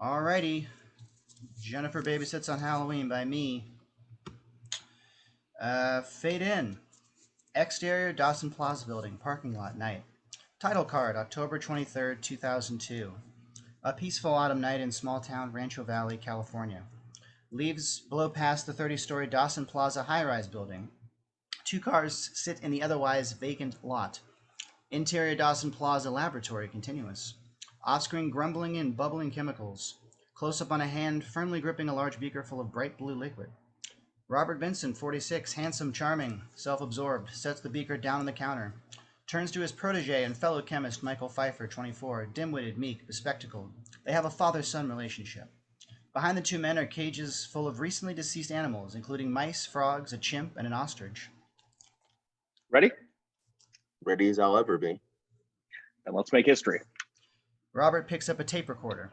Alrighty. Jennifer Babysits on Halloween by me. Fade in. Exterior Dawson Plaza building, parking lot, night. Title card, October 23rd, 2002. A peaceful autumn night in small town Rancho Valley, California. Leaves blow past the 30-story Dawson Plaza high-rise building. Two cars sit in the otherwise vacant lot. Interior Dawson Plaza laboratory continuous. Off-screen grumbling and bubbling chemicals. Close-up on a hand firmly gripping a large beaker full of bright blue liquid. Robert Benson, 46, handsome, charming, self-absorbed, sets the beaker down on the counter. Turns to his protege and fellow chemist Michael Pfeiffer, 24, dim-witted, meek, bespectacled. They have a father-son relationship. Behind the two men are cages full of recently deceased animals, including mice, frogs, a chimp, and an ostrich. Ready? Ready as I'll ever be. Then let's make history. Robert picks up a tape recorder.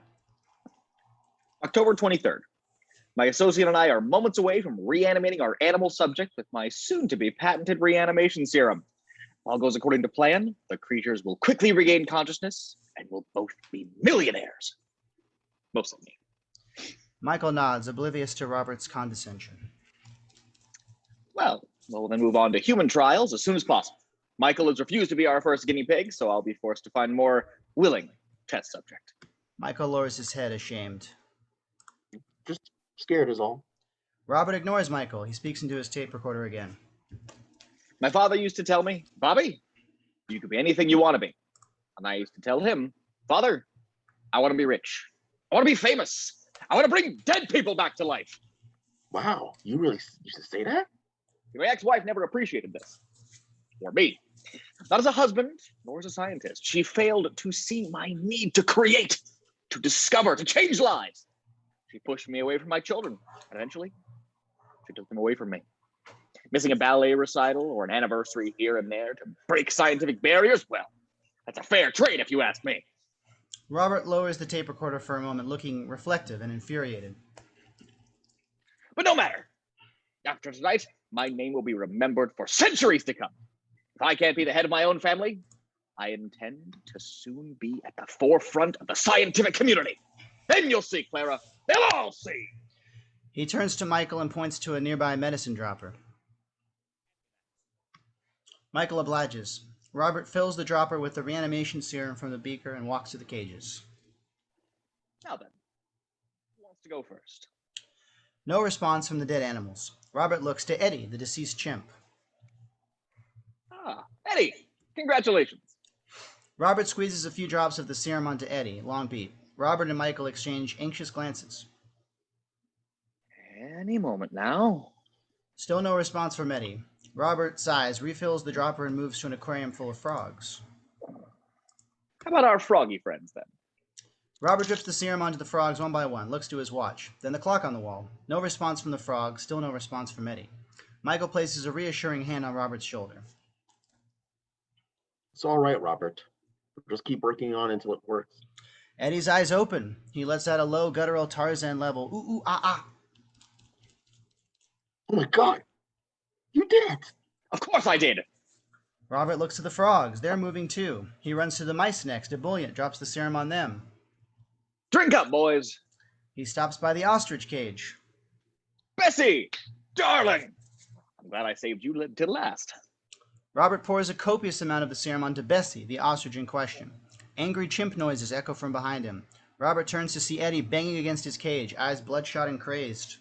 October 23rd. My associate and I are moments away from reanimating our animal subject with my soon-to-be patented reanimation serum. All goes according to plan. The creatures will quickly regain consciousness and we'll both be millionaires. Mostly me. Michael nods, oblivious to Robert's condescension. Well, we'll then move on to human trials as soon as possible. Michael has refused to be our first guinea pig, so I'll be forced to find more willing test subject. Michael lowers his head, ashamed. Just scared is all. Robert ignores Michael. He speaks into his tape recorder again. My father used to tell me, Bobby, you could be anything you want to be. And I used to tell him, Father, I want to be rich. I want to be famous. I want to bring dead people back to life. Wow, you really used to say that? My ex-wife never appreciated this. Or me. Not as a husband, nor as a scientist. She failed to see my need to create, to discover, to change lives. She pushed me away from my children. And eventually, she took them away from me. Missing a ballet recital or an anniversary here and there to break scientific barriers? Well, that's a fair trade if you ask me. Robert lowers the tape recorder for a moment, looking reflective and infuriated. But no matter. After tonight, my name will be remembered for centuries to come. If I can't be the head of my own family, I intend to soon be at the forefront of the scientific community. Then you'll see, Clara. They'll all see. He turns to Michael and points to a nearby medicine dropper. Michael obliges. Robert fills the dropper with the reanimation serum from the beaker and walks to the cages. Now then, who wants to go first? No response from the dead animals. Robert looks to Eddie, the deceased chimp. Ah, Eddie, congratulations. Robert squeezes a few drops of the serum onto Eddie. Long beat. Robert and Michael exchange anxious glances. Any moment now. Still no response from Eddie. Robert sighs, refills the dropper, and moves to an aquarium full of frogs. How about our froggy friends then? Robert drips the serum onto the frogs one by one, looks to his watch. Then the clock on the wall. No response from the frogs, still no response from Eddie. Michael places a reassuring hand on Robert's shoulder. It's all right, Robert. Just keep working on until it works. Eddie's eyes open. He lets out a low, guttural Tarzan level ooh, ooh, ah, ah. Oh my God! You did it! Of course I did. Robert looks to the frogs. They're moving too. He runs to the mice next, ebullient, drops the serum on them. Drink up, boys. He stops by the ostrich cage. Bessie, darling. I'm glad I saved you till last. Robert pours a copious amount of the serum onto Bessie, the ostrich in question. Angry chimp noises echo from behind him. Robert turns to see Eddie banging against his cage, eyes bloodshot and crazed.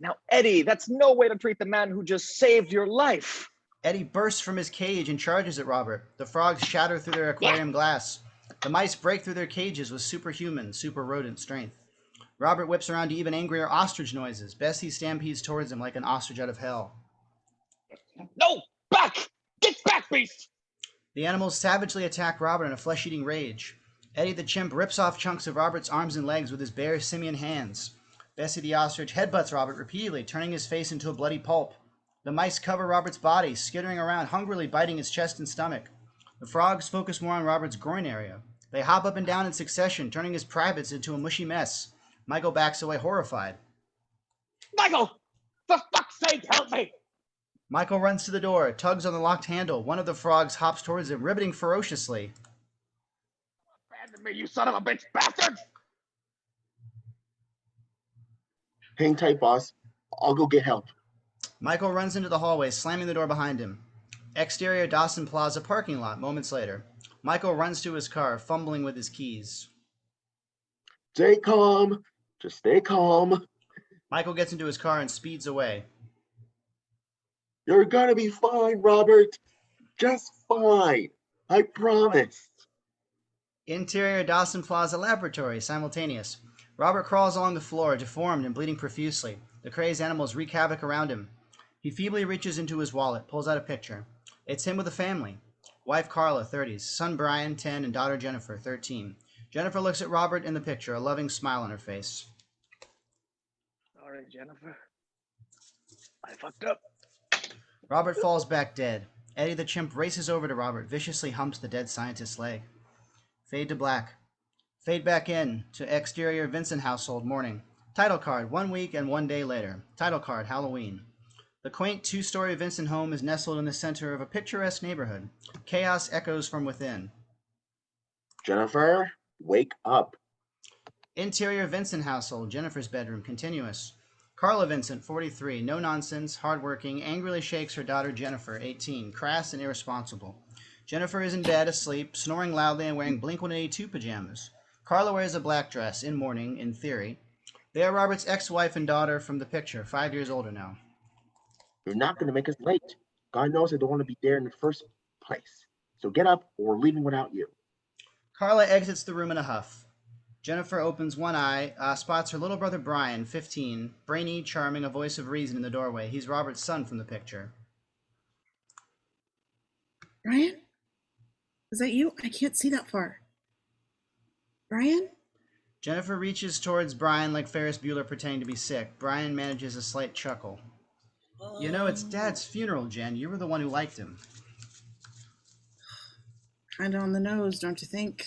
Now, Eddie, that's no way to treat the man who just saved your life. Eddie bursts from his cage and charges at Robert. The frogs shatter through their aquarium glass. The mice break through their cages with superhuman, super rodent strength. Robert whips around to even angrier ostrich noises. Bessie stampedes towards him like an ostrich out of hell. No! Back! Get back, beast! The animals savagely attack Robert in a flesh-eating rage. Eddie the chimp rips off chunks of Robert's arms and legs with his bare simian hands. Bessie the ostrich headbutts Robert repeatedly, turning his face into a bloody pulp. The mice cover Robert's body, skittering around, hungrily biting his chest and stomach. The frogs focus more on Robert's groin area. They hop up and down in succession, turning his privates into a mushy mess. Michael backs away, horrified. Michael! For fuck's sake, help me! Michael runs to the door, tugs on the locked handle. One of the frogs hops towards him, ribbiting ferociously. Abandon me, you son of a bitch bastard! Hang tight, boss. I'll go get help. Michael runs into the hallway, slamming the door behind him. Exterior Dawson Plaza parking lot, moments later. Michael runs to his car, fumbling with his keys. Stay calm. Just stay calm. Michael gets into his car and speeds away. You're gonna be fine, Robert. Just fine. I promise. Interior Dawson Plaza laboratory, simultaneous. Robert crawls along the floor, deformed and bleeding profusely. The crazed animals wreak havoc around him. He feebly reaches into his wallet, pulls out a picture. It's him with a family. Wife Carla, 30s, son Brian, 10, and daughter Jennifer, 13. Jennifer looks at Robert in the picture, a loving smile on her face. Sorry, Jennifer. I fucked up. Robert falls back dead. Eddie the chimp races over to Robert, viciously humps the dead scientist's leg. Fade to black. Fade back in to exterior Vincent household morning. Title card, 1 week and 1 day later. Title card, Halloween. The quaint two-story Vincent home is nestled in the center of a picturesque neighborhood. Chaos echoes from within. Jennifer, wake up. Interior Vincent household, Jennifer's bedroom, continuous. Carla Vincent, 43, no nonsense, hardworking, angrily shakes her daughter Jennifer, 18, crass and irresponsible. Jennifer is in bed, asleep, snoring loudly and wearing Blink-182 pajamas. Carla wears a black dress, in mourning, in theory. They are Robert's ex-wife and daughter from the picture, 5 years older now. You're not gonna make us late. God knows I don't want to be there in the first place. So get up or we're leaving without you. Carla exits the room in a huff. Jennifer opens one eye, spots her little brother Brian, 15, brainy, charming, a voice of reason in the doorway. He's Robert's son from the picture. Brian? Is that you? I can't see that far. Brian? Jennifer reaches towards Brian like Ferris Bueller pretending to be sick. Brian manages a slight chuckle. You know, it's Dad's funeral, Jen. You were the one who liked him. Kind of on the nose, don't you think?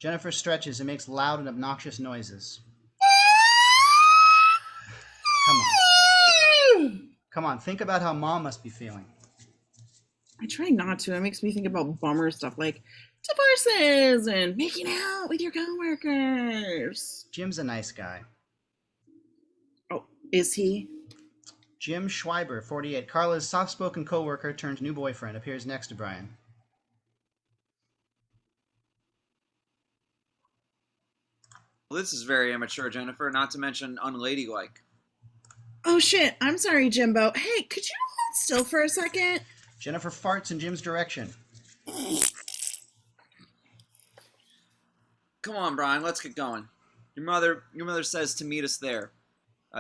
Jennifer stretches and makes loud and obnoxious noises. Come on, think about how Mom must be feeling. I try not to. It makes me think about bummer stuff like divorces and making out with your coworkers. Jim's a nice guy. Oh, is he? Jim Schreiber, 48, Carla's soft-spoken coworker turned new boyfriend, appears next to Brian. Well, this is very immature, Jennifer, not to mention unladylike. Oh shit, I'm sorry, Jimbo. Hey, could you hold still for a second? Jennifer farts in Jim's direction. Come on, Brian, let's get going. Your mother says to meet us there.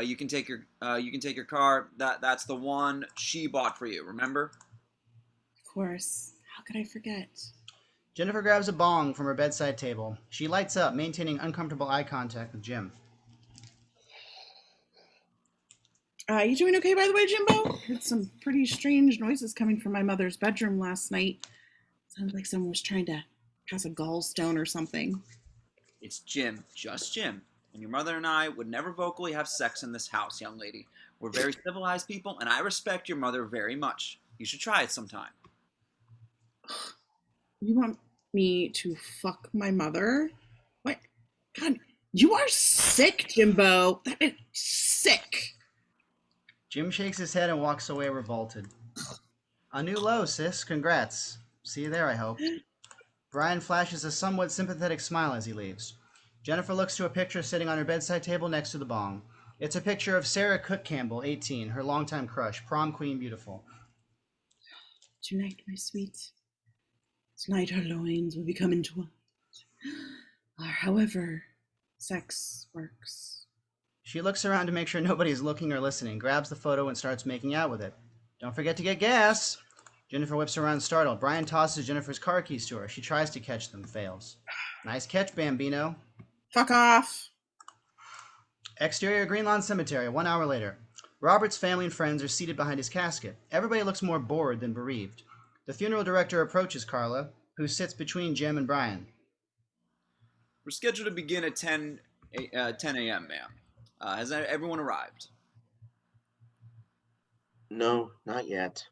You can take your car. That's the one she bought for you. Remember? Of course. How could I forget? Jennifer grabs a bong from her bedside table. She lights up, maintaining uncomfortable eye contact with Jim. You doing okay, by the way, Jimbo? Heard some pretty strange noises coming from my mother's bedroom last night. Sounded like someone was trying to pass a gallstone or something. It's Jim, just Jim. And your mother and I would never vocally have sex in this house, young lady. We're very civilized people, and I respect your mother very much. You should try it sometime. You want me to fuck my mother? What? God, you are sick, Jimbo. That is sick. Jim shakes his head and walks away revolted. A new low, sis. Congrats. See you there, I hope. Brian flashes a somewhat sympathetic smile as he leaves. Jennifer looks to a picture sitting on her bedside table next to the bong. It's a picture of Sarah Cook Campbell, 18, her longtime crush, prom queen beautiful. Tonight, my sweet. Tonight our loins will become entwined. However, sex works. She looks around to make sure nobody is looking or listening, grabs the photo and starts making out with it. Don't forget to get gas! Jennifer whips around startled. Brian tosses Jennifer's car keys to her. She tries to catch them, fails. Nice catch, Bambino. Fuck off! Exterior Green Lawn Cemetery, 1 hour later. Robert's family and friends are seated behind his casket. Everybody looks more bored than bereaved. The funeral director approaches Carla, who sits between Jim and Brian. We're scheduled to begin at 10 a.m., ma'am. Has everyone arrived? No, not yet.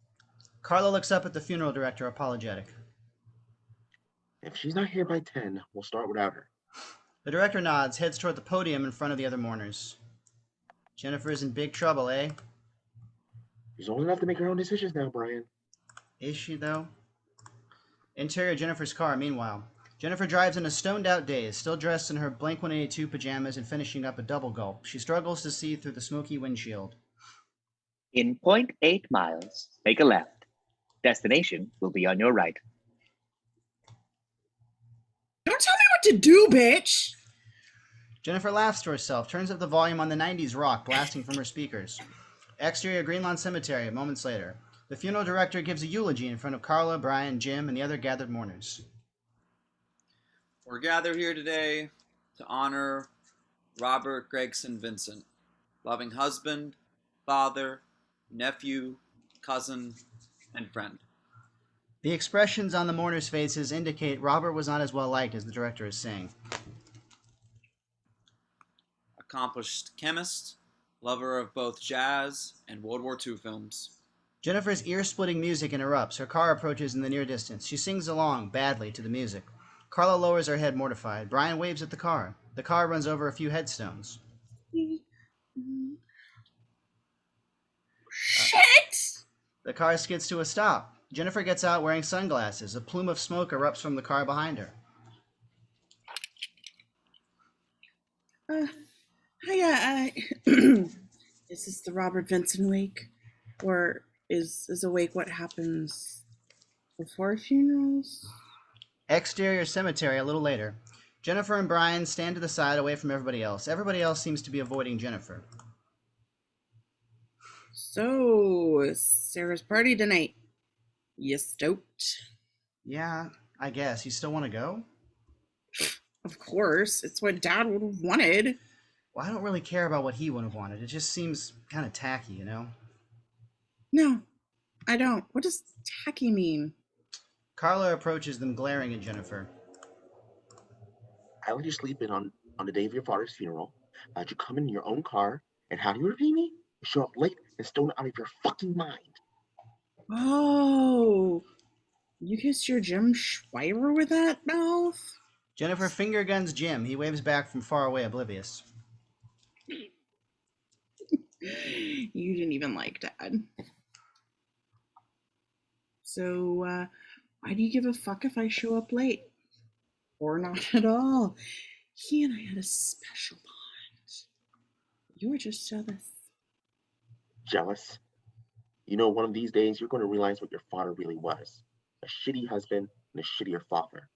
Carla looks up at the funeral director, apologetic. If she's not here by 10, we'll start without her. The director nods, heads toward the podium in front of the other mourners. Jennifer's in big trouble, eh? She's old enough to make her own decisions now, Brian. Is she, though? Interior Jennifer's car, meanwhile. Jennifer drives in a stoned-out daze, still dressed in her Blink-182 pajamas and finishing up a double gulp. She struggles to see through the smoky windshield. In .8 miles, make a left. Destination will be on your right. Don't tell me what to do, bitch! Jennifer laughs to herself, turns up the volume on the 90s rock blasting from her speakers. Exterior Greenlawn Cemetery, moments later. The funeral director gives a eulogy in front of Carla, Brian, Jim, and the other gathered mourners. We're gathered here today to honor Robert Gregson Vincent, loving husband, father, nephew, cousin, and friend. The expressions on the mourners' faces indicate Robert was not as well liked as the director is saying. Accomplished chemist, lover of both jazz and World War II films. Jennifer's ear-splitting music interrupts. Her car approaches in the near distance. She sings along, badly, to the music. Carla lowers her head, mortified. Brian waves at the car. The car runs over a few headstones. Shit! The car skids to a stop. Jennifer gets out wearing sunglasses. A plume of smoke erupts from the car behind her. Hiya, is this the Robert Vincent wake? Or is a wake what happens before funerals? Exterior cemetery a little later. Jennifer and Brian stand to the side away from everybody else. Everybody else seems to be avoiding Jennifer. So, it's Sarah's party tonight. You stoked? Yeah, I guess. You still want to go? Of course. It's what Dad would have wanted. Well, I don't really care about what he would have wanted. It just seems kind of tacky, you know? No, I don't. What does tacky mean? Carla approaches them, glaring at Jennifer. I let you sleep in on the day of your father's funeral. I let you come in your own car, and how do you repay me? You show up late and stone out of your fucking mind. Oh, you kissed your Jim Schweiber with that mouth? Jennifer finger guns Jim. He waves back from far away, oblivious. You didn't even like Dad. So, why do you give a fuck if I show up late? Or not at all? He and I had a special bond. You were just jealous. Jealous? You know, one of these days you're going to realize what your father really was. A shitty husband and a shittier father.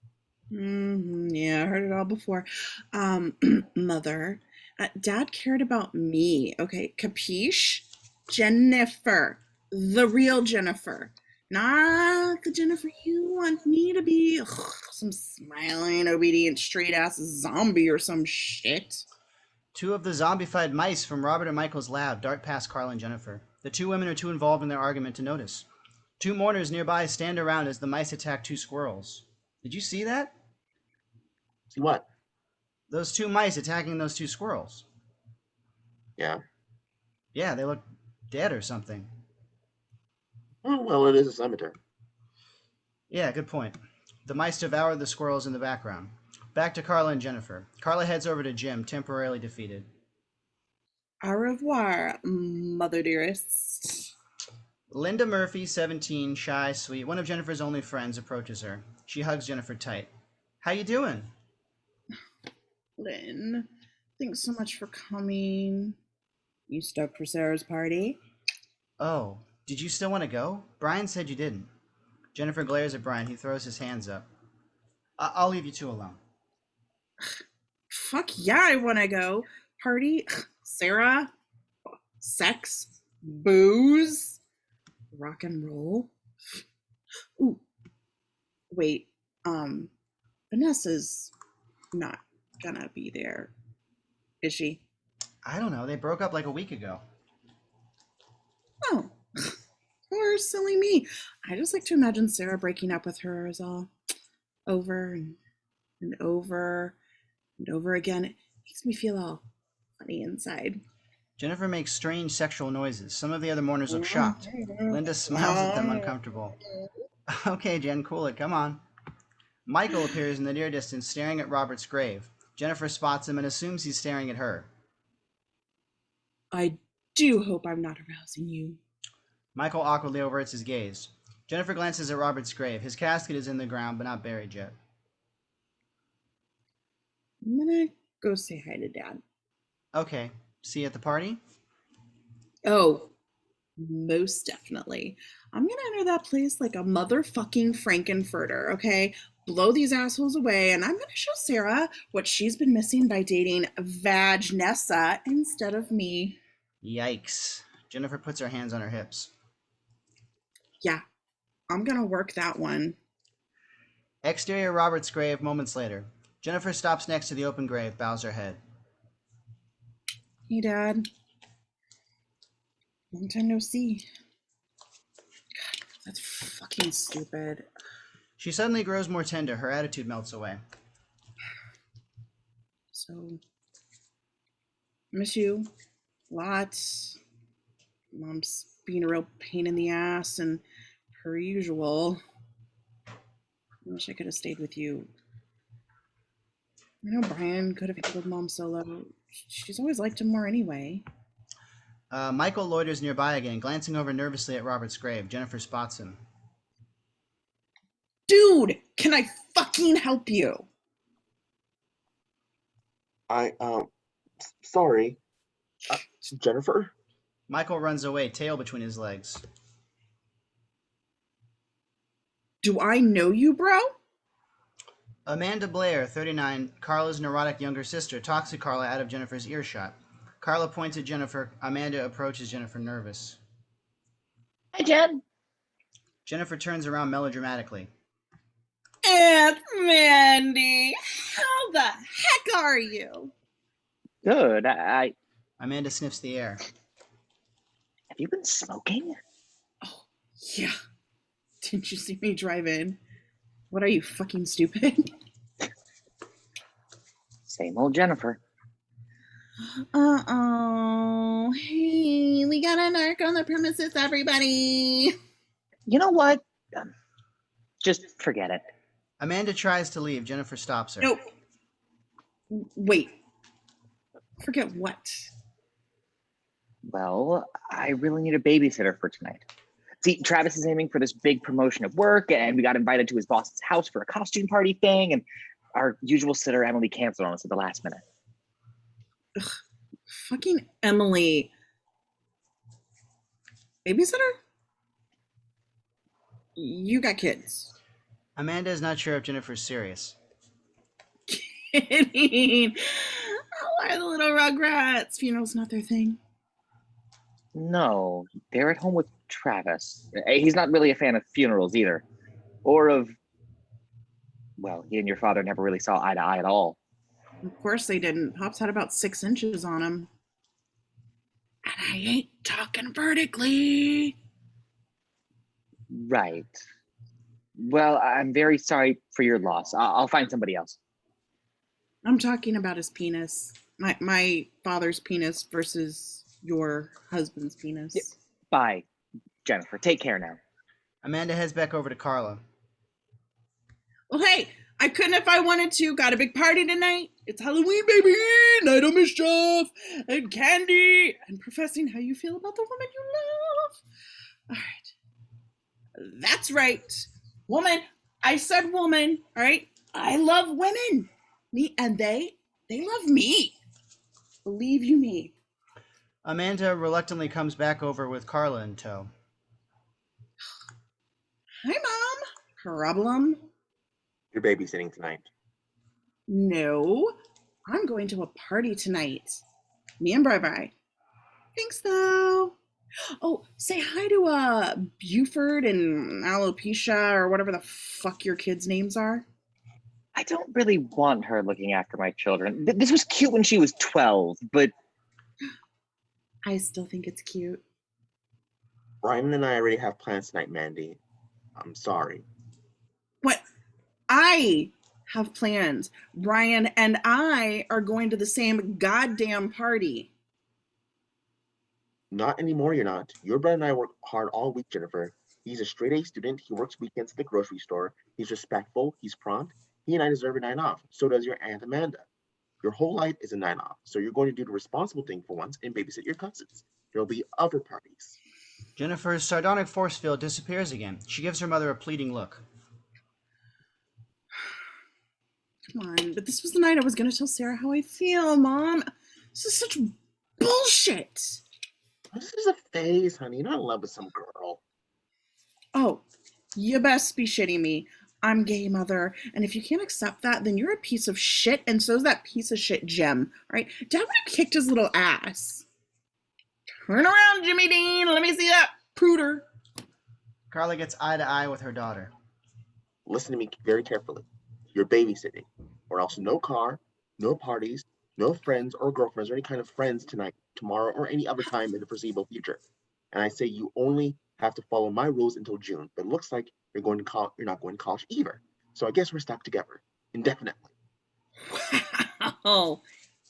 Yeah, I heard it all before. Mother, Dad cared about me, okay? Capiche? Jennifer. The real Jennifer. Not the Jennifer you want me to be. Ugh, some smiling, obedient, straight-ass zombie or some shit. Two of the zombified mice from Robert and Michael's lab dart past Carla and Jennifer. The two women are too involved in their argument to notice. Two mourners nearby stand around as the mice attack two squirrels. Did you see that? See what? Those two mice attacking those two squirrels. Yeah. Yeah, they look dead or something. Oh, well, it is a cemetery. Yeah, good point. The mice devour the squirrels in the background. Back to Carla and Jennifer. Carla heads over to Jim, temporarily defeated. Au revoir, mother dearest. Linda Murphy, 17, shy, sweet, one of Jennifer's only friends, approaches her. She hugs Jennifer tight. How you doing? Lynn, thanks so much for coming. You stoked for Sarah's party? Oh, did you still want to go? Brian said you didn't. Jennifer glares at Brian. He throws his hands up. I'll leave you two alone. Fuck yeah, I want to go. Party? Sarah? Sex? Booze? Rock and roll? Ooh. Wait, Vanessa's not gonna be there, is she? I don't know. They broke up like a week ago. Oh, poor silly me. I just like to imagine Sarah breaking up with her is all over and over and over again. It makes me feel all funny inside. Jennifer makes strange sexual noises. Some of the other mourners look shocked. Linda smiles at them, uncomfortable. Okay, Jen, cool it. Come on. Michael appears in the near distance, staring at Robert's grave. Jennifer spots him and assumes he's staring at her. I do hope I'm not arousing you. Michael awkwardly averts his gaze. Jennifer glances at Robert's grave. His casket is in the ground, but not buried yet. I'm gonna go say hi to Dad. Okay. See you at the party? Oh, most definitely. I'm gonna enter that place like a motherfucking Frankenfurter, okay? Blow these assholes away, and I'm gonna show Sarah what she's been missing by dating Vagnessa instead of me. Yikes. Jennifer puts her hands on her hips. Yeah, I'm gonna work that one. Exterior Robert's grave moments later. Jennifer stops next to the open grave, bows her head. Hey, Dad. Long time no see. God, that's fucking stupid. She suddenly grows more tender. Her attitude melts away. So, miss you lots. Mom's being a real pain in the ass, and per usual. I wish I could have stayed with you. I know Brian could have handled Mom solo. She's always liked him more anyway. Michael loiters nearby again, glancing over nervously at Robert's grave. Jennifer spots him. Dude, can I fucking help you? Sorry. Jennifer? Michael runs away, tail between his legs. Do I know you, bro? Amanda Blair, 39, Carla's neurotic younger sister, talks to Carla out of Jennifer's earshot. Carla points at Jennifer. Amanda approaches Jennifer, nervous. Hi, Jen. Jennifer turns around melodramatically. Aunt Mandy, how the heck are you? Good. Amanda sniffs the air. Have you been smoking? Oh, yeah. Didn't you see me drive in? What are you, fucking stupid? Same old Jennifer. Uh-oh. Hey, we got a narc on the premises, everybody. You know what? Just forget it. Amanda tries to leave. Jennifer stops her. Nope. Wait. Forget what? Well, I really need a babysitter for tonight. See, Travis is aiming for this big promotion at work, and we got invited to his boss's house for a costume party thing, and our usual sitter, Emily, canceled on us at the last minute. Ugh, fucking Emily. Babysitter? You got kids. Amanda is not sure if Jennifer's serious. Kidding. Why the little Rugrats? Funeral's not their thing. No, they're at home with Travis. He's not really a fan of funerals either. Or of, well, he and your father never really saw eye to eye at all. Of course they didn't. Pops had about 6 inches on him. And I ain't talking vertically. Right. Well, I'm very sorry for your loss. I'll find somebody else. I'm talking about his penis. My father's penis versus your husband's penis. Yeah. Bye, Jennifer. Take care now. Amanda heads back over to Carla. Well, hey, I couldn't if I wanted to. Got a big party tonight. It's Halloween, baby! Night of mischief! And candy! And professing how you feel about the woman you love. All right. That's right. Woman. I said woman. All right? I love women. Me and they love me. Believe you me. Amanda reluctantly comes back over with Carla in tow. Hi, Mom. Problem? You're babysitting tonight. No. I'm going to a party tonight. Me and Bri. Thanks, though. Oh, say hi to Buford and Alopecia or whatever the fuck your kids' names are. I don't really want her looking after my children. This was cute when she was 12, but... I still think it's cute. Brian and I already have plans tonight, Mandy. I'm sorry. What? I have plans. Brian and I are going to the same goddamn party. Not anymore, you're not. Your brother and I work hard all week, Jennifer. He's a straight-A student. He works weekends at the grocery store. He's respectful. He's prompt. He and I deserve a night off. So does your Aunt Amanda. Your whole life is a night off, so you're going to do the responsible thing for once and babysit your cousins. There'll be other parties. Jennifer's sardonic force field disappears again. She gives her mother a pleading look. Come on, but this was the night I was going to tell Sarah how I feel, Mom. This is such bullshit. This is a phase, honey. You're not in love with some girl. Oh, you best be shitting me. I'm gay, Mother, and if you can't accept that, then you're a piece of shit, and so's that piece of shit Jim, right? Dad would have kicked his little ass. Turn around, Jimmy Dean. Let me see that pruder. Carla gets eye to eye with her daughter. Listen to me very carefully. You're babysitting, or else no car, no parties, no friends or girlfriends or any kind of friends tonight, tomorrow, or any other time in the foreseeable future. And I say you only have to follow my rules until June, but it looks like you're not going to college either. So I guess we're stuck together indefinitely. Wow,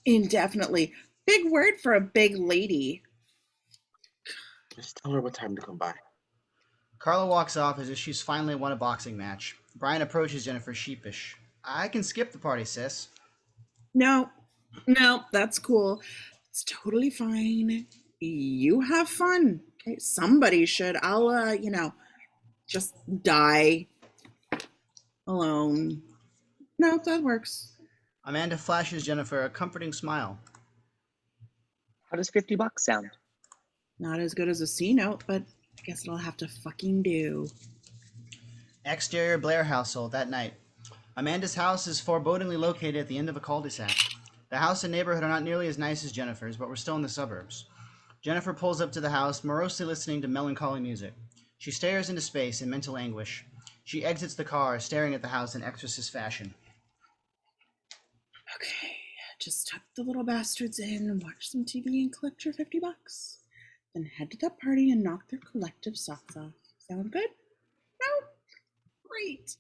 indefinitely. Big word for a big lady. Just tell her what time to come by. Carla walks off as if she's finally won a boxing match. Brian approaches Jennifer sheepish. I can skip the party, sis. No, that's cool. It's totally fine. You have fun. Okay, somebody should. I'll, just die alone. No, that works. Amanda flashes Jennifer a comforting smile. How does $50 sound? Not as good as a C note, but I guess it'll have to fucking do. Exterior Blair household that night. Amanda's house is forebodingly located at the end of a cul-de-sac. The house and neighborhood are not nearly as nice as Jennifer's, but we're still in the suburbs. Jennifer pulls up to the house, morosely listening to melancholy music. She stares into space in mental anguish. She exits the car, staring at the house in exorcist fashion. Okay, just tuck the little bastards in, watch some TV, and collect your $50. Then head to that party and knock their collective socks off. Sound good? No? Great.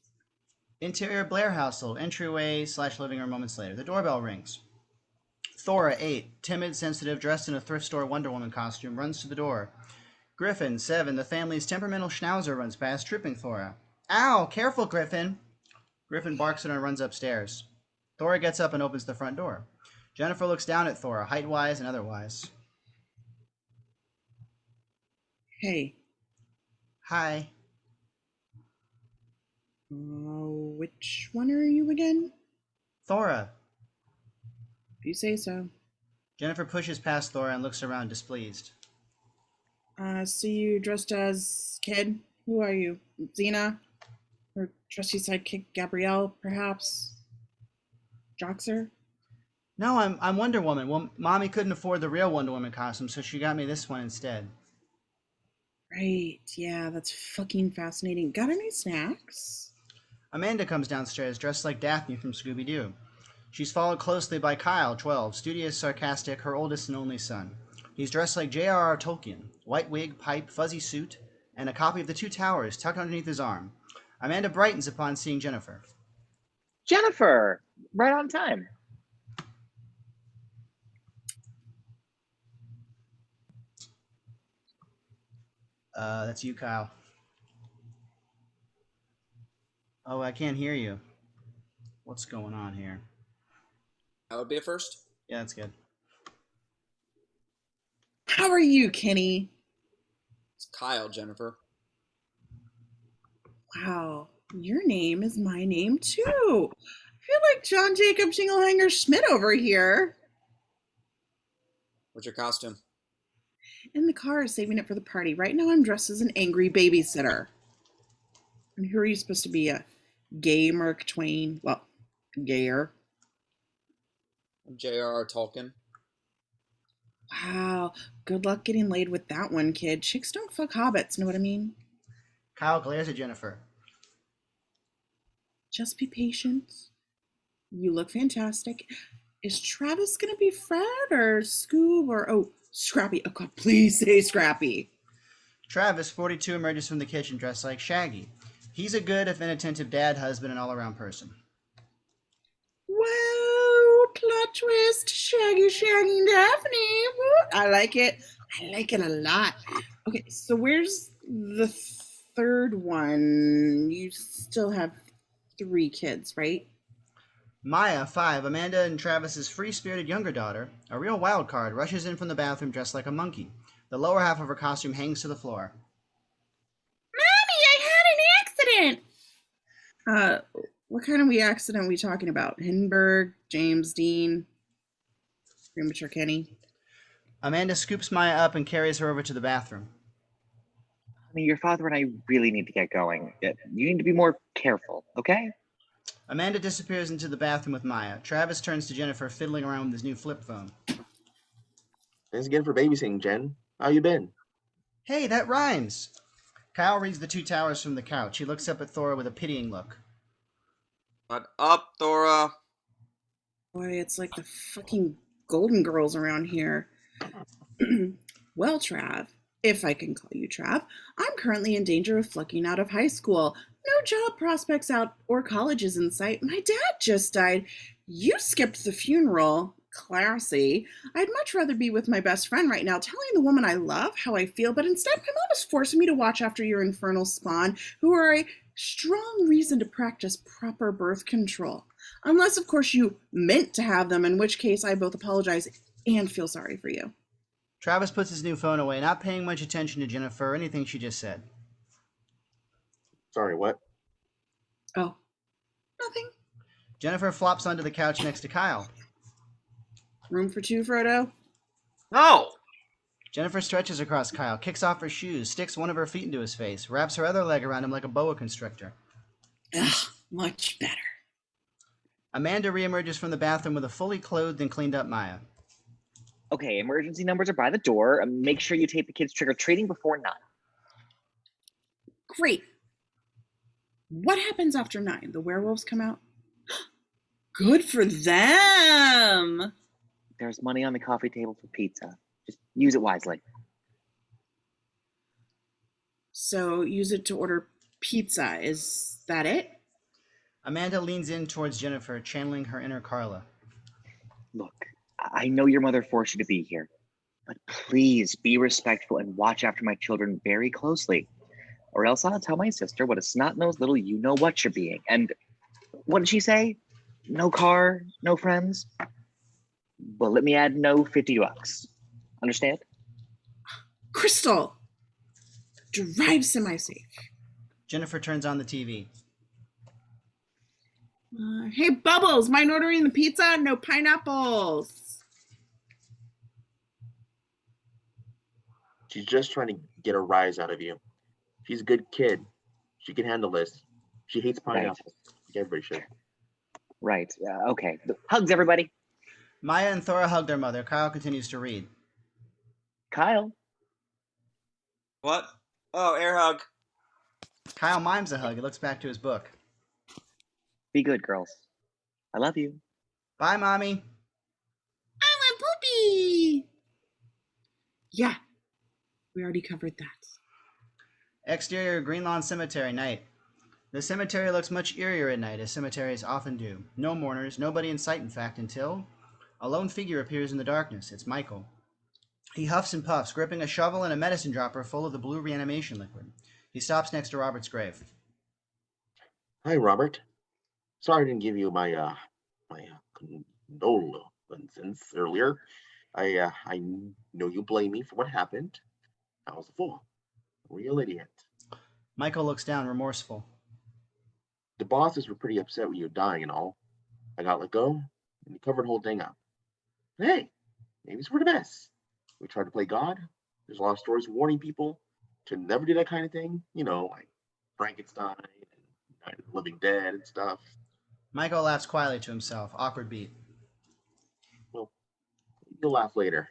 Interior Blair household, entryway/living room moments later. The doorbell rings. Thora, 8, timid, sensitive, dressed in a thrift store Wonder Woman costume, runs to the door. Griffin, 7, the family's temperamental schnauzer, runs past, tripping Thora. Ow! Careful, Griffin! Griffin barks at her and runs upstairs. Thora gets up and opens the front door. Jennifer looks down at Thora, height-wise and otherwise. Hey. Hi. Which one are you again? Thora. If you say so. Jennifer pushes past Thora and looks around displeased. See you dressed as kid? Who are you? Xena? Or trusty sidekick Gabrielle, perhaps? Joxer? No, I'm Wonder Woman. Well, Mommy couldn't afford the real Wonder Woman costume, so she got me this one instead. Right, yeah, that's fucking fascinating. Got any snacks? Amanda comes downstairs dressed like Daphne from Scooby-Doo. She's followed closely by Kyle, 12, studious, sarcastic, her oldest and only son. He's dressed like J.R.R. Tolkien, white wig, pipe, fuzzy suit, and a copy of The Two Towers tucked underneath his arm. Amanda brightens upon seeing Jennifer. Jennifer, right on time. That's you, Kyle. Oh, I can't hear you. What's going on here? That would be a first. Yeah, that's good. How are you, Kenny? It's Kyle, Jennifer. Wow, your name is my name too. I feel like John Jacob Jingleheimer Schmidt over here. What's your costume? In the car, saving it for the party. Right now, I'm dressed as an angry babysitter. And who are you supposed to be? A gay Mark Twain? Well, gayer. J.R.R. Tolkien. Wow, good luck getting laid with that one, kid. Chicks don't fuck hobbits, know what I mean? Kyle glares at Jennifer. Just be patient. You look fantastic. Is Travis gonna be Fred or Scoob or Scrappy? Oh God, please say Scrappy. Travis, 42, emerges from the kitchen dressed like Shaggy. He's a good, if inattentive dad, husband, and all-around person. Whoa, plot twist, Shaggy Daphne. I like it. I like it a lot. Okay, so where's the third one? You still have 3 kids, right? Maya, 5, Amanda and Travis's free-spirited younger daughter, a real wild card, rushes in from the bathroom dressed like a monkey. The lower half of her costume hangs to the floor. Mommy, I had an accident! What kind of accident are we talking about? Hindenburg, James Dean, premature Kenny? Amanda scoops Maya up and carries her over to the bathroom. Honey, your father and I really need to get going. You need to be more careful, okay? Amanda disappears into the bathroom with Maya. Travis turns to Jennifer, fiddling around with his new flip phone. Thanks again for babysitting, Jen. How you been? Hey, that rhymes! Kyle reads the two towers from the couch. He looks up at Thora with a pitying look. What up, Thora? Boy, it's like the fucking Golden Girls around here. Well, Trav, if I can call you Trav, I'm currently in danger of flunking out of high school. No job prospects out or colleges in sight. My dad just died. You skipped the funeral. Classy. I'd much rather be with my best friend right now, telling the woman I love how I feel, but instead my mom is forcing me to watch after your infernal spawn, who are a strong reason to practice proper birth control. Unless, of course, you meant to have them, in which case I both apologize and feel sorry for you. Travis puts his new phone away, not paying much attention to Jennifer or anything she just said. Sorry, what? Oh, nothing. Jennifer flops onto the couch next to Kyle. Room for two, Frodo? No! Jennifer stretches across Kyle, kicks off her shoes, sticks one of her feet into his face, wraps her other leg around him like a boa constrictor. Ugh, much better. Amanda reemerges from the bathroom with a fully clothed and cleaned up Maya. Okay, emergency numbers are by the door. Make sure you take the kids trick-or-treating before 9. Great. What happens after 9? The werewolves come out? Good for them! There's money on the coffee table for pizza. Just use it wisely. So use it to order pizza. Is that it? Amanda leans in towards Jennifer, channeling her inner Carla. Look, I know your mother forced you to be here, but please be respectful and watch after my children very closely. Or else I'll tell my sister what a snot-nosed little you-know-what you're being. And what did she say? No car, no friends? Well, let me add no $50. Understand? Crystal! Drive semi-safe. Jennifer turns on the TV. Hey, Bubbles, mind ordering the pizza? No pineapples. She's just trying to get a rise out of you. She's a good kid. She can handle this. She hates pineapples. Right. Everybody should. Right. Okay. Hugs, everybody. Maya and Thora hug their mother. Kyle continues to read. Kyle. What? Oh, air hug. Kyle mimes a hug. He looks back to his book. Be good, girls. I love you. Bye, Mommy. I want Poopy. Yeah, we already covered that. Exterior Green Lawn Cemetery, night. The cemetery looks much eerier at night, as cemeteries often do. No mourners, nobody in sight, in fact, until a lone figure appears in the darkness. It's Michael. He huffs and puffs, gripping a shovel and a medicine dropper full of the blue reanimation liquid. He stops next to Robert's grave. Hi, Robert. Sorry I didn't give you my condolences earlier. I know you blame me for what happened. I was a fool. A real idiot. Michael looks down, remorseful. The bosses were pretty upset with you dying and all. I got let go, and you covered the whole thing up. Hey, maybe it's for the best. We tried to play God. There's a lot of stories warning people to never do that kind of thing. You know, like Frankenstein and Night of the Living Dead and stuff. Michael laughs quietly to himself. Awkward beat. Well, you'll laugh later.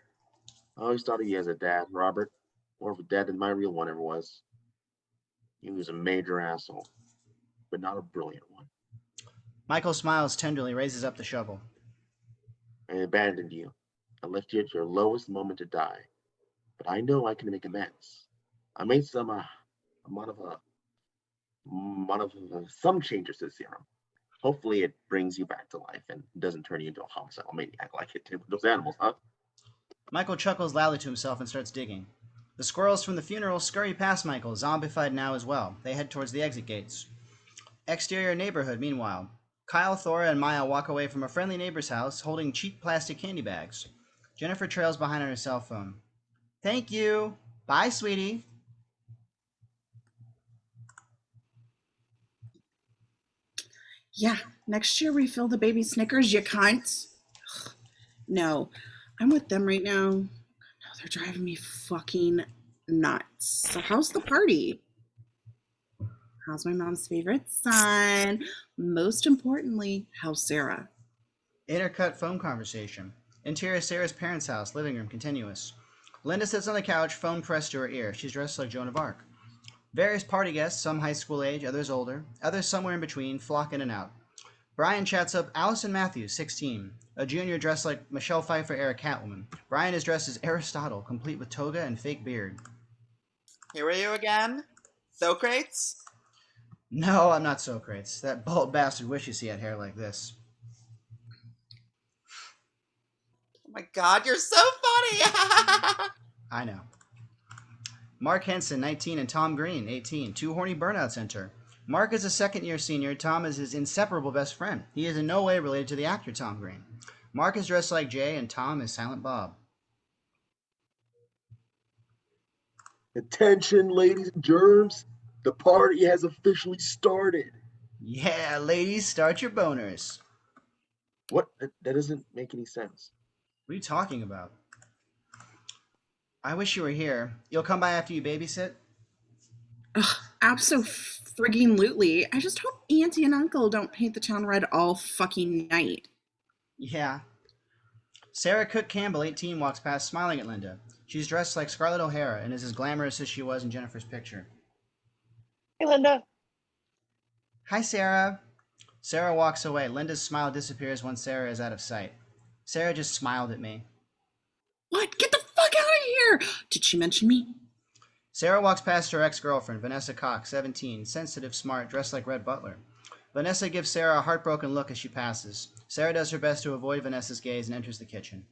I always thought of you as a dad, Robert. More of a dad than my real one ever was. He was a major asshole, but not a brilliant one. Michael smiles tenderly, raises up the shovel. I abandoned you. I left you at your lowest moment to die. But I know I can make amends. I made some some changes to the serum. Hopefully it brings you back to life and doesn't turn you into a homicidal maniac like it did with those animals, huh? Michael chuckles loudly to himself and starts digging. The squirrels from the funeral scurry past Michael, zombified now as well. They head towards the exit gates. Exterior neighborhood, meanwhile. Kyle, Thora, and Maya walk away from a friendly neighbor's house holding cheap plastic candy bags. Jennifer trails behind on her cell phone. Thank you. Bye, sweetie. Yeah, next year refill the baby Snickers, you cunt. No, I'm with them right now. No, they're driving me fucking nuts. So how's the party? How's my mom's favorite son? Most importantly, how's Sarah? Intercut phone conversation. Interior Sarah's parents' house, living room, continuous. Linda sits on the couch, phone pressed to her ear. She's dressed like Joan of Arc. Various party guests, some high school age, others older, others somewhere in between, flock in and out. Brian chats up Allison Matthews, 16, a junior dressed like Michelle Pfeiffer era Catwoman. Brian is dressed as Aristotle, complete with toga and fake beard. Here are you again? Socrates? No, I'm not Socrates. That bald bastard wishes he had hair like this. Oh my god, you're so funny! I know. Mark Henson, 19, and Tom Green, 18. Two horny burnouts enter. Mark is a second-year senior. Tom is his inseparable best friend. He is in no way related to the actor Tom Green. Mark is dressed like Jay, and Tom is Silent Bob. Attention, ladies and germs. The party has officially started. Yeah, ladies, start your boners. What? That doesn't make any sense. What are you talking about? I wish you were here. You'll come by after you babysit? Ugh, abso-frigging-lutely. I just hope Auntie and Uncle don't paint the town red all fucking night. Yeah. Sarah Cook Campbell, 18, walks past smiling at Linda. She's dressed like Scarlett O'Hara and is as glamorous as she was in Jennifer's picture. Hey, Linda. Hi, Sarah. Sarah walks away. Linda's smile disappears once Sarah is out of sight. Sarah just smiled at me. What? Get the fuck out of here! Did she mention me? Sarah walks past her ex-girlfriend, Vanessa Cox, 17, sensitive, smart, dressed like Red Butler. Vanessa gives Sarah a heartbroken look as she passes. Sarah does her best to avoid Vanessa's gaze and enters the kitchen.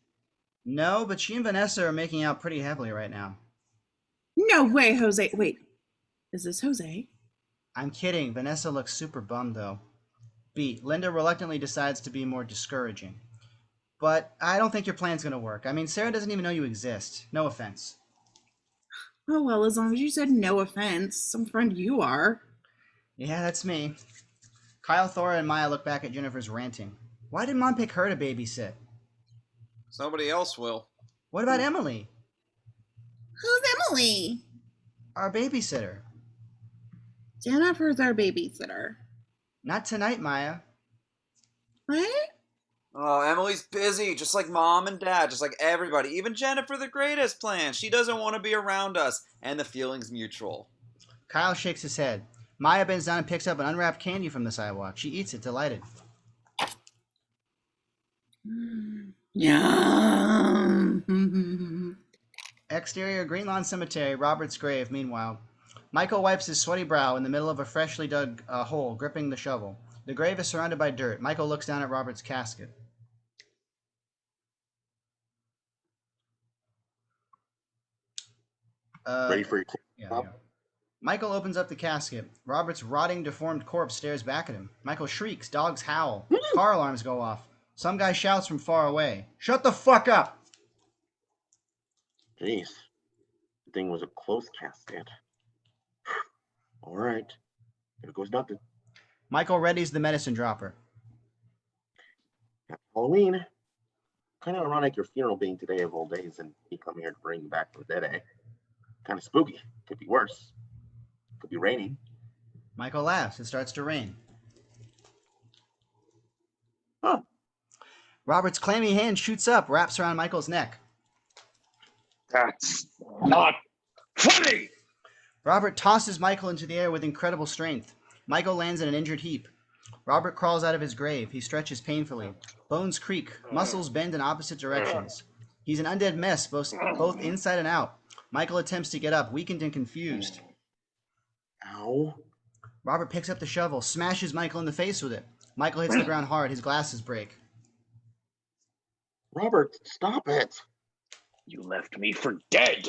No, but she and Vanessa are making out pretty heavily right now. No way, Jose. Wait, is this Jose? I'm kidding. Vanessa looks super bummed, though. B. Linda reluctantly decides to be more discouraging. But I don't think your plan's going to work. I mean, Sarah doesn't even know you exist. No offense. Oh, well, as long as you said no offense, some friend you are. Yeah, that's me. Kyle, Thora, and Maya look back at Jennifer's ranting. Why did Mom pick her to babysit? Somebody else will. What about Emily? Who's Emily? Our babysitter. Jennifer's our babysitter. Not tonight, Maya. What? Oh, Emily's busy, just like Mom and Dad, just like everybody. Even Jennifer the Greatest plans. She doesn't want to be around us, and the feeling's mutual. Kyle shakes his head. Maya bends down and picks up an unwrapped candy from the sidewalk. She eats it, delighted. Yum. Exterior Green Lawn Cemetery, Robert's grave, meanwhile. Michael wipes his sweaty brow in the middle of a freshly dug hole, gripping the shovel. The grave is surrounded by dirt. Michael looks down at Robert's casket. Ready for your Yeah, Bob? yeah. Michael opens up the casket. Robert's rotting, deformed corpse stares back at him. Michael shrieks. Dogs howl. Car alarms go off. Some guy shouts from far away. Shut the fuck up! Jeez. The thing was a close casket. All right. Here goes nothing. Michael readies the medicine dropper. Happy Halloween. Kind of ironic your funeral being today of all days and me coming here to bring you back from the dead, eh? Kind of spooky. Could be worse. Could be raining. Michael laughs. It starts to rain. Huh. Robert's clammy hand shoots up, wraps around Michael's neck. That's not funny. Robert tosses Michael into the air with incredible strength. Michael lands in an injured heap. Robert crawls out of his grave. He stretches painfully. Bones creak. Muscles bend in opposite directions. He's an undead mess, both inside and out. Michael attempts to get up, weakened and confused. Ow. Robert picks up the shovel, smashes Michael in the face with it. Michael hits the ground hard. His glasses break. Robert, stop it. You left me for dead.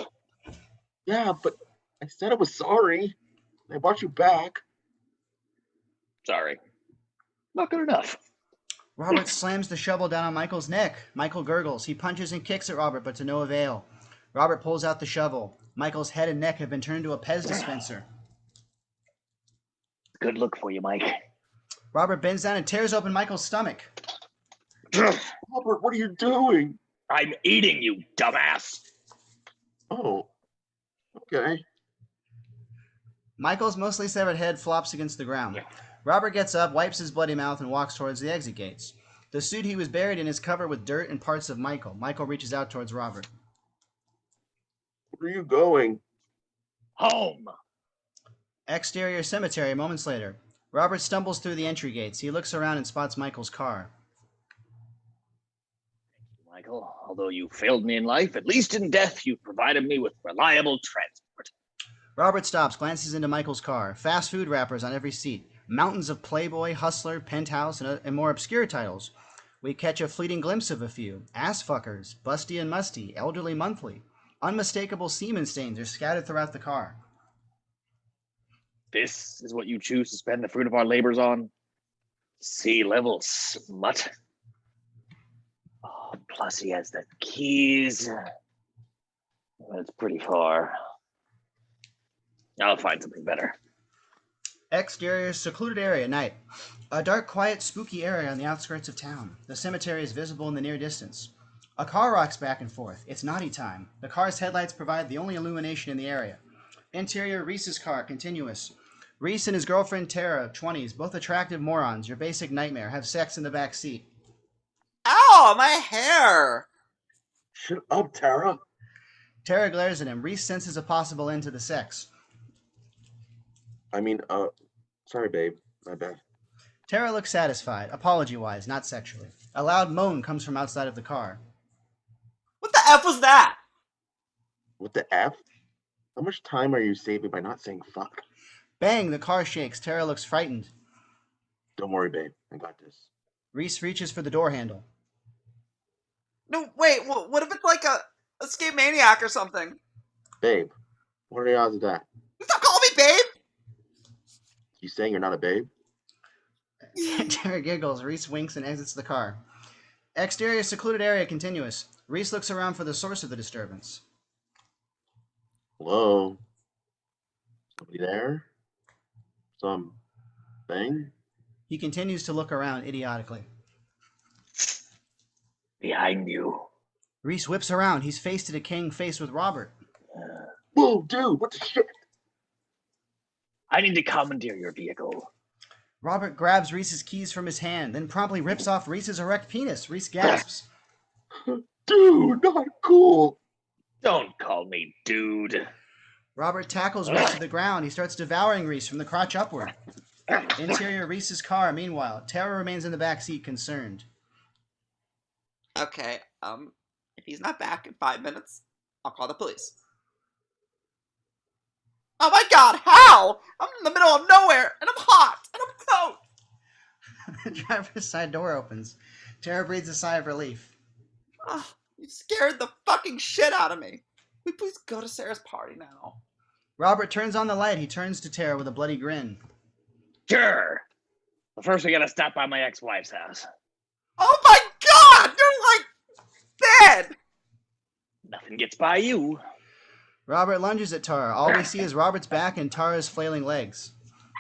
Yeah, but I said I was sorry. I brought you back. Sorry. Not good enough. Robert slams the shovel down on Michael's neck. Michael gurgles. He punches and kicks at Robert, but to no avail. Robert pulls out the shovel. Michael's head and neck have been turned into a Pez dispenser. Good look for you, Mike. Robert bends down and tears open Michael's stomach. Robert, what are you doing? I'm eating you, dumbass. Oh, okay. Michael's mostly severed head flops against the ground. Robert gets up, wipes his bloody mouth, and walks towards the exit gates. The suit he was buried in is covered with dirt and parts of Michael. Michael reaches out towards Robert. Where are you going? Home. Exterior cemetery moments later. Robert stumbles through the entry gates. He looks around and spots Michael's car. Michael, although you failed me in life, at least in death you provided me with reliable transport. Robert stops, glances into Michael's car. Fast food wrappers on every seat. Mountains of Playboy, Hustler, Penthouse, and more obscure titles. We catch a fleeting glimpse of a few. Ass fuckers, Busty and Musty, Elderly Monthly. Unmistakable semen stains are scattered throughout the car. This is what you choose to spend the fruit of our labors on? Sea-level smut. Oh, plus he has the keys. That's pretty far. I'll find something better. Exterior, secluded area, night. A dark, quiet, spooky area on the outskirts of town. The cemetery is visible in the near distance. A car rocks back and forth. It's naughty time. The car's headlights provide the only illumination in the area. Interior, Reese's car, continuous. Reese and his girlfriend Tara, 20s, both attractive morons, your basic nightmare, have sex in the back seat. Ow, my hair! Shut up, Tara. Tara glares at him. Reese senses a possible end to the sex. Sorry, babe. My bad. Tara looks satisfied, apology-wise, not sexually. A loud moan comes from outside of the car. What the F was that? What the F? How much time are you saving by not saying fuck? Bang, the car shakes. Tara looks frightened. Don't worry, babe. I got this. Reese reaches for the door handle. No, wait, what if it's like a escape maniac or something? Babe, what are the odds of that? Stop calling me babe! You saying you're not a babe? Tara giggles. Reese winks and exits the car. Exterior, secluded area, continuous. Reese looks around for the source of the disturbance. Hello? Somebody there? Something? He continues to look around idiotically. Behind you. Reese whips around. He's face to decaying face with Robert. Whoa, dude, what the shit? I need to commandeer your vehicle. Robert grabs Reese's keys from his hand, then promptly rips off Reese's erect penis. Reese gasps. Dude, not cool. Don't call me dude. Robert tackles Reese to the ground. He starts devouring Reese from the crotch upward. Interior, Reese's car. Meanwhile, Tara remains in the back seat, concerned. Okay, if he's not back in 5 minutes, I'll call the police. Oh my god, how? I'm in the middle of nowhere, and I'm hot, and I'm cold. The driver's side door opens. Tara breathes a sigh of relief. Oh, you scared the fucking shit out of me. Can we please go to Sarah's party now? Robert turns on the light. He turns to Tara with a bloody grin. Sure. But first we gotta stop by my ex-wife's house. Oh my god, you're like dead! Nothing gets by you. Robert lunges at Tara. All we see is Robert's back and Tara's flailing legs.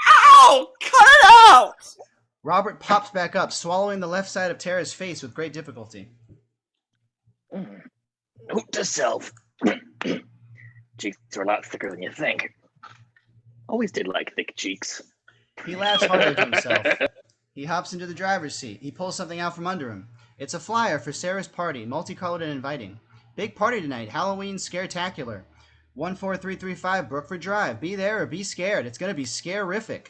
Ow! Cut it out! Robert pops back up, swallowing the left side of Tara's face with great difficulty. Note to self. Cheeks are a lot thicker than you think. Always did like thick cheeks. He laughs harder to himself. He hops into the driver's seat. He pulls something out from under him. It's a flyer for Sarah's party, multicolored and inviting. Big party tonight, Halloween Scare-tacular. 14335 Brookford Drive. Be there or be scared. It's going to be scarific.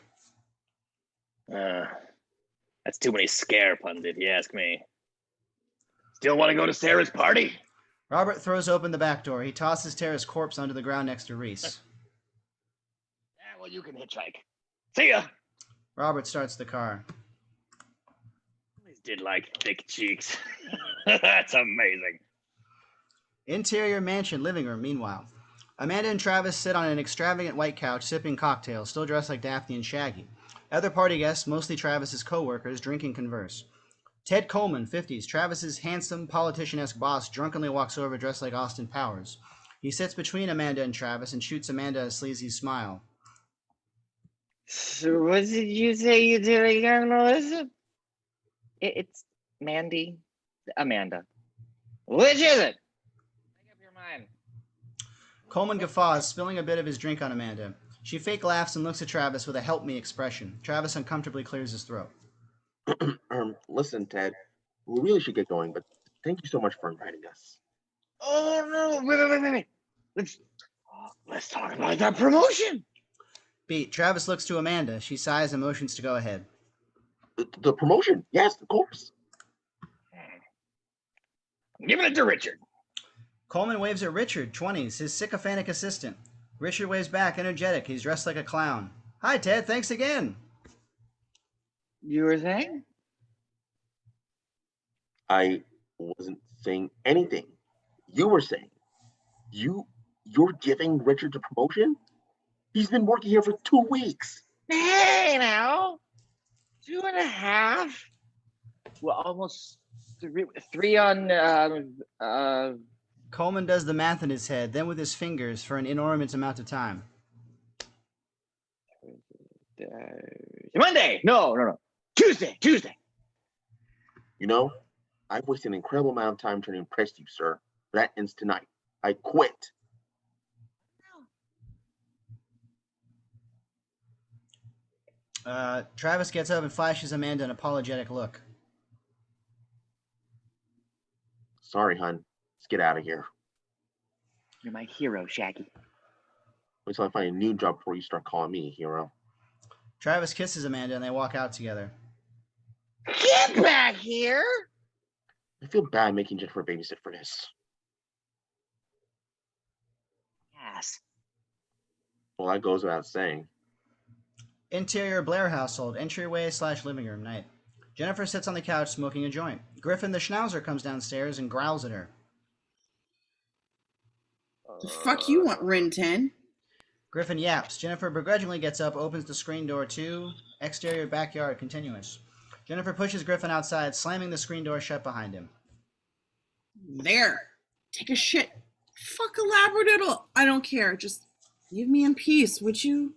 That's too many scare puns, if you ask me. Still want to go to Sarah's party? Robert throws open the back door. He tosses Tara's corpse onto the ground next to Reese. Yeah, well, you can hitchhike. See ya! Robert starts the car. Always did like thick cheeks. That's amazing. Interior mansion living room, meanwhile. Amanda and Travis sit on an extravagant white couch sipping cocktails, still dressed like Daphne and Shaggy. Other party guests, mostly Travis's co-workers, drink and converse. Ted Coleman, 50s, Travis's handsome, politician-esque boss, drunkenly walks over dressed like Austin Powers. He sits between Amanda and Travis and shoots Amanda a sleazy smile. So what did you say you did again, Melissa? It's Mandy, Amanda. Which is it? Make up your mind. Coleman guffaws, spilling a bit of his drink on Amanda. She fake laughs and looks at Travis with a help me expression. Travis uncomfortably clears his throat. Listen, Ted, we really should get going, but thank you so much for inviting us. Oh no! Wait! Let's talk about that promotion. Beat. Travis looks to Amanda. She sighs and motions to go ahead. The promotion? Yes, of course. I'm giving it to Richard. Coleman waves at Richard, 20s, his sycophantic assistant. Richard waves back, energetic. He's dressed like a clown. Hi, Ted. Thanks again. You were saying? I wasn't saying anything. You were saying. You're giving Richard the promotion? He's been working here for 2 weeks. Hey, now. 2.5. Well, almost three on. Coleman does the math in his head, then with his fingers for an inordinate amount of time. Monday. No. Tuesday. You know, I've wasted an incredible amount of time trying to impress you, sir. That ends tonight. I quit. Travis gets up and flashes Amanda an apologetic look. Sorry, hun. Let's get out of here. You're my hero, Shaggy. Wait till I find a new job before you start calling me a hero. Travis kisses Amanda and they walk out together. Get back here! I feel bad making Jennifer babysit for this. Yes. Well, that goes without saying. Interior Blair household, entryway/living room, night. Jennifer sits on the couch smoking a joint. Griffin the Schnauzer comes downstairs and growls at her. The fuck you want, Rin 10? Griffin yaps. Jennifer begrudgingly gets up, opens the screen door to exterior backyard continuous. Jennifer pushes Griffin outside, slamming the screen door shut behind him. There. Take a shit. Fuck a labradoodle. I don't care. Just leave me in peace, would you?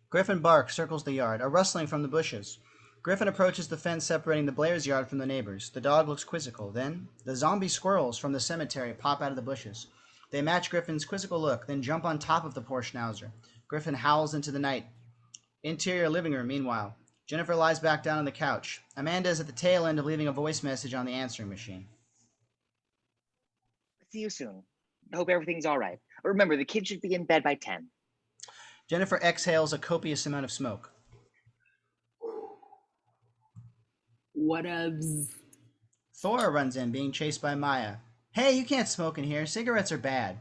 Griffin barks, circles the yard, a rustling from the bushes. Griffin approaches the fence separating the Blairs' yard from the neighbors. The dog looks quizzical. Then, the zombie squirrels from the cemetery pop out of the bushes. They match Griffin's quizzical look, then jump on top of the poor Schnauzer. Griffin howls into the night. Interior living room, meanwhile. Jennifer lies back down on the couch. Amanda is at the tail end of leaving a voice message on the answering machine. See you soon. Hope everything's all right. Remember, the kids should be in bed by 10. Jennifer exhales a copious amount of smoke. What ups? Thora runs in, being chased by Maya. Hey, you can't smoke in here. Cigarettes are bad.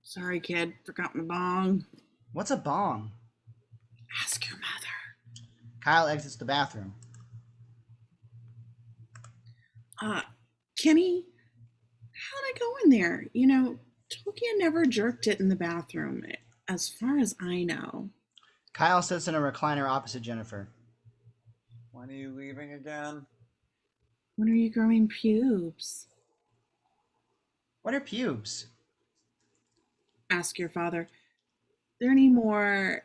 Sorry, kid. Forgot my bong. What's a bong? Ask your mother. Kyle exits the bathroom. Kenny, how'd I go in there? You know, Tokia never jerked it in the bathroom, as far as I know. Kyle sits in a recliner opposite Jennifer. When are you leaving again? When are you growing pubes? What are pubes? Ask your father. There any more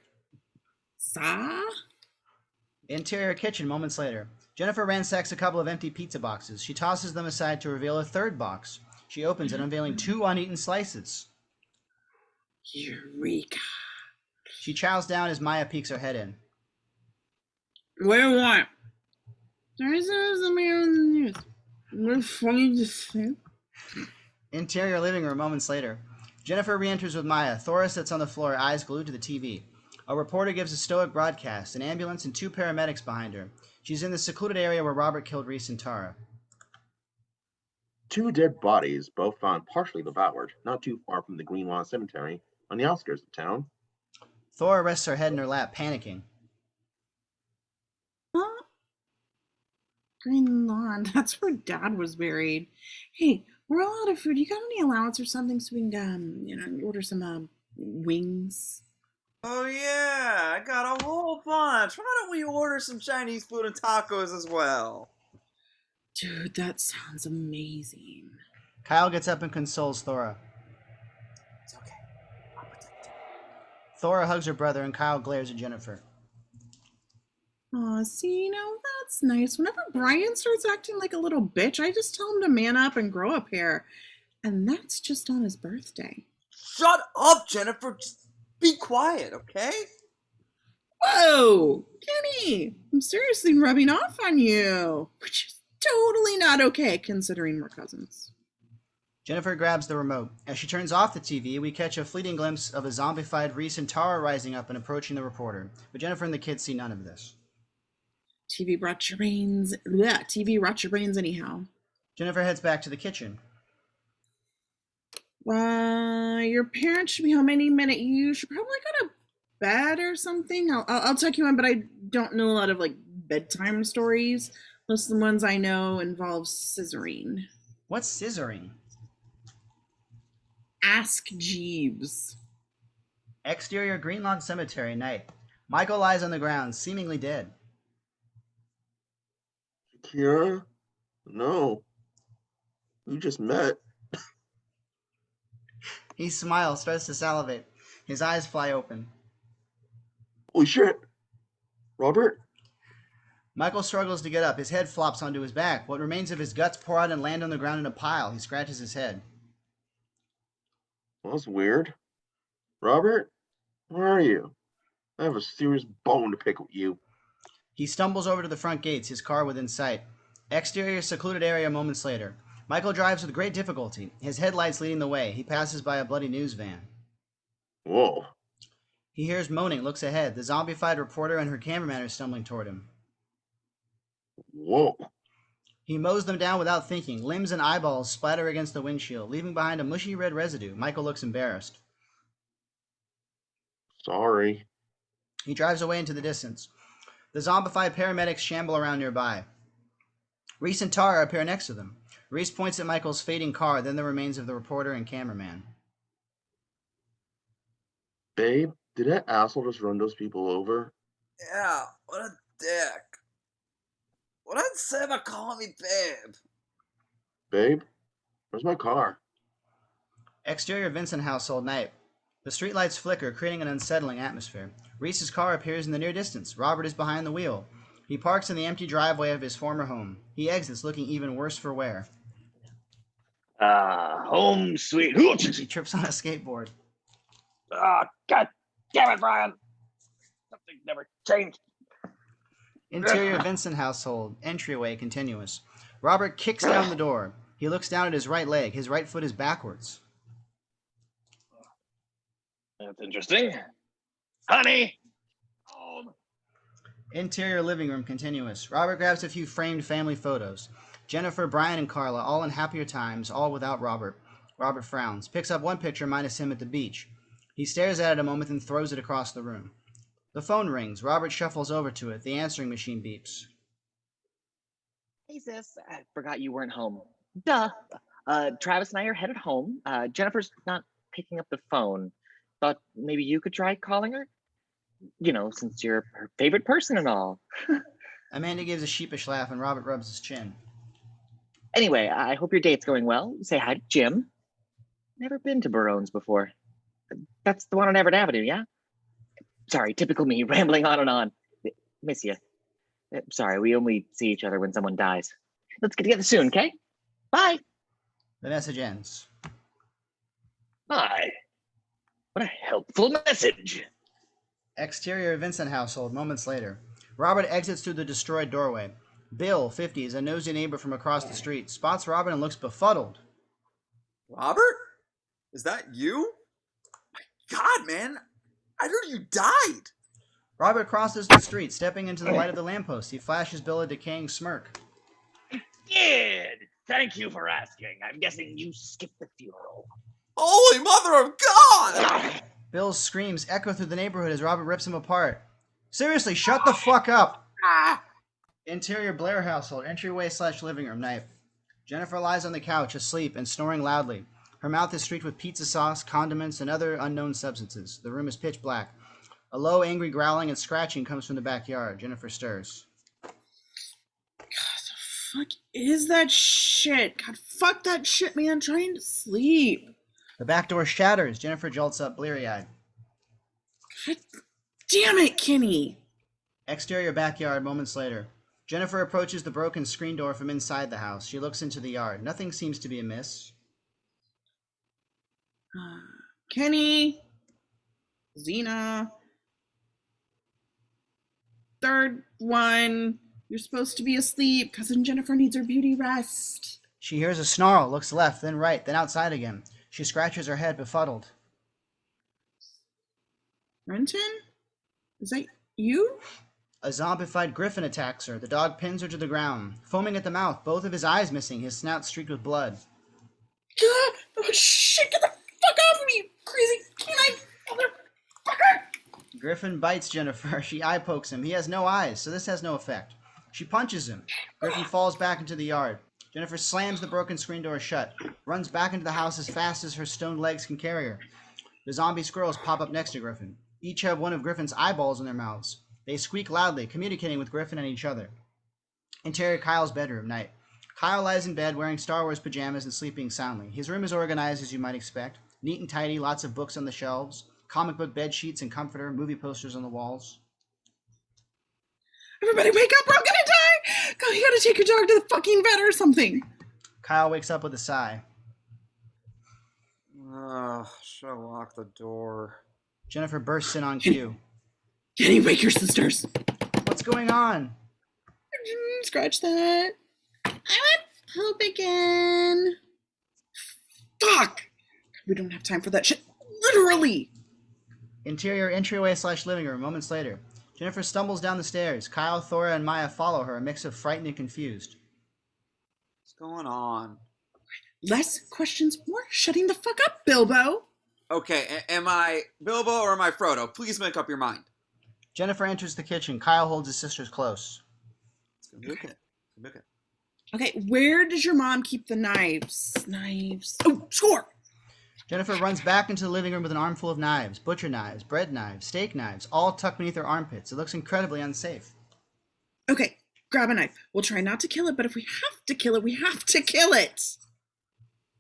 sa? Interior kitchen moments later. Jennifer ransacks a couple of empty pizza boxes. She tosses them aside to reveal a third box. She opens it, unveiling 2 uneaten slices. Eureka. She chows down as Maya peeks her head in. What do you want? There is something on the news. What funny to say? Interior living room moments later. Jennifer re-enters with Maya. Thora sits on the floor, eyes glued to the TV. A reporter gives a stoic broadcast, an ambulance and 2 paramedics behind her. She's in the secluded area where Robert killed Reese and Tara. 2 dead bodies, both found partially devoured, not too far from the Green Lawn Cemetery on the outskirts of town. Thora rests her head in her lap, panicking. Huh? Green Lawn, that's where Dad was buried. Hey, we're all out of food. You got any allowance or something so we can, order some wings? Oh yeah, I got a whole bunch. Why don't we order some Chinese food and tacos as well? Dude, that sounds amazing. Kyle gets up and consoles Thora. It's okay. I'll protect you. Thora hugs her brother, and Kyle glares at Jennifer. Aw, see, that's nice. Whenever Brian starts acting like a little bitch, I just tell him to man up and grow a pair. And that's just on his birthday. Shut up, Jennifer. Just be quiet, okay? Whoa! Kenny! I'm seriously rubbing off on you. Which is totally not okay, considering we're cousins. Jennifer grabs the remote. As she turns off the TV, we catch a fleeting glimpse of a zombified Reese and Tara rising up and approaching the reporter. But Jennifer and the kids see none of this. TV rot your brains. Yeah, TV rot your brains anyhow. Jennifer heads back to the kitchen. Your parents should be home any minute. You should probably go to bed or something. I'll tuck you in, but I don't know a lot of bedtime stories. Most of the ones I know involve scissoring. What's scissoring? Ask Jeeves. Exterior Greenlawn Cemetery, night. Michael lies on the ground, seemingly dead. Kira? No. We just met. He smiles, starts to salivate. His eyes fly open. Holy shit. Robert? Michael struggles to get up. His head flops onto his back. What remains of his guts pour out and land on the ground in a pile. He scratches his head. Well, that's weird. Robert? Where are you? I have a serious bone to pick with you. He stumbles over to the front gates, his car within sight. Exterior secluded area moments later. Michael drives with great difficulty, his headlights leading the way. He passes by a bloody news van. Whoa. He hears moaning, looks ahead. The zombified reporter and her cameraman are stumbling toward him. Whoa. He mows them down without thinking. Limbs and eyeballs splatter against the windshield, leaving behind a mushy red residue. Michael looks embarrassed. Sorry. He drives away into the distance. The zombified paramedics shamble around nearby. Reese and Tara appear next to them. Reese points at Michael's fading car, then the remains of the reporter and cameraman. Babe, did that asshole just run those people over? Yeah, what a dick. What did it say about calling me babe? Babe? Where's my car? Exterior Vincent household, night. The streetlights flicker, creating an unsettling atmosphere. Reese's car appears in the near distance. Robert is behind the wheel. He parks in the empty driveway of his former home. He exits, looking even worse for wear. Home sweet. He trips on a skateboard. God damn it, Brian. Something never changed. Interior Vincent household, entryway continuous. Robert kicks down the door. He looks down at his right leg. His right foot is backwards. That's interesting. Honey! Home. Interior living room continuous. Robert grabs a few framed family photos. Jennifer, Brian, and Carla, all in happier times, all without Robert. Robert frowns, picks up one picture minus him at the beach. He stares at it a moment and throws it across the room. The phone rings. Robert shuffles over to it. The answering machine beeps. Hey, sis. I forgot you weren't home. Duh. Travis and I are headed home. Jennifer's not picking up the phone. Thought maybe you could try calling her? You know, since you're her favorite person and all. Amanda gives a sheepish laugh and Robert rubs his chin. Anyway, I hope your date's going well. Say hi to Jim. Never been to Barone's before. That's the one on Everett Avenue, yeah? Sorry, typical me, rambling on and on. Miss you. Sorry, we only see each other when someone dies. Let's get together soon, okay? Bye. The message ends. Bye. What a helpful message. Exterior Vincent household, moments later. Robert exits through the destroyed doorway. Bill, 50, is a nosy neighbor from across the street, spots Robert and looks befuddled. Robert? Is that you? My God, man. I heard you died. Robert crosses the street, stepping into the light of the lamppost. He flashes Bill a decaying smirk. Did. Thank you for asking. I'm guessing you skipped the funeral. Holy mother of God! Bill's screams echo through the neighborhood as Robert rips him apart. Seriously, shut the fuck up! Interior Blair household, entryway/living room, night. Jennifer lies on the couch, asleep and snoring loudly. Her mouth is streaked with pizza sauce, condiments, and other unknown substances. The room is pitch black. A low, angry growling and scratching comes from the backyard. Jennifer stirs. God, the fuck is that shit? God, fuck that shit, man. I'm trying to sleep. The back door shatters. Jennifer jolts up, bleary-eyed. God damn it, Kenny. Exterior backyard, moments later. Jennifer approaches the broken screen door from inside the house. She looks into the yard. Nothing seems to be amiss. Kenny. Xena. Third one. You're supposed to be asleep. Cousin Jennifer needs her beauty rest. She hears a snarl, looks left, then right, then outside again. She scratches her head, befuddled. Renton? Is that you? A zombified griffin attacks her. The dog pins her to the ground. Foaming at the mouth, both of his eyes missing, his snout streaked with blood. Oh shit, get the fuck off of me, you crazy canine motherfucker! Griffin bites Jennifer. She eye pokes him. He has no eyes, so this has no effect. She punches him. Griffin falls back into the yard. Jennifer slams the broken screen door shut, runs back into the house as fast as her stone legs can carry her. The zombie squirrels pop up next to Griffin. Each have one of Griffin's eyeballs in their mouths. They squeak loudly, communicating with Griffin and each other. Interior Kyle's bedroom, night. Kyle lies in bed wearing Star Wars pajamas and sleeping soundly. His room is organized as you might expect. Neat and tidy, lots of books on the shelves, comic book bed sheets and comforter, movie posters on the walls. Everybody wake up, we're all gonna die! God, you gotta take your dog to the fucking vet or something. Kyle wakes up with a sigh. Should I lock the door? Jennifer bursts in on cue. Kenny, wake your sisters. What's going on? Scratch that. I want poop again. Fuck! We don't have time for that shit. Literally! Interior entryway / living room, moments later. Jennifer stumbles down the stairs. Kyle, Thora, and Maya follow her, a mix of frightened and confused. What's going on? Less questions, more shutting the fuck up, Bilbo. Okay, am I Bilbo or am I Frodo? Please make up your mind. Jennifer enters the kitchen. Kyle holds his sisters close. It's gonna be okay. It's gonna be okay. Okay, where does your mom keep the knives? Oh, score! Jennifer runs back into the living room with an armful of knives. Butcher knives, bread knives, steak knives, all tucked beneath her armpits. It looks incredibly unsafe. Okay, grab a knife. We'll try not to kill it, but if we have to kill it, we have to kill it!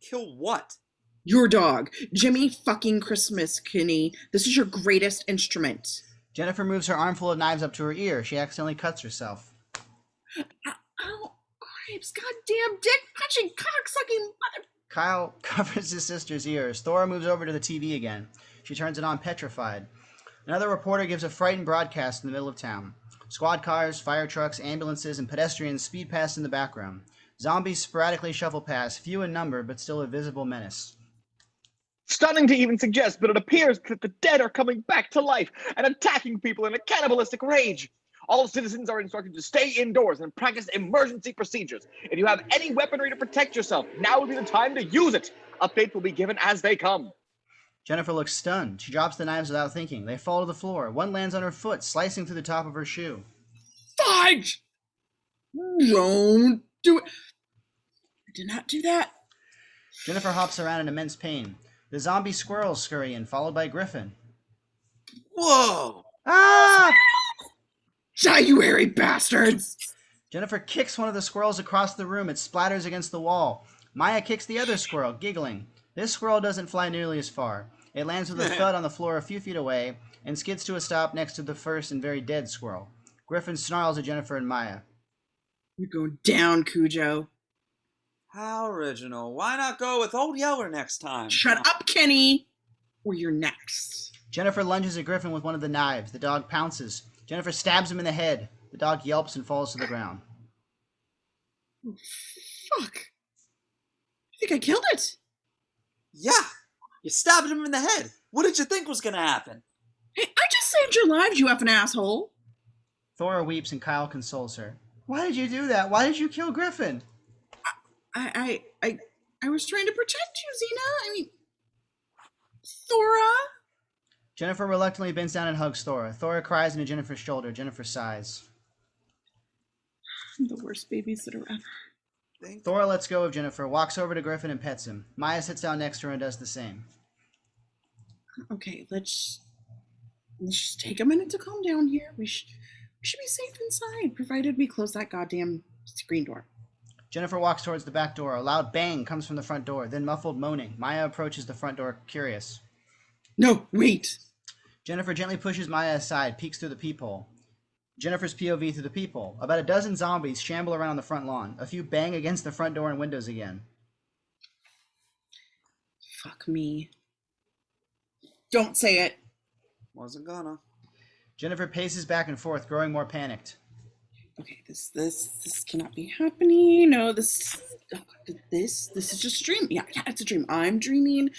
Kill what? Your dog. Jimmy fucking Christmas, Kenny. This is your greatest instrument. Jennifer moves her armful of knives up to her ear. She accidentally cuts herself. Oh, cripes. Goddamn dick-punching, cock-sucking mother... Kyle covers his sister's ears. Thora moves over to the TV again. She turns it on, petrified. Another reporter gives a frightened broadcast in the middle of town. Squad cars, fire trucks, ambulances, and pedestrians speed past in the background. Zombies sporadically shuffle past, few in number, but still a visible menace. Stunning to even suggest, but it appears that the dead are coming back to life and attacking people in a cannibalistic rage. All citizens are instructed to stay indoors and practice emergency procedures. If you have any weaponry to protect yourself, now would be the time to use it. Updates will be given as they come. Jennifer looks stunned. She drops the knives without thinking. They fall to the floor. One lands on her foot, slicing through the top of her shoe. Fudge! Don't do it. I did not do that. Jennifer hops around in immense pain. The zombie squirrels scurry in, followed by Griffin. Whoa! Ah! Die, you hairy bastards! Jennifer kicks one of the squirrels across the room. It splatters against the wall. Maya kicks the other squirrel, giggling. This squirrel doesn't fly nearly as far. It lands with a thud on the floor a few feet away and skids to a stop next to the first and very dead squirrel. Griffin snarls at Jennifer and Maya. You're going down, Cujo. How original. Why not go with Old Yeller next time? Shut up, Kenny, or you're next. Jennifer lunges at Griffin with one of the knives. The dog pounces. Jennifer stabs him in the head. The dog yelps and falls to the ground. Oh, fuck. I think I killed it. Yeah, you stabbed him in the head. What did you think was gonna happen? Hey, I just saved your lives, you effing asshole. Thora weeps and Kyle consoles her. Why did you do that? Why did you kill Griffin? I was trying to protect you, Xena. I mean, Thora. Jennifer reluctantly bends down and hugs Thora. Thora cries into Jennifer's shoulder. Jennifer sighs. I'm the worst babysitter ever. Thora lets go of Jennifer, walks over to Griffin and pets him. Maya sits down next to her and does the same. Okay, let's just take a minute to calm down here. We should be safe inside, provided we close that goddamn screen door. Jennifer walks towards the back door. A loud bang comes from the front door, then muffled moaning. Maya approaches the front door, curious. No, wait. Jennifer gently pushes Maya aside, peeks through the peephole. Jennifer's POV through the peephole. About a dozen zombies shamble around the front lawn. A few bang against the front door and windows again. Fuck me. Don't say it. Wasn't gonna. Jennifer paces back and forth, growing more panicked. Okay, this cannot be happening. No, this is just a dream. Yeah, it's a dream. I'm dreaming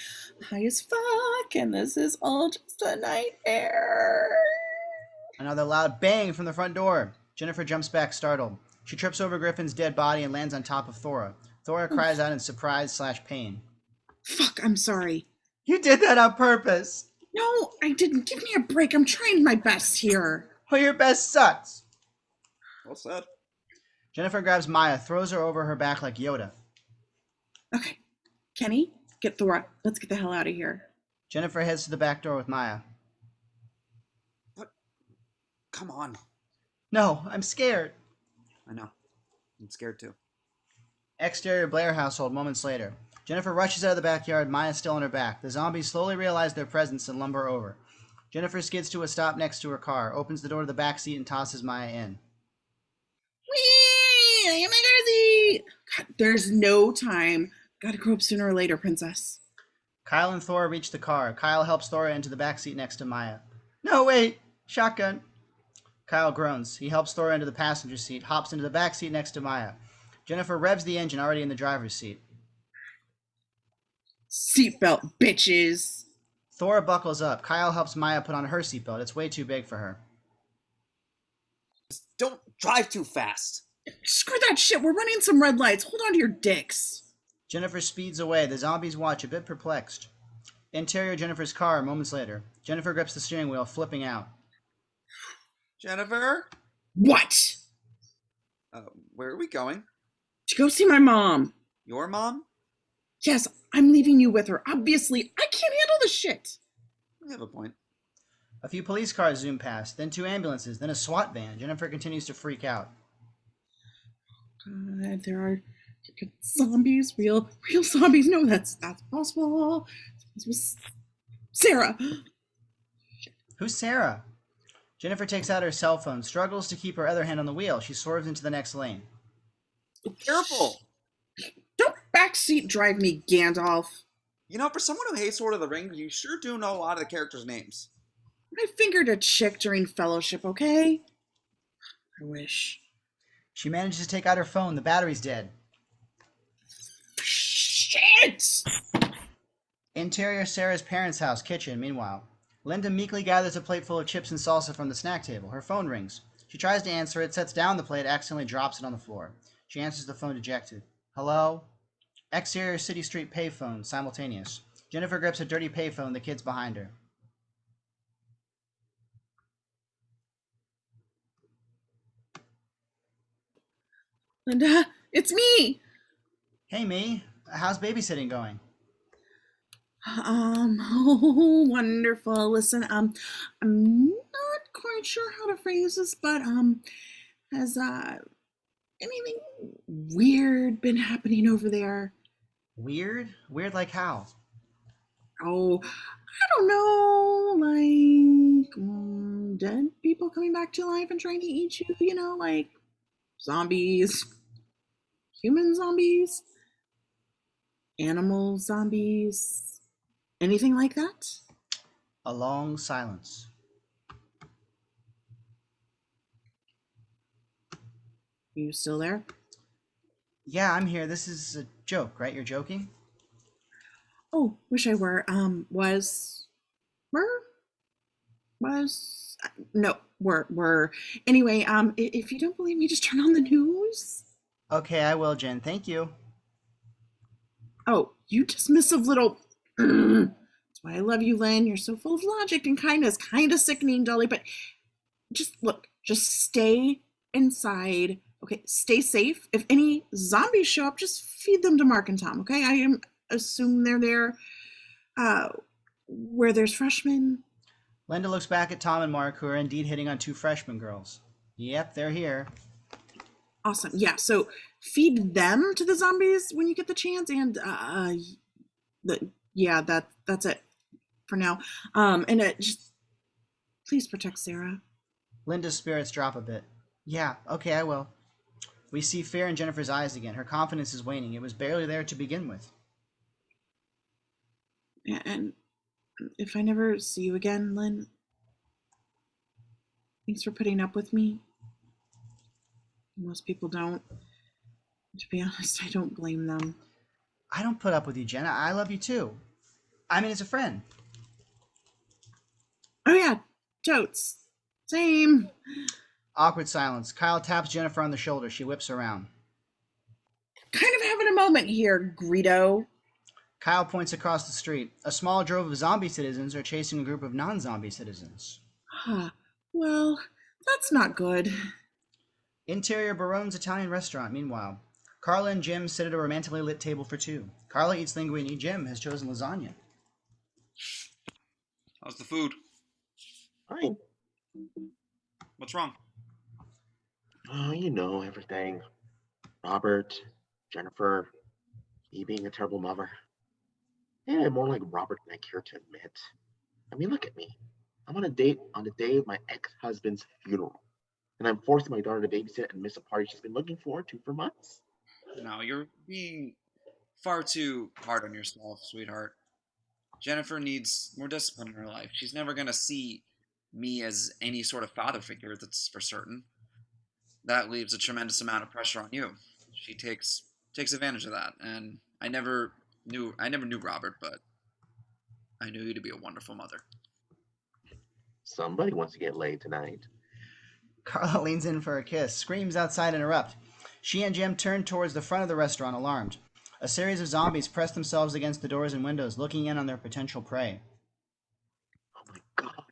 high as fuck, and this is all just a nightmare. Another loud bang from the front door. Jennifer jumps back, startled. She trips over Griffin's dead body and lands on top of Thora. Thora cries out in surprise/pain. Fuck, I'm sorry. You did that on purpose. No, I didn't. Give me a break. I'm trying my best here. Well, your best sucks. Well said. Jennifer grabs Maya, throws her over her back like Yoda. Okay, Kenny, get Thora. Let's get the hell out of here. Jennifer heads to the back door with Maya. What? Come on. No, I'm scared. I know. I'm scared too. Exterior Blair household moments later. Jennifer rushes out of the backyard, Maya still on her back. The zombies slowly realize their presence and lumber over. Jennifer skids to a stop next to her car, opens the door to the back seat and tosses Maya in. Whee! Am I crazy? God, there's no time. Gotta grow up sooner or later, princess. Kyle and Thora reach the car. Kyle helps Thora into the back seat next to Maya. No, wait! Shotgun! Kyle groans. He helps Thora into the passenger seat, hops into the back seat next to Maya. Jennifer revs the engine, already in the driver's seat. Seatbelt, bitches. Thora buckles up. Kyle helps Maya put on her seatbelt. It's way too big for her. Just don't drive too fast. Screw that shit. We're running some red lights. Hold on to your dicks. Jennifer speeds away. The zombies watch, a bit perplexed. Interior Jennifer's car, moments later. Jennifer grips the steering wheel, flipping out. Jennifer? What? Where are we going? To go see my mom. Your mom? Yes, I'm leaving you with her. Obviously, I can't handle this shit. You have a point. A few police cars zoom past, then 2 ambulances, then a SWAT van. Jennifer continues to freak out. God, there are zombies, real zombies. No, that's possible. This was Sarah. Who's Sarah? Jennifer takes out her cell phone, struggles to keep her other hand on the wheel. She swerves into the next lane. Careful! Don't backseat drive me, Gandalf. You know, for someone who hates Lord of the Rings, you sure do know a lot of the characters' names. I fingered a chick during fellowship, okay? I wish. She manages to take out her phone. The battery's dead. Shit! Interior Sarah's parents' house, kitchen, meanwhile. Linda meekly gathers a plate full of chips and salsa from the snack table. Her phone rings. She tries to answer it, sets down the plate, accidentally drops it on the floor. She answers the phone dejected. Hello? Exterior City Street payphone, simultaneous. Jennifer grips a dirty payphone, the kid's behind her. Linda, it's me. Hey, me. How's babysitting going? Oh, wonderful. Listen, I'm not quite sure how to phrase this, but has anything weird been happening over there? Weird? Weird like how? Oh, I don't know, like dead people coming back to life and trying to eat you, you know, like zombies, human zombies, animal zombies, anything like that? A long silence. You still there? Yeah, I'm here. This is a joke, right? You're joking? Oh, wish I were. Were. Anyway, if you don't believe me, just turn on the news. Okay, I will, Jen. Thank you. Oh, you dismissive little. That's why I love you, Lynn. You're so full of logic and kindness. Kind of sickening, Dolly, but just look, just stay inside. Okay, stay safe. If any zombies show up, just feed them to Mark and Tom, okay? I assume they're there where there's freshmen. Linda looks back at Tom and Mark, who are indeed hitting on 2 freshman girls. Yep, they're here. Awesome. Yeah, so feed them to the zombies when you get the chance, and yeah, that's it for now. And just please protect Sarah. Linda's spirits drop a bit. Yeah, okay, I will. We see fear in Jennifer's eyes again. Her confidence is waning. It was barely there to begin with. And if I never see you again, Lynn, thanks for putting up with me. Most people don't. To be honest, I don't blame them. I don't put up with you, Jenna. I love you too. I mean, as a friend. Oh yeah, totes. Same. Awkward silence. Kyle taps Jennifer on the shoulder. She whips around. Kind of having a moment here, Greedo. Kyle points across the street. A small drove of zombie citizens are chasing a group of non-zombie citizens. Well, that's not good. Interior Barone's Italian restaurant, meanwhile. Carla and Jim sit at a romantically lit table for two. Carla eats linguine. Jim has chosen lasagna. How's the food? Fine. What's wrong? Oh, you know everything. Robert, Jennifer, me being a terrible mother. Yeah, more like Robert than I care to admit. I mean, look at me. I'm on a date on the day of my ex-husband's funeral. And I'm forcing my daughter to babysit and miss a party she's been looking forward to for months. No, you're being far too hard on yourself, sweetheart. Jennifer needs more discipline in her life. She's never going to see me as any sort of father figure, that's for certain. That leaves a tremendous amount of pressure on you. She takes advantage of that, and I never knew Robert, but I knew you to be a wonderful mother. Somebody wants to get laid tonight. Carla leans in for a kiss. Screams outside interrupt. She and Jim turn towards the front of the restaurant, alarmed. A series of zombies press themselves against the doors and windows, looking in on their potential prey. Oh my god.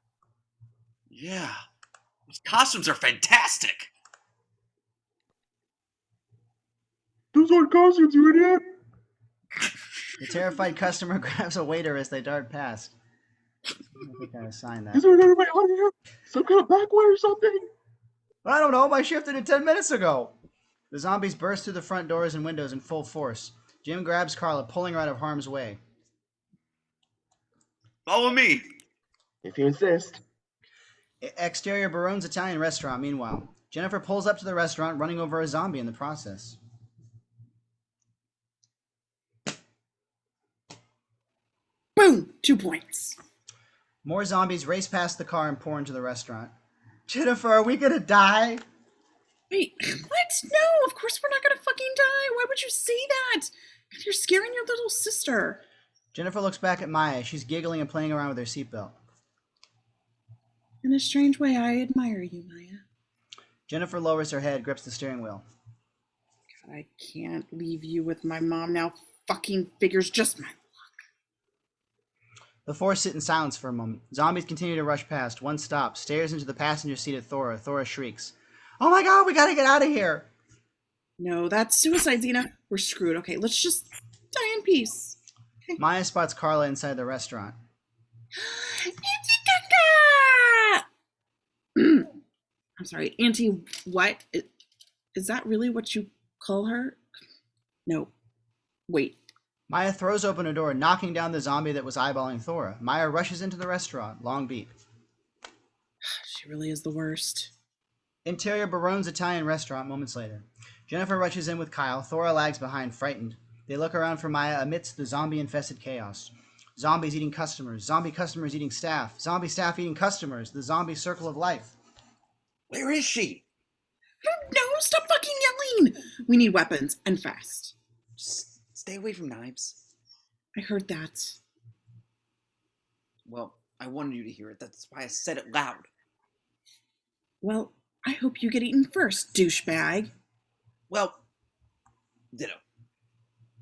Yeah. Those costumes are fantastic! Those aren't costumes, you idiot! The terrified customer grabs a waiter as they dart past. I think I assigned that. Is there anybody on here? Some kind of backward or something? I don't know. My shift ended 10 minutes ago. The zombies burst through the front doors and windows in full force. Jim grabs Carla, pulling her out of harm's way. Follow me! If you insist. Exterior Barone's Italian restaurant, meanwhile. Jennifer pulls up to the restaurant, running over a zombie in the process. Boom! 2 points. More zombies race past the car and pour into the restaurant. Jennifer, are we gonna die? Wait, what? No, of course we're not gonna fucking die. Why would you say that? You're scaring your little sister. Jennifer looks back at Maya. She's giggling and playing around with her seatbelt. In a strange way, I admire you, Maya. Jennifer lowers her head, grips the steering wheel. God, I can't leave you with my mom now. Fucking figures just my luck. The four sit in silence for a moment. Zombies continue to rush past. One stops, stares into the passenger seat at Thora. Thora shrieks. Oh my god, we gotta get out of here! No, that's suicide, Xena. We're screwed. Okay, let's just die in peace. Okay. Maya spots Carla inside the restaurant. Auntie Caca! I'm sorry, Auntie what? Is that really what you call her? No. Wait. Maya throws open a door, knocking down the zombie that was eyeballing Thora. Maya rushes into the restaurant. Long beat. She really is the worst. Interior Barone's Italian restaurant moments later. Jennifer rushes in with Kyle. Thora lags behind, frightened. They look around for Maya amidst the zombie-infested chaos. Zombies eating customers. Zombie customers eating staff. Zombie staff eating customers. The zombie circle of life. Where is she? I don't know. Stop fucking yelling. We need weapons, and fast. Just stay away from knives. I heard that. Well, I wanted you to hear it. That's why I said it loud. Well, I hope you get eaten first, douchebag. Well, ditto.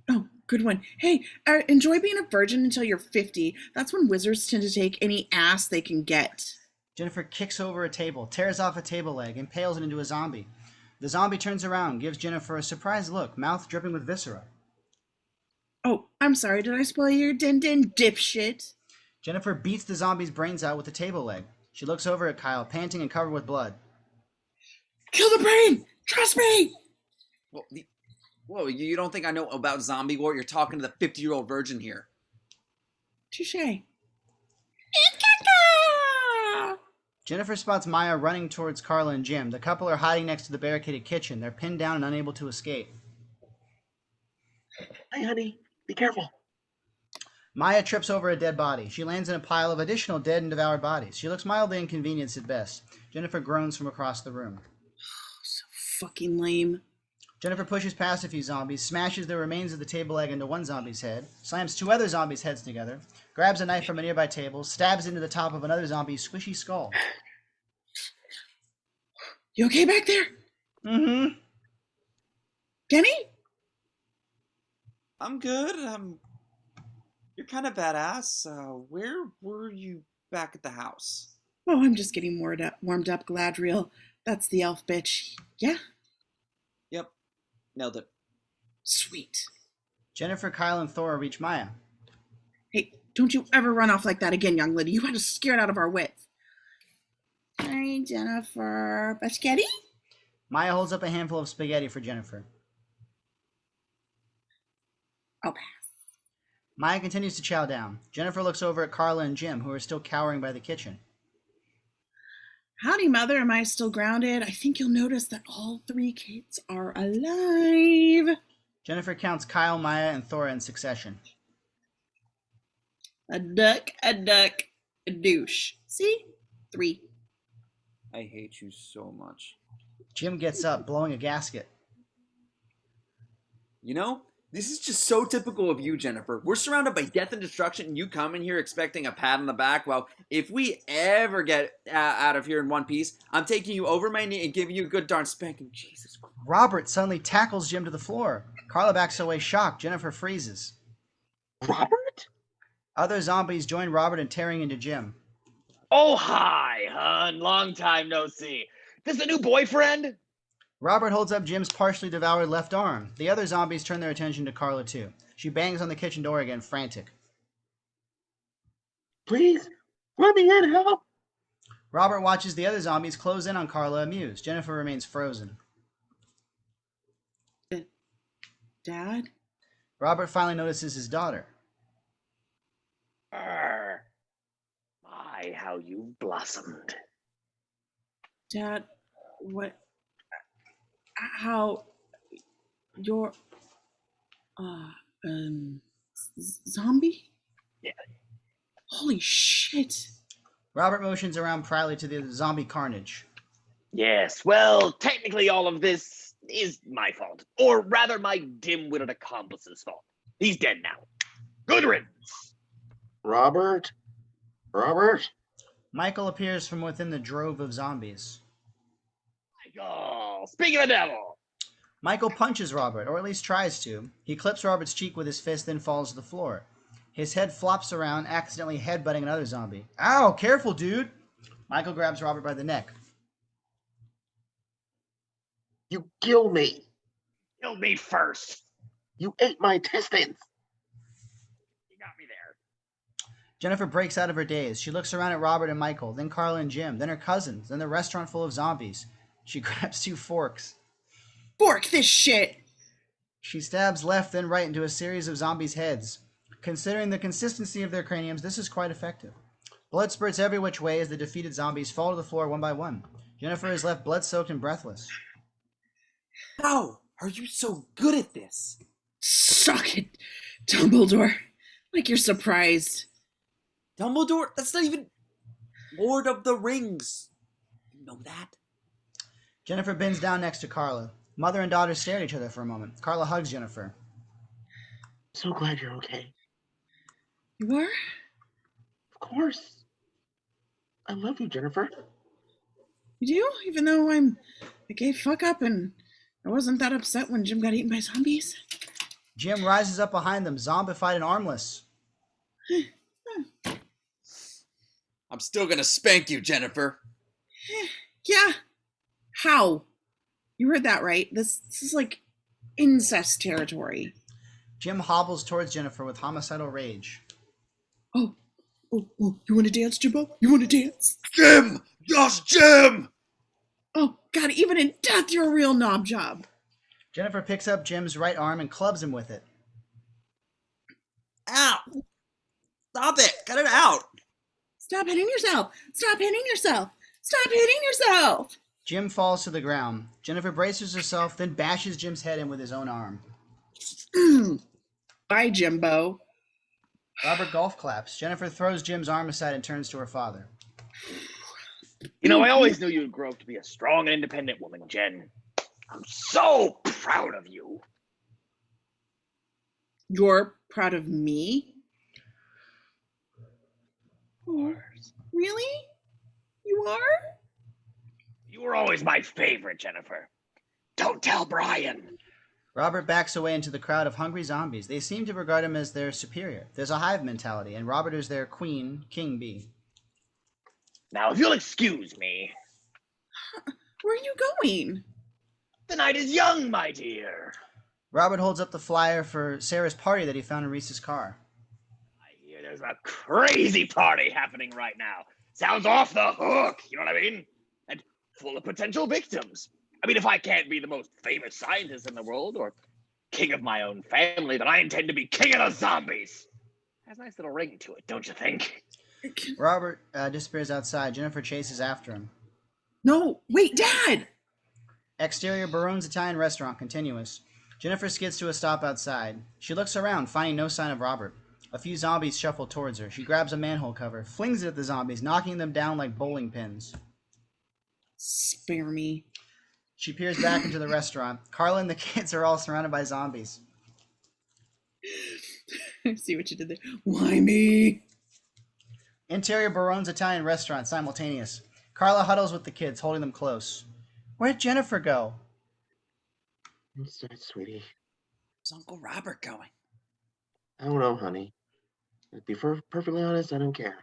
Oh, good one. Hey, enjoy being a virgin until you're 50. That's when wizards tend to take any ass they can get. Jennifer kicks over a table, tears off a table leg, impales it into a zombie. The zombie turns around, gives Jennifer a surprised look, mouth dripping with viscera. Oh, I'm sorry. Did I spoil your din-din, dipshit? Jennifer beats the zombie's brains out with the table leg. She looks over at Kyle, panting and covered with blood. Kill the brain! Trust me! Whoa, you don't think I know about zombie lore? You're talking to the 50-year-old virgin here. Touche. Jennifer spots Maya running towards Carla and Jim. The couple are hiding next to the barricaded kitchen. They're pinned down and unable to escape. Hey, honey, be careful. Maya trips over a dead body. She lands in a pile of additional dead and devoured bodies. She looks mildly inconvenienced at best. Jennifer groans from across the room. So fucking lame. Jennifer pushes past a few zombies, smashes the remains of the table egg into one zombie's head, slams two other zombies' heads together, grabs a knife from a nearby table, stabs into the top of another zombie's squishy skull. You okay back there? Mm-hmm. Kenny? I'm good. You're kind of badass. Where were you back at the house? Oh, I'm just getting warmed up, Gladriel. That's the elf bitch. Yeah? Yep. Nailed it. Sweet. Jennifer, Kyle, and Thora reach Maya. Hey, don't you ever run off like that again, young lady. You had us scared out of our wits. Hi, Jennifer. Spaghetti? Maya holds up a handful of spaghetti for Jennifer. I'll pass. Maya continues to chow down. Jennifer looks over at Carla and Jim, who are still cowering by the kitchen. Howdy, Mother. Am I still grounded? I think you'll notice that all three kids are alive. Jennifer counts Kyle, Maya, and Thora in succession. A duck, a douche. See? 3. I hate you so much. Jim gets up, blowing a gasket. You know, this is just so typical of you, Jennifer. We're surrounded by death and destruction, and you come in here expecting a pat on the back. Well, if we ever get out of here in one piece, I'm taking you over my knee and giving you a good darn spanking. Jesus Christ. Robert suddenly tackles Jim to the floor. Carla backs away shocked. Jennifer freezes. Robert? Other zombies join Robert in tearing into Jim. Oh, hi, hun. Long time no see. This a new boyfriend? Robert holds up Jim's partially devoured left arm. The other zombies turn their attention to Carla, too. She bangs on the kitchen door again, frantic. Please, let me in, help. Robert watches the other zombies close in on Carla, amused. Jennifer remains frozen. Dad? Robert finally notices his daughter. My, how you blossomed. Dad, what? How? You're. Zombie? Yeah. Holy shit. Robert motions around proudly to the zombie carnage. Yes, well, technically all of this is my fault. Or rather, my dim-witted accomplice's fault. He's dead now. Good riddance. Robert? Robert? Michael appears from within the drove of zombies. Michael, speak of the devil. Michael punches Robert, or at least tries to. He clips Robert's cheek with his fist, then falls to the floor. His head flops around, accidentally headbutting another zombie. Ow, careful, dude! Michael grabs Robert by the neck. You kill me. Kill me first. You ate my intestines. You got me there. Jennifer breaks out of her daze. She looks around at Robert and Michael, then Carla and Jim, then her cousins, then the restaurant full of zombies. She grabs 2 forks. Fork this shit! She stabs left, then right into a series of zombies' heads. Considering the consistency of their craniums, this is quite effective. Blood spurts every which way as the defeated zombies fall to the floor one by one. Jennifer is left blood-soaked and breathless. How are you so good at this? Suck it, Dumbledore. Like you're surprised. Dumbledore? That's not even Lord of the Rings. You know that? Jennifer bends down next to Carla. Mother and daughter stare at each other for a moment. Carla hugs Jennifer. So glad you're okay. You are? Of course. I love you, Jennifer. You do? Even though I'm a gay fuck up and I wasn't that upset when Jim got eaten by zombies? Jim rises up behind them, zombified and armless. I'm still gonna spank you, Jennifer. Yeah. How? You heard that right. This is like incest territory. Jim hobbles towards Jennifer with homicidal rage. Oh, you want to dance, Jimbo? You want to dance? Jim! Just Jim! Oh, God, even in death, you're a real knob job. Jennifer picks up Jim's right arm and clubs him with it. Ow! Stop it! Cut it out! Stop hitting yourself! Stop hitting yourself! Stop hitting yourself! Jim falls to the ground. Jennifer braces herself, then bashes Jim's head in with his own arm. Bye, Jimbo. Robert golf claps. Jennifer throws Jim's arm aside and turns to her father. You know, I always knew you'd grow up to be a strong and independent woman, Jen. I'm so proud of you. You're proud of me? Really? You are? You were always my favorite, Jennifer. Don't tell Brian. Robert backs away into the crowd of hungry zombies. They seem to regard him as their superior. There's a hive mentality, and Robert is their queen, king bee. Now, if you'll excuse me. Where are you going? The night is young, my dear. Robert holds up the flyer for Sarah's party that he found in Reese's car. I hear there's a crazy party happening right now. Sounds off the hook, you know what I mean? And full of potential victims. I mean, if I can't be the most famous scientist in the world or king of my own family, then I intend to be king of the zombies. Has a nice little ring to it, don't you think? Robert disappears outside. Jennifer chases after him. No, wait, Dad! Exterior Barone's Italian restaurant continuous. Jennifer skids to a stop outside. She looks around, finding no sign of Robert. A few zombies shuffle towards her. She grabs a manhole cover, flings it at the zombies, knocking them down like bowling pins. Spare me. She peers back into the restaurant. Carla and the kids are all surrounded by zombies. I see what you did there. Why me? Interior Barone's Italian restaurant simultaneous. Carla huddles with the kids, holding them close. Where'd Jennifer go? I'm sorry, sweetie. Where's Uncle Robert going? I don't know, honey. To be perfectly honest, I don't care.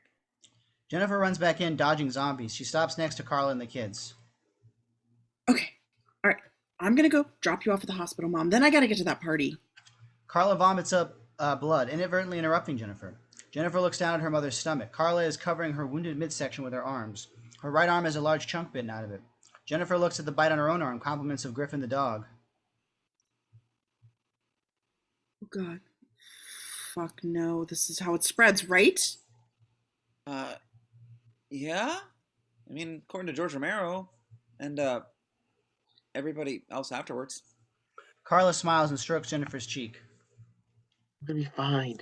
Jennifer runs back in, dodging zombies. She stops next to Carla and the kids. Okay, all right. I'm gonna go drop you off at the hospital, Mom. Then I gotta get to that party. Carla vomits up blood, inadvertently interrupting Jennifer. Jennifer looks down at her mother's stomach. Carla is covering her wounded midsection with her arms. Her right arm has a large chunk bitten out of it. Jennifer looks at the bite on her own arm, compliments of Griffin the dog. Oh, God. Fuck no. This is how it spreads, right? Yeah? I mean, according to George Romero, and, everybody else afterwards. Carla smiles and strokes Jennifer's cheek. I'm gonna be fine.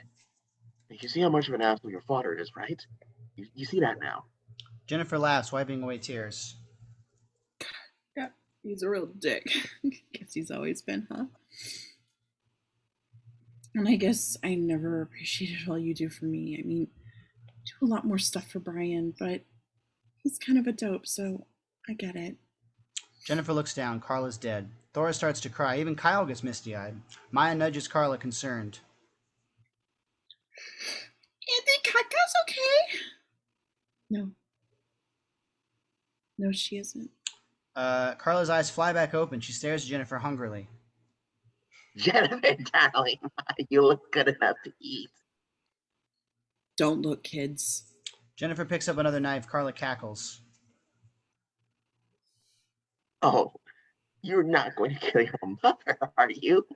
You see how much of an asshole your father is, right? You see that now. Jennifer laughs, wiping away tears. Yeah, he's a real dick. Guess he's always been, huh? And I guess I never appreciated all you do for me. I mean, I do a lot more stuff for Brian, but he's kind of a dope, so I get it. Jennifer looks down. Carla's dead. Thora starts to cry. Even Kyle gets misty-eyed. Maya nudges Carla, concerned. You think Kaka's okay? No. No, she isn't. Carla's eyes fly back open. She stares at Jennifer hungrily. Jennifer, darling, you look good enough to eat. Don't look, kids. Jennifer picks up another knife. Carla cackles. Oh, you're not going to kill your mother, are you?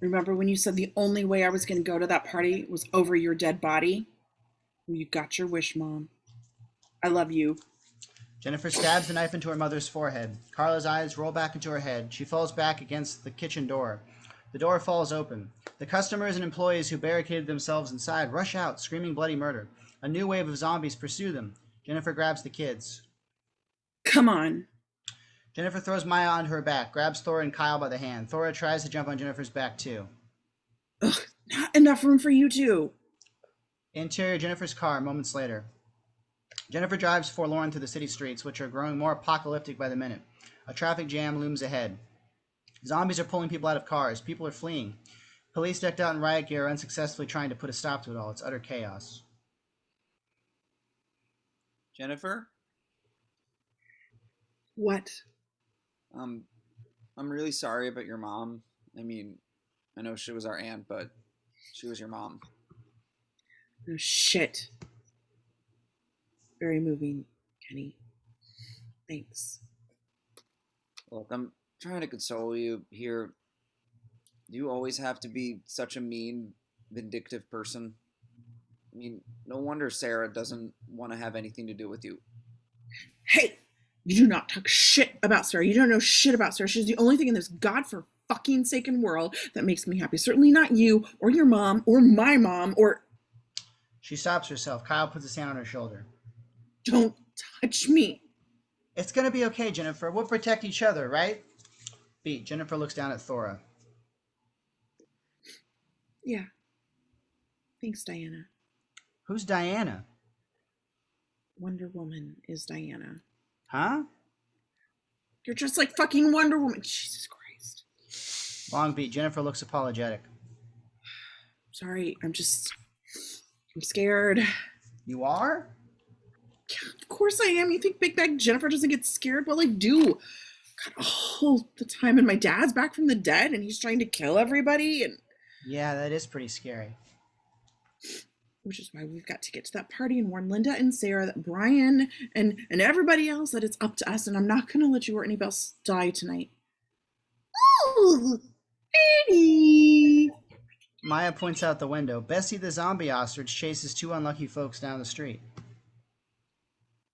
Remember when you said the only way I was going to go to that party was over your dead body? Well, you got your wish, Mom. I love you. Jennifer stabs the knife into her mother's forehead. Carla's eyes roll back into her head. She falls back against the kitchen door. The door falls open. The customers and employees who barricaded themselves inside rush out, screaming bloody murder. A new wave of zombies pursue them. Jennifer grabs the kids. Come on. Jennifer throws Maya onto her back, grabs Thora and Kyle by the hand. Thora tries to jump on Jennifer's back too. Ugh, not enough room for you two. Interior Jennifer's car, moments later. Jennifer drives forlorn through the city streets, which are growing more apocalyptic by the minute. A traffic jam looms ahead. Zombies are pulling people out of cars. People are fleeing. Police decked out in riot gear are unsuccessfully trying to put a stop to it all. It's utter chaos. Jennifer? What? I'm really sorry about your mom. I mean, I know she was our aunt, but she was your mom. Oh, shit. Very moving, Kenny. Thanks. Look, I'm trying to console you here. Do you always have to be such a mean, vindictive person? I mean, no wonder Sarah doesn't want to have anything to do with you. Hey, you do not talk shit about Sarah. You don't know shit about Sarah. She's the only thing in this god for fucking saken world that makes me happy. Certainly not you or your mom or my mom or. She stops herself. Kyle puts his hand on her shoulder. Don't touch me. It's gonna be okay, Jennifer. We'll protect each other, right? Beat. Jennifer looks down at Thora. Yeah. Thanks, Diana. Who's Diana? Wonder Woman is Diana. Huh? You're just like fucking Wonder Woman. Jesus Christ. Long beat. Jennifer looks apologetic. Sorry, I'm scared. You are? Of course I am. You think Big Bag Jennifer doesn't get scared? Well, I do. God, all the time, and my dad's back from the dead, and he's trying to kill everybody, and Yeah, that is pretty scary. which is why we've got to get to that party and warn Linda and Sarah that Brian and everybody else that it's up to us, and I'm not going to let you or anybody else die tonight. Ooh, Eddie. Maya points out the window. Bessie the zombie ostrich chases two unlucky folks down the street.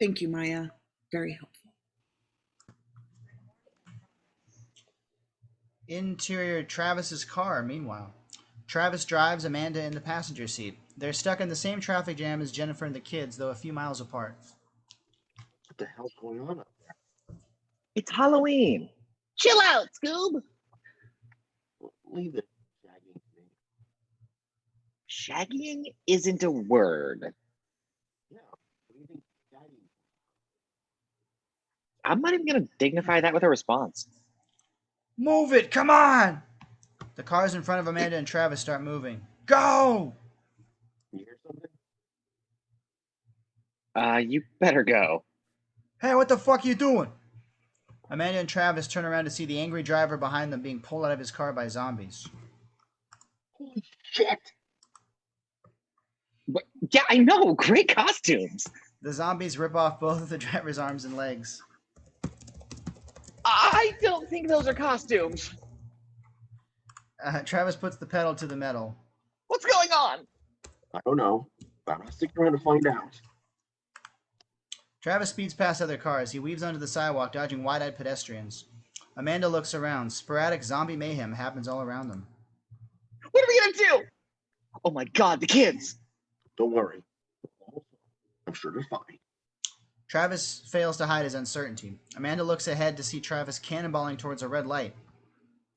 Thank you, Maya. Very helpful. Interior Travis's car, meanwhile. Travis drives Amanda in the passenger seat. They're stuck in the same traffic jam as Jennifer and the kids, though a few miles apart. What the hell's going on up there? It's Halloween. Chill out, Scoob. Leave it shagging to me. Shaggying isn't a word. Yeah. What do you think shagging? I'm not even going to dignify that with a response. Move it! Come on! The cars in front of Amanda and Travis start moving. Go! You hear something? You better go. Hey, what the fuck are you doing? Amanda and Travis turn around to see the angry driver behind them being pulled out of his car by zombies. Holy shit! But, yeah, I know. Great costumes. The zombies rip off both of the driver's arms and legs. I don't think those are costumes. Travis puts the pedal to the metal. What's going on? I don't know, but I'm not sticking around to find out. Travis speeds past other cars. He weaves onto the sidewalk, dodging wide-eyed pedestrians. Amanda looks around. Sporadic zombie mayhem happens all around them. What are we going to do? Oh my God, the kids. Don't worry. I'm sure they're fine. Travis fails to hide his uncertainty. Amanda looks ahead to see Travis cannonballing towards a red light.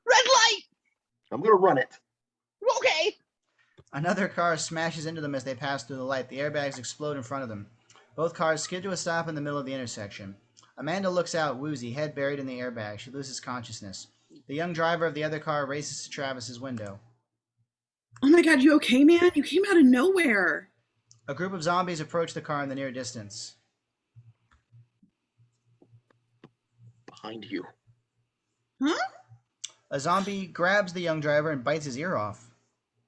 Red light. I'm gonna run it. Okay. Another car smashes into them as they pass through the light. The airbags explode in front of them. Both cars skid to a stop in the middle of the intersection. Amanda looks out, woozy, head buried in the airbag. She loses consciousness. The young driver of the other car races to Travis's window. Oh my God, you okay, man? You came out of nowhere. A group of zombies approach the car in the near distance. Behind you. Huh? A zombie grabs the young driver and bites his ear off.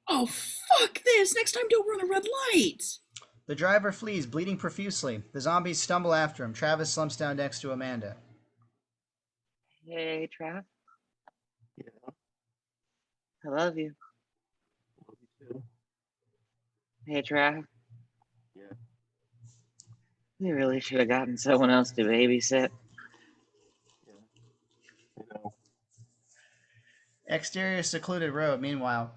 Oh, fuck this. Next time, don't run a red light. The driver flees, bleeding profusely. The zombies stumble after him. Travis slumps down next to Amanda. Hey, Trav. Yeah. I love you. Love you too. Hey, Trav. Yeah. We really should have gotten someone else to babysit. I know. Exterior secluded road, meanwhile.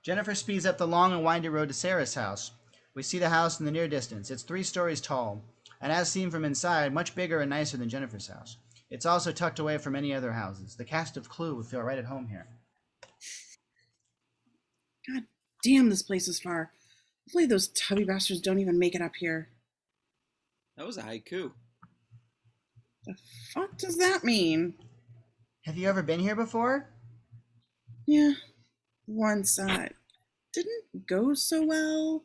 Jennifer speeds up the long and windy road to Sarah's house. We see the house in the near distance. It's 3 stories tall, and as seen from inside, much bigger and nicer than Jennifer's house. It's also tucked away from many other houses. The cast of Clue would feel right at home here. God damn, this place is far. Hopefully those tubby bastards don't even make it up here. That was a haiku. The fuck does that mean? Have you ever been here before? Yeah, once. Didn't go so well.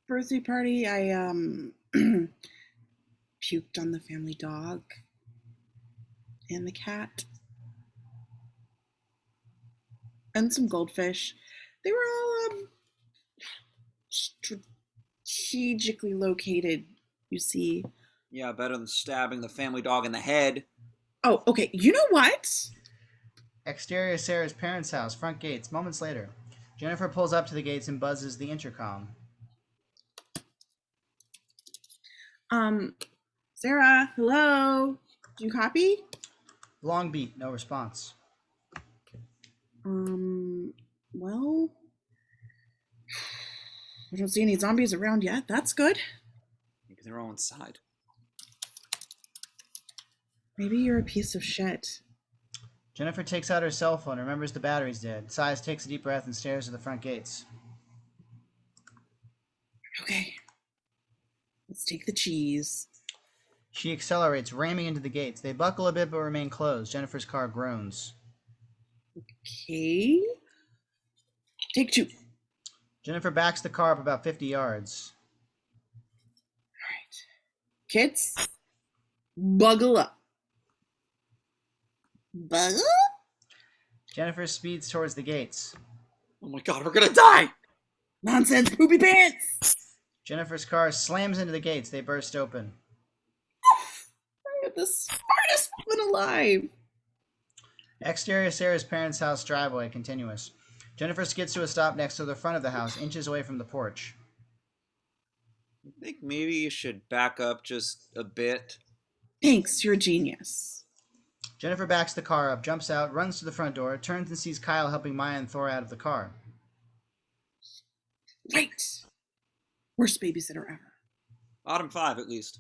Birthday party, I puked on the family dog and the cat and some goldfish. They were all strategically located, you see. Yeah, better than stabbing the family dog in the head. Oh, okay. You know what? Exterior Sarah's parents' house, front gates. Moments later, Jennifer pulls up to the gates and buzzes the intercom. Sarah, hello? Do you copy? Long beat, no response. Well, I don't see any zombies around yet. That's good. Maybe they're all inside. Maybe you're a piece of shit. Jennifer takes out her cell phone, remembers the battery's dead. Sighs, takes a deep breath, and stares at the front gates. Okay. Let's take the cheese. She accelerates, ramming into the gates. They buckle a bit but remain closed. Jennifer's car groans. Okay. Take two. Jennifer backs the car up about 50 yards. All right. Kids, buckle up. Buckle? Jennifer speeds towards the gates. Oh my god, we're gonna die! Nonsense, poopy pants! Jennifer's car slams into the gates. They burst open. I am the smartest woman alive. Exterior Sarah's parents' house driveway, continuous. Jennifer skids to a stop next to the front of the house, inches away from the porch. I think maybe you should back up just a bit. Thanks, you're a genius. Jennifer backs the car up, jumps out, runs to the front door, turns and sees Kyle helping Maya and Thor out of the car. Right. Worst babysitter ever. Bottom 5, at least.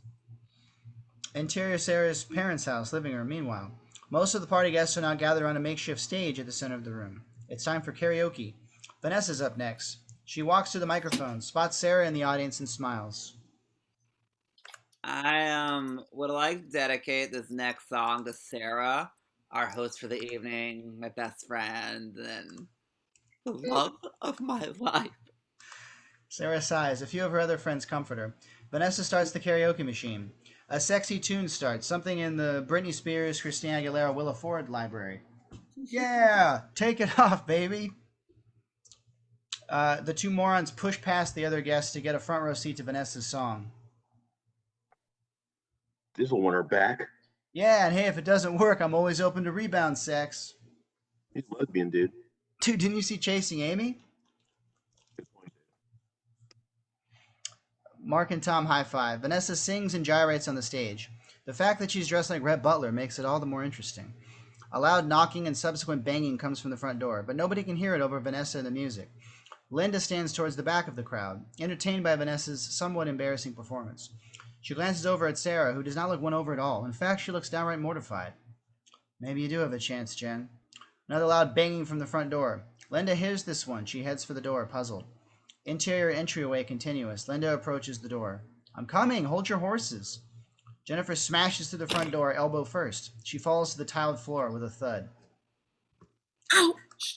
Interior Sarah's parents' house, living room, meanwhile. Most of the party guests are now gathered around a makeshift stage at the center of the room. It's time for karaoke. Vanessa's up next. She walks to the microphone, spots Sarah in the audience, and smiles. I would like to dedicate this next song to Sarah, our host for the evening, my best friend, and the love of my life. Sarah sighs. A few of her other friends comfort her. Vanessa starts the karaoke machine. A sexy tune starts, something in the Britney Spears, Christina Aguilera, Willa Ford library. Yeah, take it off, baby. The two morons push past the other guests to get a front row seat to Vanessa's song. This will win her back. Yeah, and hey, if it doesn't work, I'm always open to rebound sex. He's a lesbian, dude. Dude, didn't you see Chasing Amy? Good point. Mark and Tom high five. Vanessa sings and gyrates on the stage. The fact that she's dressed like Rhett Butler makes it all the more interesting. A loud knocking and subsequent banging comes from the front door, but nobody can hear it over Vanessa and the music. Linda stands towards the back of the crowd, entertained by Vanessa's somewhat embarrassing performance. She glances over at Sarah, who does not look won over at all. In fact, she looks downright mortified. Maybe you do have a chance, Jen. Another loud banging from the front door. Linda hears this one. She heads for the door, puzzled. Interior entryway continuous. Linda approaches the door. I'm coming. Hold your horses. Jennifer smashes through the front door, elbow first. She falls to the tiled floor with a thud. Ouch!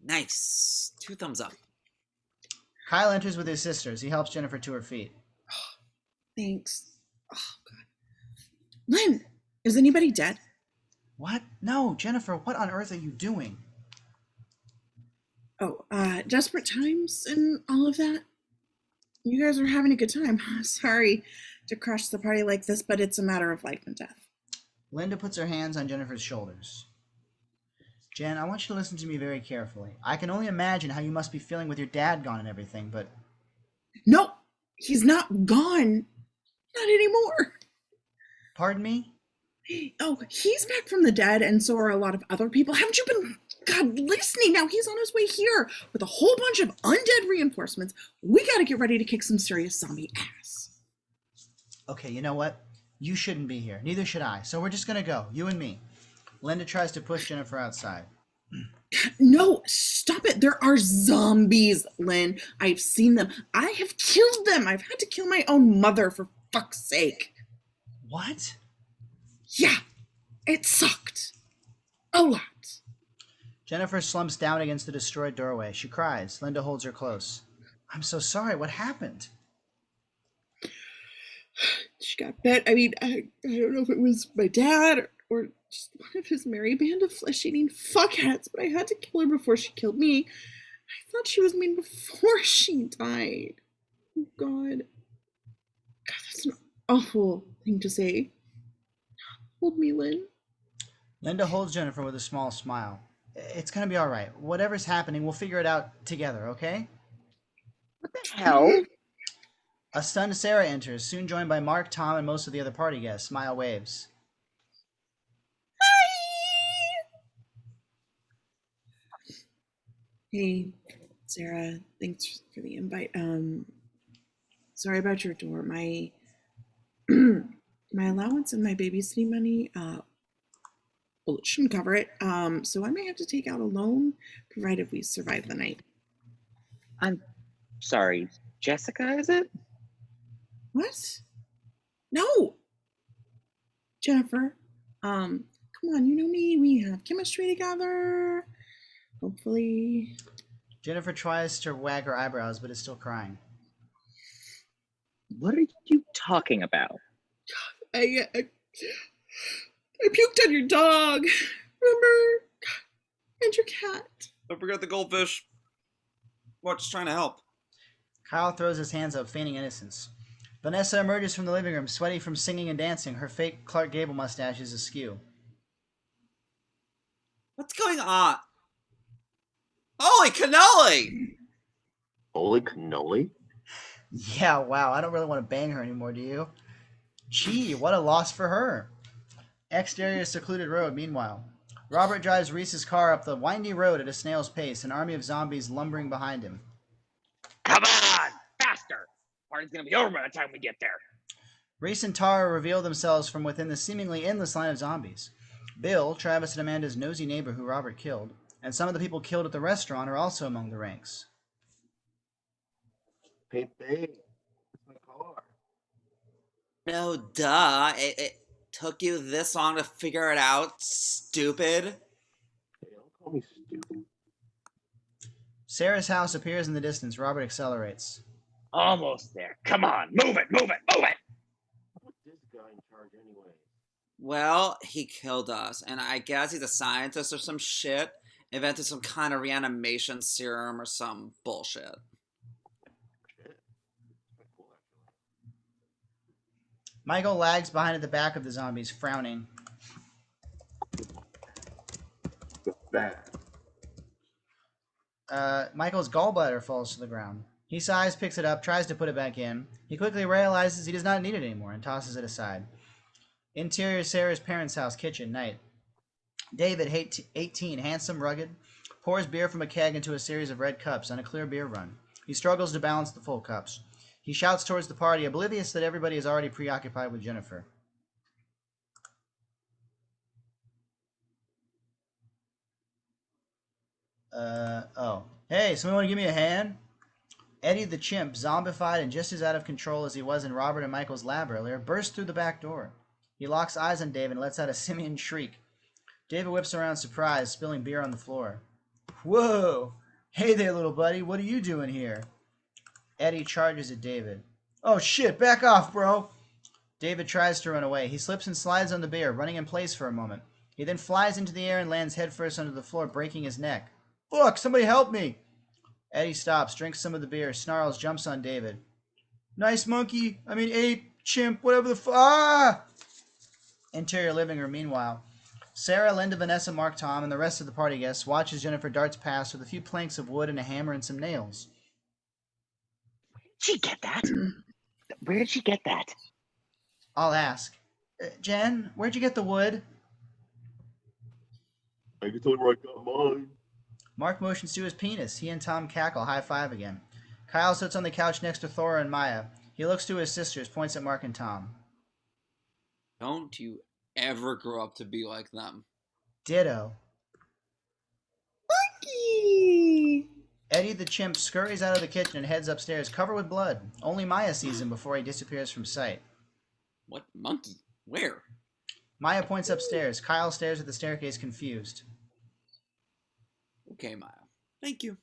Nice. 2 thumbs up. Kyle enters with his sisters. He helps Jennifer to her feet. Thanks. Oh, God. Lynn, is anybody dead? What? No, Jennifer, what on earth are you doing? Oh, desperate times and all of that? You guys are having a good time. Sorry to crush the party like this, but it's a matter of life and death. Linda puts her hands on Jennifer's shoulders. Jen, I want you to listen to me very carefully. I can only imagine how you must be feeling with your dad gone and everything, but... No, he's not gone. Not anymore. Pardon me? Oh, he's back from the dead, and so are a lot of other people. Haven't you been, God, listening? Now he's on his way here with a whole bunch of undead reinforcements. We gotta get ready to kick some serious zombie ass. Okay, you know what? You shouldn't be here. Neither should I. So we're just gonna go, you and me. Linda tries to push Jennifer outside. No, stop it. There are zombies, Lynn. I've seen them. I have killed them. I've had to kill my own mother, for fuck's sake. What? Yeah, it sucked. A lot. Jennifer slumps down against the destroyed doorway. She cries. Linda holds her close. I'm so sorry. What happened? She got bit. I mean, I don't know if it was my dad or just one of his merry band of flesh-eating fuckheads, but I had to kill her before she killed me. I thought she was mean before she died. Oh, God. God, that's an awful thing to say. Hold me, Lynn. Linda holds Jennifer with a small smile. It's gonna be all right. Whatever's happening, we'll figure it out together, okay? What the hell? A stunned Sarah enters, soon joined by Mark, Tom, and most of the other party guests. Smile waves. Hey, Sarah, thanks for the invite. Sorry about your door. My my allowance and my babysitting money, well, it shouldn't cover it. So I may have to take out a loan, provided we survive the night. I'm sorry, Jessica, is it? What? No, Jennifer. Come on, you know me. We have chemistry together. Hopefully. Jennifer tries to wag her eyebrows, but is still crying. What are you talking about? I puked on your dog. Remember? And your cat. Don't forget the goldfish. What? Just trying to help. Kyle throws his hands up, feigning innocence. Vanessa emerges from the living room, sweaty from singing and dancing. Her fake Clark Gable mustache is askew. What's going on? Holy cannoli! Holy cannoli? Yeah, wow, I don't really want to bang her anymore, do you? Gee, what a loss for her. Exterior secluded road, meanwhile. Robert drives Reese's car up the windy road at a snail's pace, an army of zombies lumbering behind him. Come on! Faster! Party's gonna be over by the time we get there. Reese and Tara reveal themselves from within the seemingly endless line of zombies. Bill, Travis and Amanda's nosy neighbor who Robert killed, and some of the people killed at the restaurant are also among the ranks. Hey, babe. It's my car. No, duh. It took you this long to figure it out, stupid. Hey, don't call me stupid. Sarah's house appears in the distance. Robert accelerates. Almost there. Come on, move it, move it, move it! What's this guy in charge anyway? Well, he killed us, and I guess he's a scientist or some shit. Invented some kind of reanimation serum or some bullshit. Shit. That's quite cool, actually. Michael lags behind at the back of the zombies, frowning. Bad. Michael's gallbladder falls to the ground. He sighs, picks it up, tries to put it back in. He quickly realizes he does not need it anymore and tosses it aside. Interior Sarah's parents' house, kitchen, night. David, 18, handsome, rugged, pours beer from a keg into a series of red cups on a clear beer run. He struggles to balance the full cups. He shouts towards the party, oblivious that everybody is already preoccupied with Jennifer. Oh. Hey, somebody want to give me a hand? Eddie the chimp, zombified and just as out of control as he was in Robert and Michael's lab earlier, bursts through the back door. He locks eyes on David and lets out a simian shriek. David whips around surprised, spilling beer on the floor. Whoa! Hey there, little buddy, what are you doing here? Eddie charges at David. Oh shit, back off, bro! David tries to run away. He slips and slides on the beer, running in place for a moment. He then flies into the air and lands headfirst onto the floor, breaking his neck. Look, somebody help me! Eddie stops, drinks some of the beer, snarls, jumps on David. Nice monkey, ape, chimp, whatever the ah! Interior living room, meanwhile. Sarah, Linda, Vanessa, Mark, Tom, and the rest of the party guests watch as Jennifer darts past with a few planks of wood and a hammer and some nails. Did she get that? Where did she get that? I'll ask. Jen, where'd you get the wood? I can tell you where I got mine. Mark motions to his penis. He and Tom cackle, high five again. Kyle sits on the couch next to Thora and Maya. He looks to his sisters, points at Mark and Tom. Don't you ever grow up to be like them. Ditto. Monkey! Eddie the chimp scurries out of the kitchen and heads upstairs, covered with blood. Only Maya sees him before he disappears from sight. What monkey? Where? Maya points upstairs. Kyle stares at the staircase, confused. Okay, Maya. Thank you.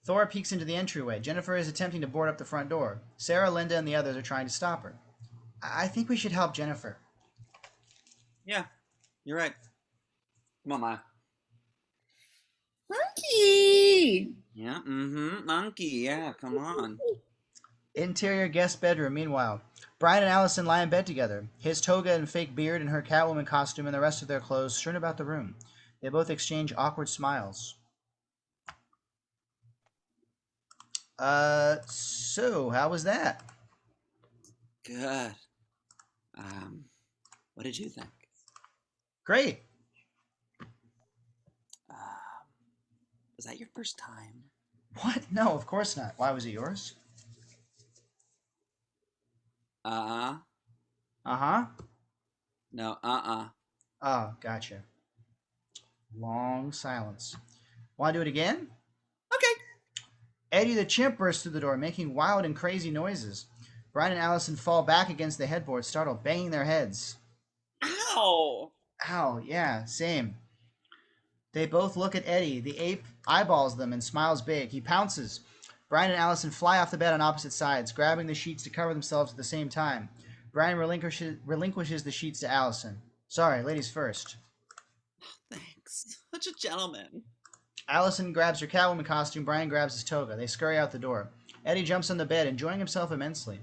Thora peeks into the entryway. Jennifer is attempting to board up the front door. Sarah, Linda, and the others are trying to stop her. I think we should help Jennifer. Yeah, you're right. Come on, Maya. Monkey! Yeah, monkey. Yeah, come on. Interior guest bedroom. Meanwhile, Brian and Allison lie in bed together, his toga and fake beard and her Catwoman costume and the rest of their clothes strewn about the room. They both exchange awkward smiles. So how was that? Good. What did you think? Great. Was that your first time? What? No, of course not. Why was it yours? Uh-huh. No, Oh, gotcha. Long silence. Want to do it again? Okay. Eddie the chimp bursts through the door, making wild and crazy noises. Brian and Allison fall back against the headboard, startled, banging their heads. Ow! Ow, yeah, same. They both look at Eddie. The ape eyeballs them and smiles big. He pounces. Brian and Allison fly off the bed on opposite sides, grabbing the sheets to cover themselves at the same time. Brian relinquishes the sheets to Allison. Sorry, ladies first. Thanks. Such a gentleman. Allison grabs her Catwoman costume. Brian grabs his toga. They scurry out the door. Eddie jumps on the bed, enjoying himself immensely.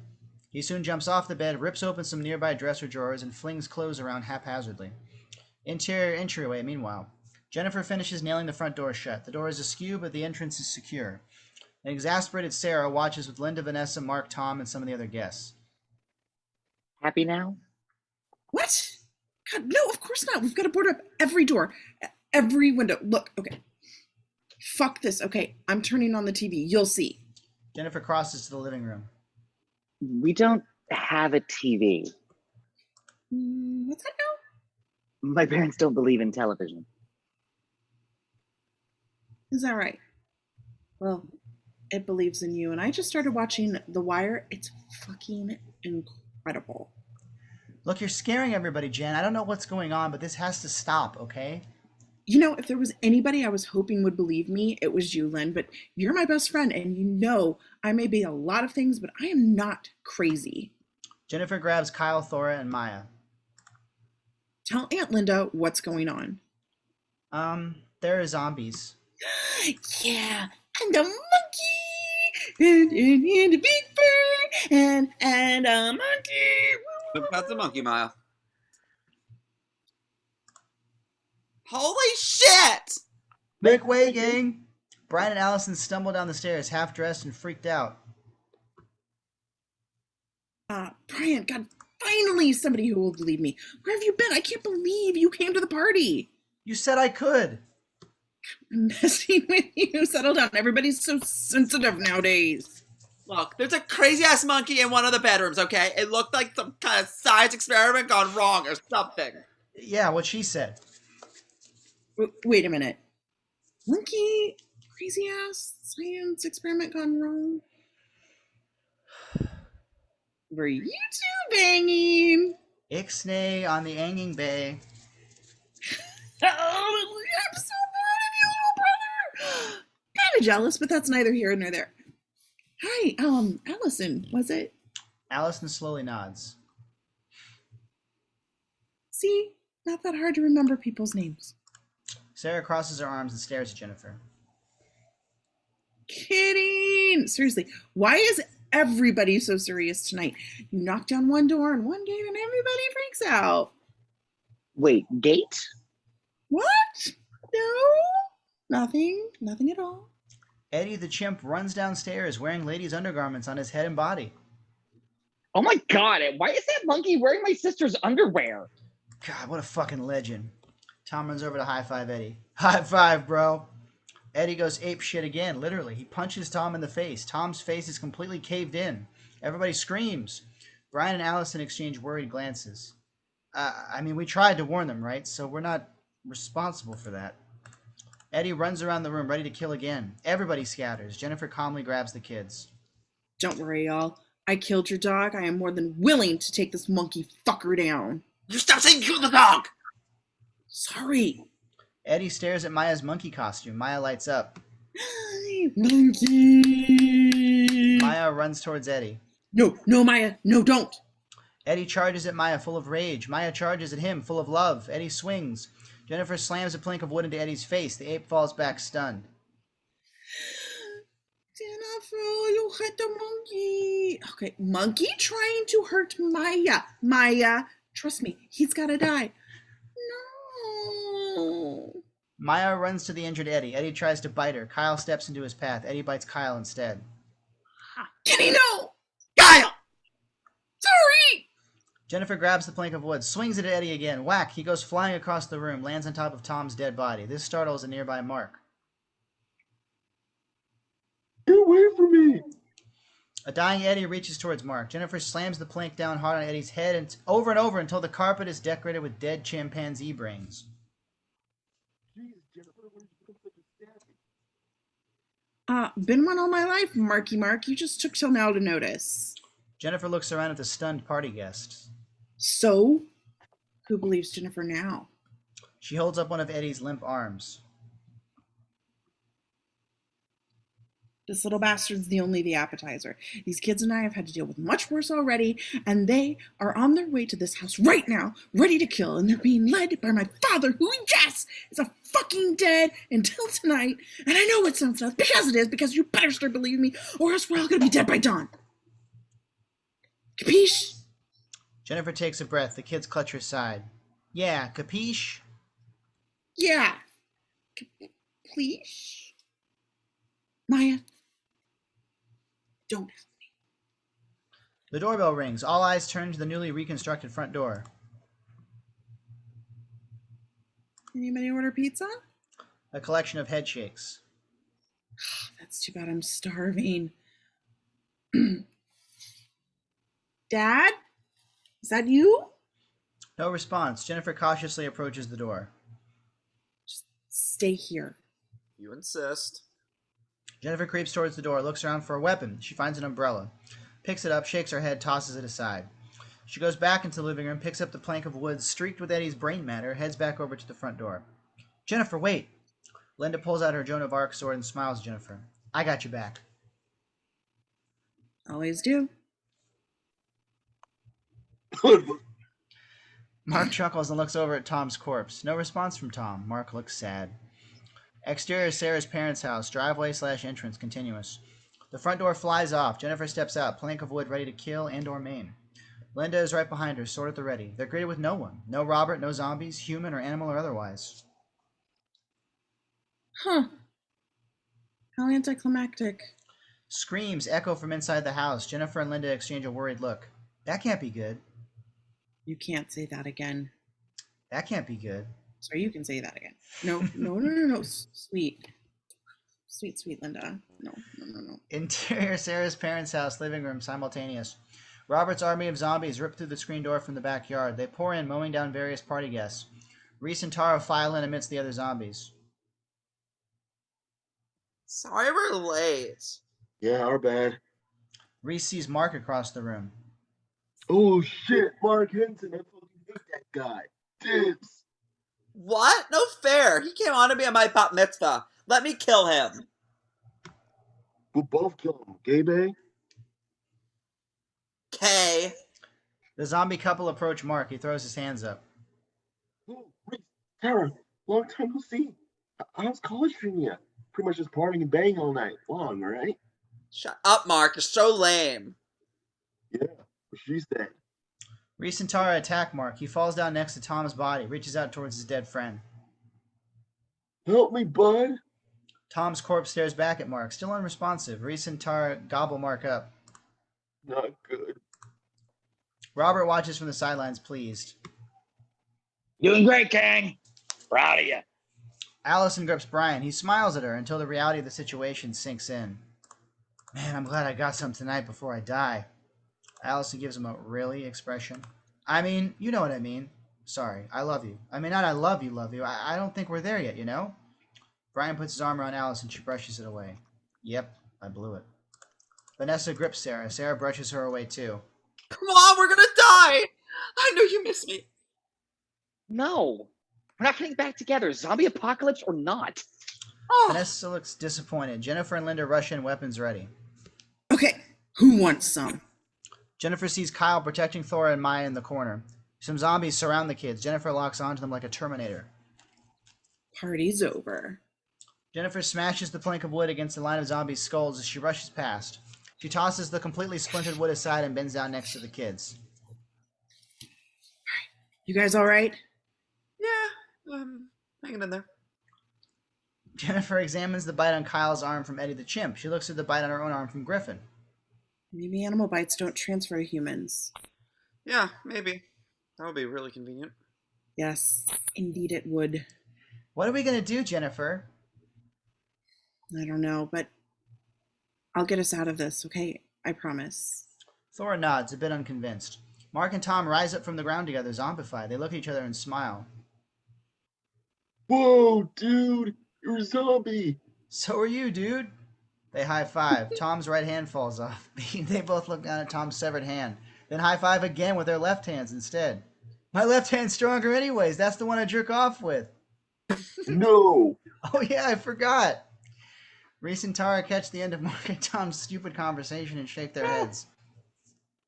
He soon jumps off the bed, rips open some nearby dresser drawers, and flings clothes around haphazardly. Interior entryway, meanwhile. Jennifer finishes nailing the front door shut. The door is askew, but the entrance is secure. An exasperated Sarah watches with Linda, Vanessa, Mark, Tom, and some of the other guests. Happy now? What? God, no, of course not. We've got to board up every door, every window. Look, okay. Fuck this. Okay, I'm turning on the TV. You'll see. Jennifer crosses to the living room. We don't have a TV. What's that now? My parents don't believe in television. Is that right? Well, it believes in you. And I just started watching The Wire. It's fucking incredible. Look, you're scaring everybody, Jen. I don't know what's going on, but this has to stop, okay? You know, if there was anybody I was hoping would believe me, it was you, Lynn. But you're my best friend, and you know I may be a lot of things, but I am not crazy. Jennifer grabs Kyle, Thora, and Maya. Tell Aunt Linda what's going on. There are zombies. Yeah, and a monkey, and a big bird, and a monkey. That's a monkey mile. Holy shit! Make way, gang! Brian and Allison stumble down the stairs, half dressed and freaked out. Brian, God, finally somebody who will believe me. Where have you been? I can't believe you came to the party. You said I could. I'm messing with you. Settle down. Everybody's so sensitive nowadays. Look, there's a crazy ass monkey in one of the bedrooms, okay? It looked like some kind of science experiment gone wrong or something. Yeah, what she said. Wait a minute. Monkey, crazy ass science experiment gone wrong? Were you two banging? Ixnay on the Anging Bay. Oh, I'm so proud of you, little brother. Kind of jealous, but that's neither here nor there. Hi, Allison, was it? Allison slowly nods. See, not that hard to remember people's names. Sarah crosses her arms and stares at Jennifer. Kidding. Seriously, why is everybody so serious tonight? You knock down one door in one gate and everybody freaks out. Wait, gate? What? No, nothing at all. Eddie the chimp runs downstairs wearing ladies' undergarments on his head and body. Oh my god, why is that monkey wearing my sister's underwear? God, what a fucking legend. Tom runs over to high-five Eddie. High five, bro. Eddie goes ape shit again, literally. He punches Tom in the face. Tom's face is completely caved in. Everybody screams. Brian and Allison exchange worried glances. I mean, we tried to warn them, right? So we're not responsible for that. Eddie runs around the room ready to kill again. Everybody scatters. Jennifer calmly grabs the kids. Don't worry, y'all. I killed your dog. I am more than willing to take this monkey fucker down. You stop saying kill the dog! Sorry. Eddie stares at Maya's monkey costume. Maya lights up. Monkey! Maya runs towards Eddie. No, Maya. No, don't. Eddie charges at Maya, full of rage. Maya charges at him, full of love. Eddie swings. Jennifer slams a plank of wood into Eddie's face. The ape falls back, stunned. Dinner Jennifer, you hurt the monkey. Okay, monkey trying to hurt Maya. Maya, trust me, he's gotta die. No. Maya runs to the injured Eddie. Eddie tries to bite her. Kyle steps into his path. Eddie bites Kyle instead. Kenny, no! Kyle! Sorry! Jennifer grabs the plank of wood, swings it at Eddie again. Whack! He goes flying across the room, lands on top of Tom's dead body. This startles a nearby Mark. Get away from me! A dying Eddie reaches towards Mark. Jennifer slams the plank down hard on Eddie's head and over and over until the carpet is decorated with dead chimpanzee brains. Jeez, Jennifer, when did you become such a savage? Been one all my life, Marky Mark. You just took till now to notice. Jennifer looks around at the stunned party guests. So? Who believes Jennifer now? She holds up one of Eddie's limp arms. This little bastard's the appetizer. These kids and I have had to deal with much worse already, and they are on their way to this house right now, ready to kill, and they're being led by my father, who, yes, is a fucking dead until tonight. And I know it's not stuff, because it is, because you better start believing me, or else we're all gonna be dead by dawn. Capiche? Jennifer takes a breath. The kids clutch her side. Yeah, capiche? Yeah. Please? Maya? Don't help me. The doorbell rings. All eyes turn to the newly reconstructed front door. Anybody order pizza? A collection of head shakes. That's too bad. I'm starving. Dad? Is that you? No response. Jennifer cautiously approaches the door. Just stay here. You insist. Jennifer creeps towards the door, looks around for a weapon. She finds an umbrella. Picks it up, shakes her head, tosses it aside. She goes back into the living room, picks up the plank of wood streaked with Eddie's brain matter, heads back over to the front door. Jennifer, wait! Linda pulls out her Joan of Arc sword and smiles at Jennifer. I got your back. Always do. Mark chuckles and looks over at Tom's corpse. No response from Tom. Mark looks sad. Exterior Sarah's parents' house, driveway/entrance, continuous. The front door flies off. Jennifer steps out, plank of wood ready to kill and or maim. Linda is right behind her, sword at the ready. They're greeted with no one. No Robert, no zombies, human or animal or otherwise. Huh. How anticlimactic. Screams echo from inside the house. Jennifer and Linda exchange a worried look. That can't be good. You can't say that again. That can't be good. Sorry, you can say that again. No. Sweet, Linda. No. Interior Sarah's parents' house, living room, simultaneous. Robert's army of zombies rip through the screen door from the backyard. They pour in, mowing down various party guests. Reese and Tara file in amidst the other zombies. Sorry we're late. Yeah, our bad. Reese sees Mark across the room. Oh shit, Mark Henson, I fucking hate that guy. Dibs. What? No fair. He came on to me at my bat mitzvah. Let me kill him. We'll both kill him, okay, babe? Okay. The zombie couple approach Mark. He throws his hands up. Oh, Reese, Tara, long time no see. How's college treating you? Pretty much just partying and banging all night long, right? Shut up, Mark. You're so lame. Yeah, what she said. Reese and Tara attack Mark. He falls down next to Tom's body, reaches out towards his dead friend. Help me, bud. Tom's corpse stares back at Mark, still unresponsive. Reese and Tara gobble Mark up. Not good. Robert watches from the sidelines, pleased. Doing great, Kang. Proud of you. Allison grips Brian. He smiles at her until the reality of the situation sinks in. Man, I'm glad I got some tonight before I die. Allison gives him a really expression. I mean, you know what I mean. Sorry, I love you. I mean, not I love you. I don't think we're there yet, you know? Brian puts his arm around Allison. She brushes it away. Yep, I blew it. Vanessa grips Sarah. Sarah brushes her away too. Come on, we're gonna die. I know you miss me. No. We're not getting back together, zombie apocalypse or not. Oh. Vanessa looks disappointed. Jennifer and Linda rush in, weapons ready. Okay, who wants some? Jennifer sees Kyle protecting Thora and Maya in the corner. Some zombies surround the kids. Jennifer locks onto them like a Terminator. Party's over. Jennifer smashes the plank of wood against the line of zombie skulls as she rushes past. She tosses the completely splintered wood aside and bends down next to the kids. You guys all right? Yeah, hanging in there. Jennifer examines the bite on Kyle's arm from Eddie the Chimp. She looks at the bite on her own arm from Griffin. Maybe animal bites don't transfer to humans. Yeah, maybe. That would be really convenient. Yes, indeed it would. What are we going to do, Jennifer? I don't know, but I'll get us out of this, okay? I promise. Thora nods, a bit unconvinced. Mark and Tom rise up from the ground together, zombified. They look at each other and smile. Whoa, dude, you're a zombie. So are you, dude. They high-five. Tom's right hand falls off. They both look down at Tom's severed hand, then high-five again with their left hands instead. My left hand's stronger anyways. That's the one I jerk off with. No. Oh yeah, I forgot. Reese and Tara catch the end of Mark and Tom's stupid conversation and shake their heads.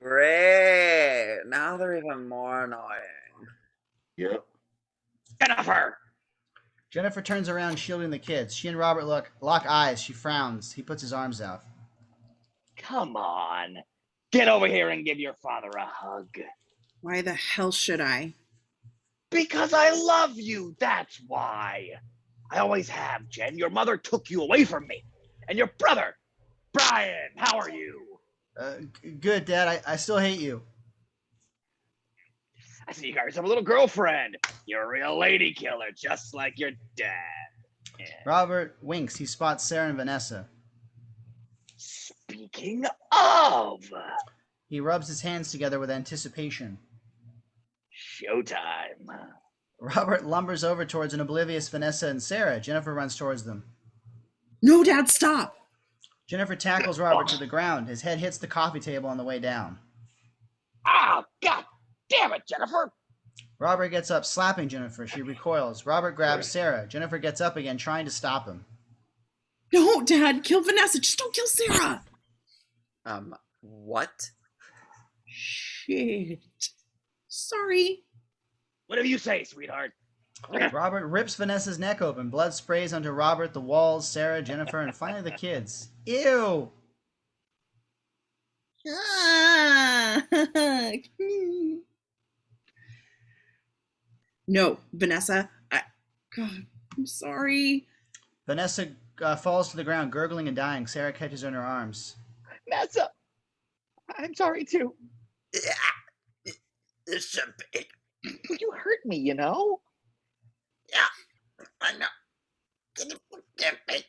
Great. Now they're even more annoying. Yep. Jennifer! Jennifer turns around, shielding the kids. She and Robert lock eyes. She frowns. He puts his arms out. Come on. Get over here and give your father a hug. Why the hell should I? Because I love you, that's why. I always have, Jen. Your mother took you away from me. And your brother, Brian, how are you? Good, Dad. I still hate you. I see you got yourself a little girlfriend. You're a real lady killer, just like your dad. Yeah. Robert winks. He spots Sarah and Vanessa. Speaking of, He rubs his hands together with anticipation. showtime. Robert lumbers over towards an oblivious Vanessa and Sarah. Jennifer runs towards them. No, Dad, stop! Jennifer tackles Robert to the ground. His head hits the coffee table on the way down. Oh, God damn it, Jennifer. Robert gets up, slapping Jennifer. She recoils. Robert grabs Sarah. Jennifer gets up again, trying to stop him. No, Dad, kill Vanessa. Just don't kill Sarah. What? Shit. Sorry. Whatever you say, sweetheart. Robert rips Vanessa's neck open. Blood sprays onto Robert, the walls, Sarah, Jennifer, and finally the kids. Ew! No, Vanessa. God, I'm sorry. Vanessa falls to the ground, gurgling and dying. Sarah catches her in her arms. Nessa, I'm sorry too. This should be. You hurt me, you know? Yeah, I know. Can you forgive me?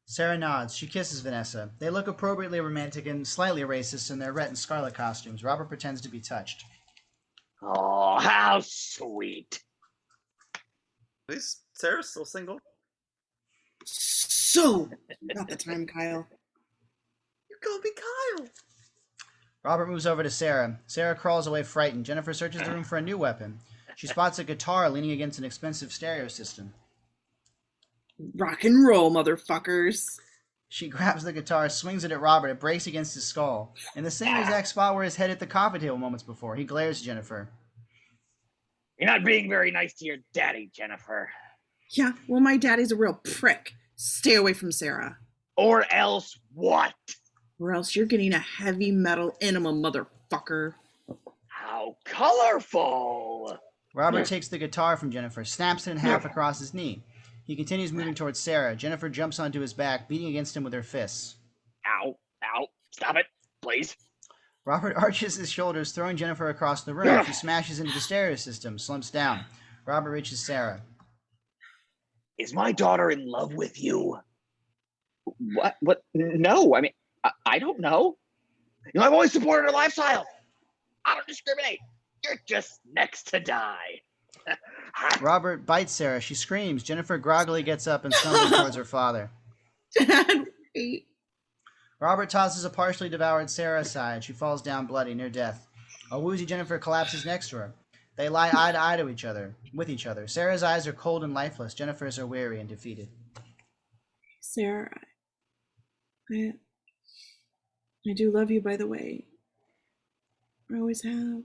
Sarah nods. She kisses Vanessa. They look appropriately romantic and slightly racist in their red and scarlet costumes. Robert pretends to be touched. Oh, how sweet. Is Sarah still single? So, not the time, Kyle. You call me Kyle. Robert moves over to Sarah. Sarah crawls away frightened. Jennifer searches the room for a new weapon. She spots a guitar leaning against an expensive stereo system. Rock and roll, motherfuckers. She grabs the guitar, swings it at Robert. It breaks against his skull. In the same exact spot where his head hit the coffee table moments before. He glares at Jennifer. You're not being very nice to your daddy, Jennifer. Yeah, well, my daddy's a real prick. Stay away from Sarah. Or else what? Or else you're getting a heavy metal enema, motherfucker. How colorful. Robert takes the guitar from Jennifer, snaps it in half across his knee. He continues moving towards Sarah. Jennifer jumps onto his back, beating against him with her fists. Ow, ow, stop it, please. Robert arches his shoulders, throwing Jennifer across the room. She smashes into the stereo system, slumps down. Robert reaches Sarah. Is my daughter in love with you? What? No, I mean, I don't know. You know, I've always supported her lifestyle. I don't discriminate. You're just next to die. Robert bites Sarah. She screams. Jennifer groggily gets up and stumbles towards her father. Dad, wait. Robert tosses a partially devoured Sarah aside. She falls down bloody, near death. A woozy Jennifer collapses next to her. They lie eye to eye with each other. Sarah's eyes are cold and lifeless. Jennifer's are weary and defeated. Sarah, I do love you, by the way. I always have.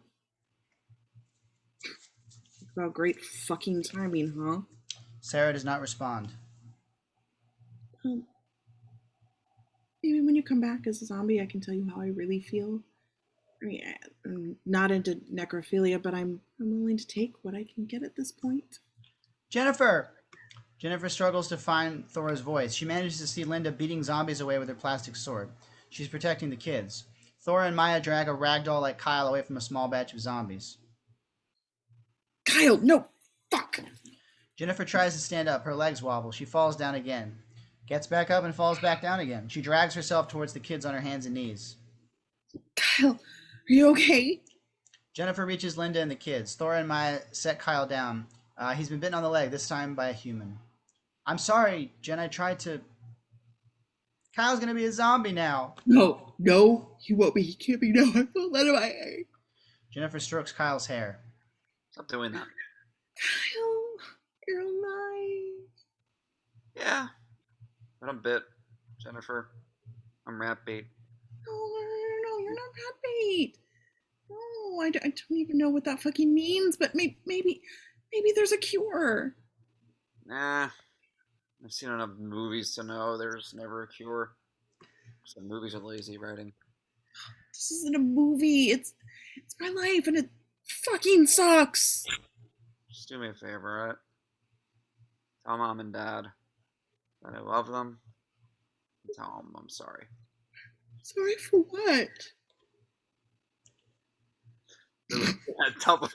About great fucking timing, huh? Sarah does not respond. Um, maybe when you come back as a zombie, I can tell you how I really feel. I mean, I'm not into necrophilia, but I'm willing to take what I can get at this point. Jennifer! Jennifer struggles to find Thora's voice. She manages to see Linda beating zombies away with her plastic sword. She's protecting the kids. Thora and Maya drag a ragdoll like Kyle away from a small batch of zombies. Kyle, no! Fuck! Jennifer tries to stand up. Her legs wobble. She falls down again. Gets back up and falls back down again. She drags herself towards the kids on her hands and knees. Kyle, are you okay? Jennifer reaches Linda and the kids. Thora and Maya set Kyle down. He's been bitten on the leg, this time by a human. I'm sorry, Jen, I tried to... Kyle's gonna be a zombie now. No, he won't be. He can't be. No, I won't let him. Jennifer strokes Kyle's hair. Stop doing that. Kyle, you're alive. Yeah. But I'm bit, Jennifer. I'm rat bait. No, you're not rat bait. No, I don't even know what that fucking means, but maybe there's a cure. Nah. I've seen enough movies to know there's never a cure. Some movies are lazy writing. This isn't a movie. It's my life, and it fucking sucks. Just do me a favor, right? Tell Mom and Dad that I love them. And tell them I'm sorry. Sorry for what? Double.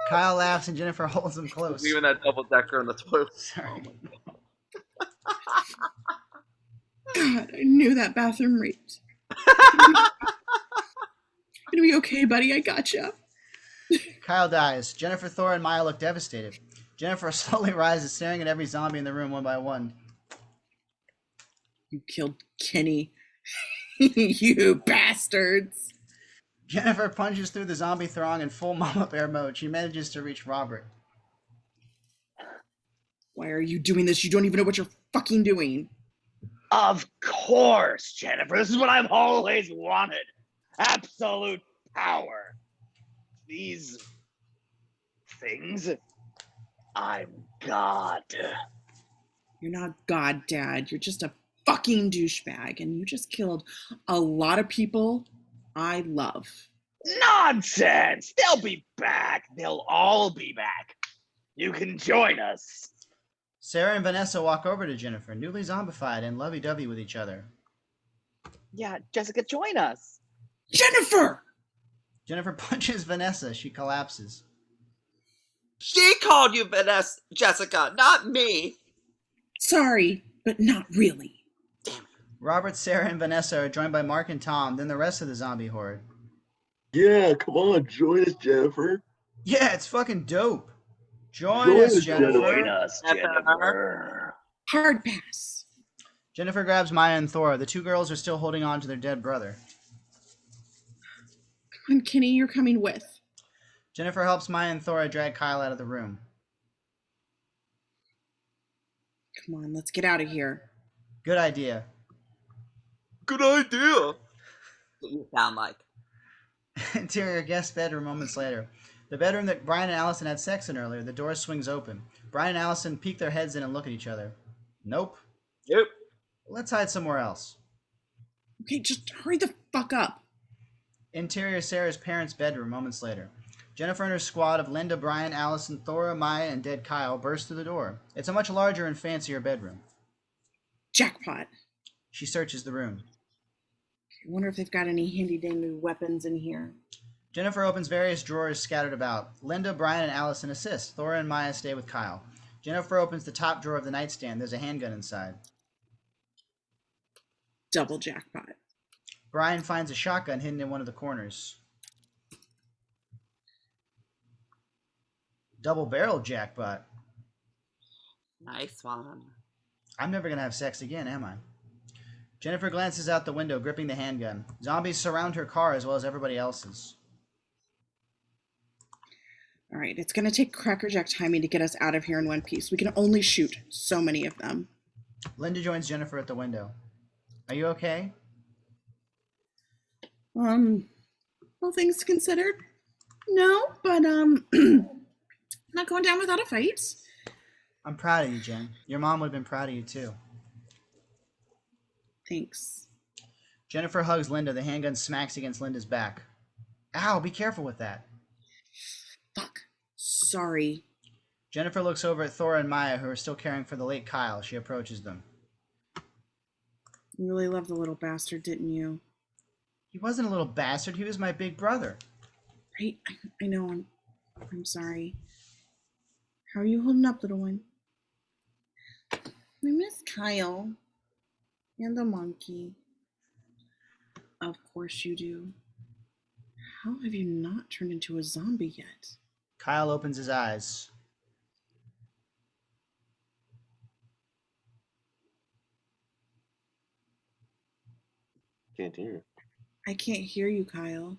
Kyle laughs and Jennifer holds him close. Leaving that double decker in the toilet. Sorry. God, I knew that bathroom reeked. Gonna be okay, buddy. I gotcha. Kyle dies. Jennifer, Thora, and Maya look devastated. Jennifer slowly rises, staring at every zombie in the room one by one. You killed Kenny. You bastards. Jennifer punches through the zombie throng in full mama bear mode. She manages to reach Robert. Why are you doing this? You don't even know what you're fucking doing. Of course, Jennifer. This is what I've always wanted. Absolute power. These things. I'm God. You're not God, Dad. You're just a fucking douchebag, and you just killed a lot of people I love. Nonsense! They'll be back. They'll all be back. You can join us. Sarah and Vanessa walk over to Jennifer, newly zombified and lovey-dovey with each other. Yeah, Jessica, join us. Jennifer! Jennifer punches Vanessa. She collapses. She called you Vanessa, Jessica, not me. Sorry, but not really. Robert, Sarah, and Vanessa are joined by Mark and Tom, then the rest of the zombie horde. Yeah, come on, join us, Jennifer. Yeah, it's fucking dope. Join us, Jennifer. Join us, Jennifer. Hard pass. Jennifer grabs Maya and Thora. The two girls are still holding on to their dead brother. Come on, Kenny, you're coming with. Jennifer helps Maya and Thora drag Kyle out of the room. Come on, let's get out of here. Good idea. Good idea. What you sound like. Interior guest bedroom moments later. The bedroom that Brian and Allison had sex in earlier, the door swings open. Brian and Allison peek their heads in and look at each other. Nope. Yep. Let's hide somewhere else. Okay, just hurry the fuck up. Interior Sarah's parents' bedroom moments later. Jennifer and her squad of Linda, Brian, Allison, Thora, Maya, and dead Kyle burst through the door. It's a much larger and fancier bedroom. Jackpot. She searches the room. I wonder if they've got any handy-dandy weapons in here. Jennifer opens various drawers scattered about. Linda, Brian, and Allison assist. Thora and Maya stay with Kyle. Jennifer opens the top drawer of the nightstand. There's a handgun inside. Double jackpot. Brian finds a shotgun hidden in one of the corners. Double barrel jackpot. Nice one. I'm never going to have sex again, am I? Jennifer glances out the window, gripping the handgun. Zombies surround her car as well as everybody else's. All right, it's going to take crackerjack timing to get us out of here in one piece. We can only shoot so many of them. Linda joins Jennifer at the window. Are you okay? All things considered, no, but not going down without a fight. I'm proud of you, Jen. Your mom would have been proud of you, too. Thanks. Jennifer hugs Linda. The handgun smacks against Linda's back. Ow, be careful with that. Fuck. Sorry. Jennifer looks over at Thora and Maya, who are still caring for the late Kyle. She approaches them. You really loved the little bastard, didn't you? He wasn't a little bastard. He was my big brother. I know. I'm sorry. How are you holding up, little one? I miss Kyle. And the monkey. Of course you do. How have you not turned into a zombie yet? Kyle opens his eyes. Can't hear. I can't hear you, Kyle.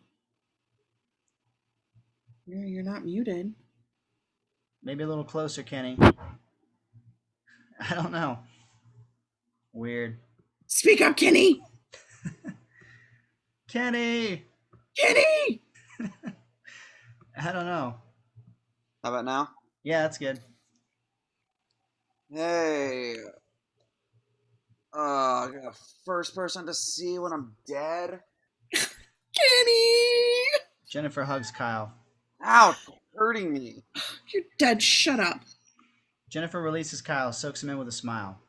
You're not muted. Maybe a little closer, Kenny. I don't know. Weird. Speak up, Kenny! Kenny! Kenny! I don't know. How about now? Yeah, that's good. Hey. I got a first person to see when I'm dead. Kenny! Jennifer hugs Kyle. Ow, it's hurting me. You're dead. Shut up. Jennifer releases Kyle, soaks him in with a smile.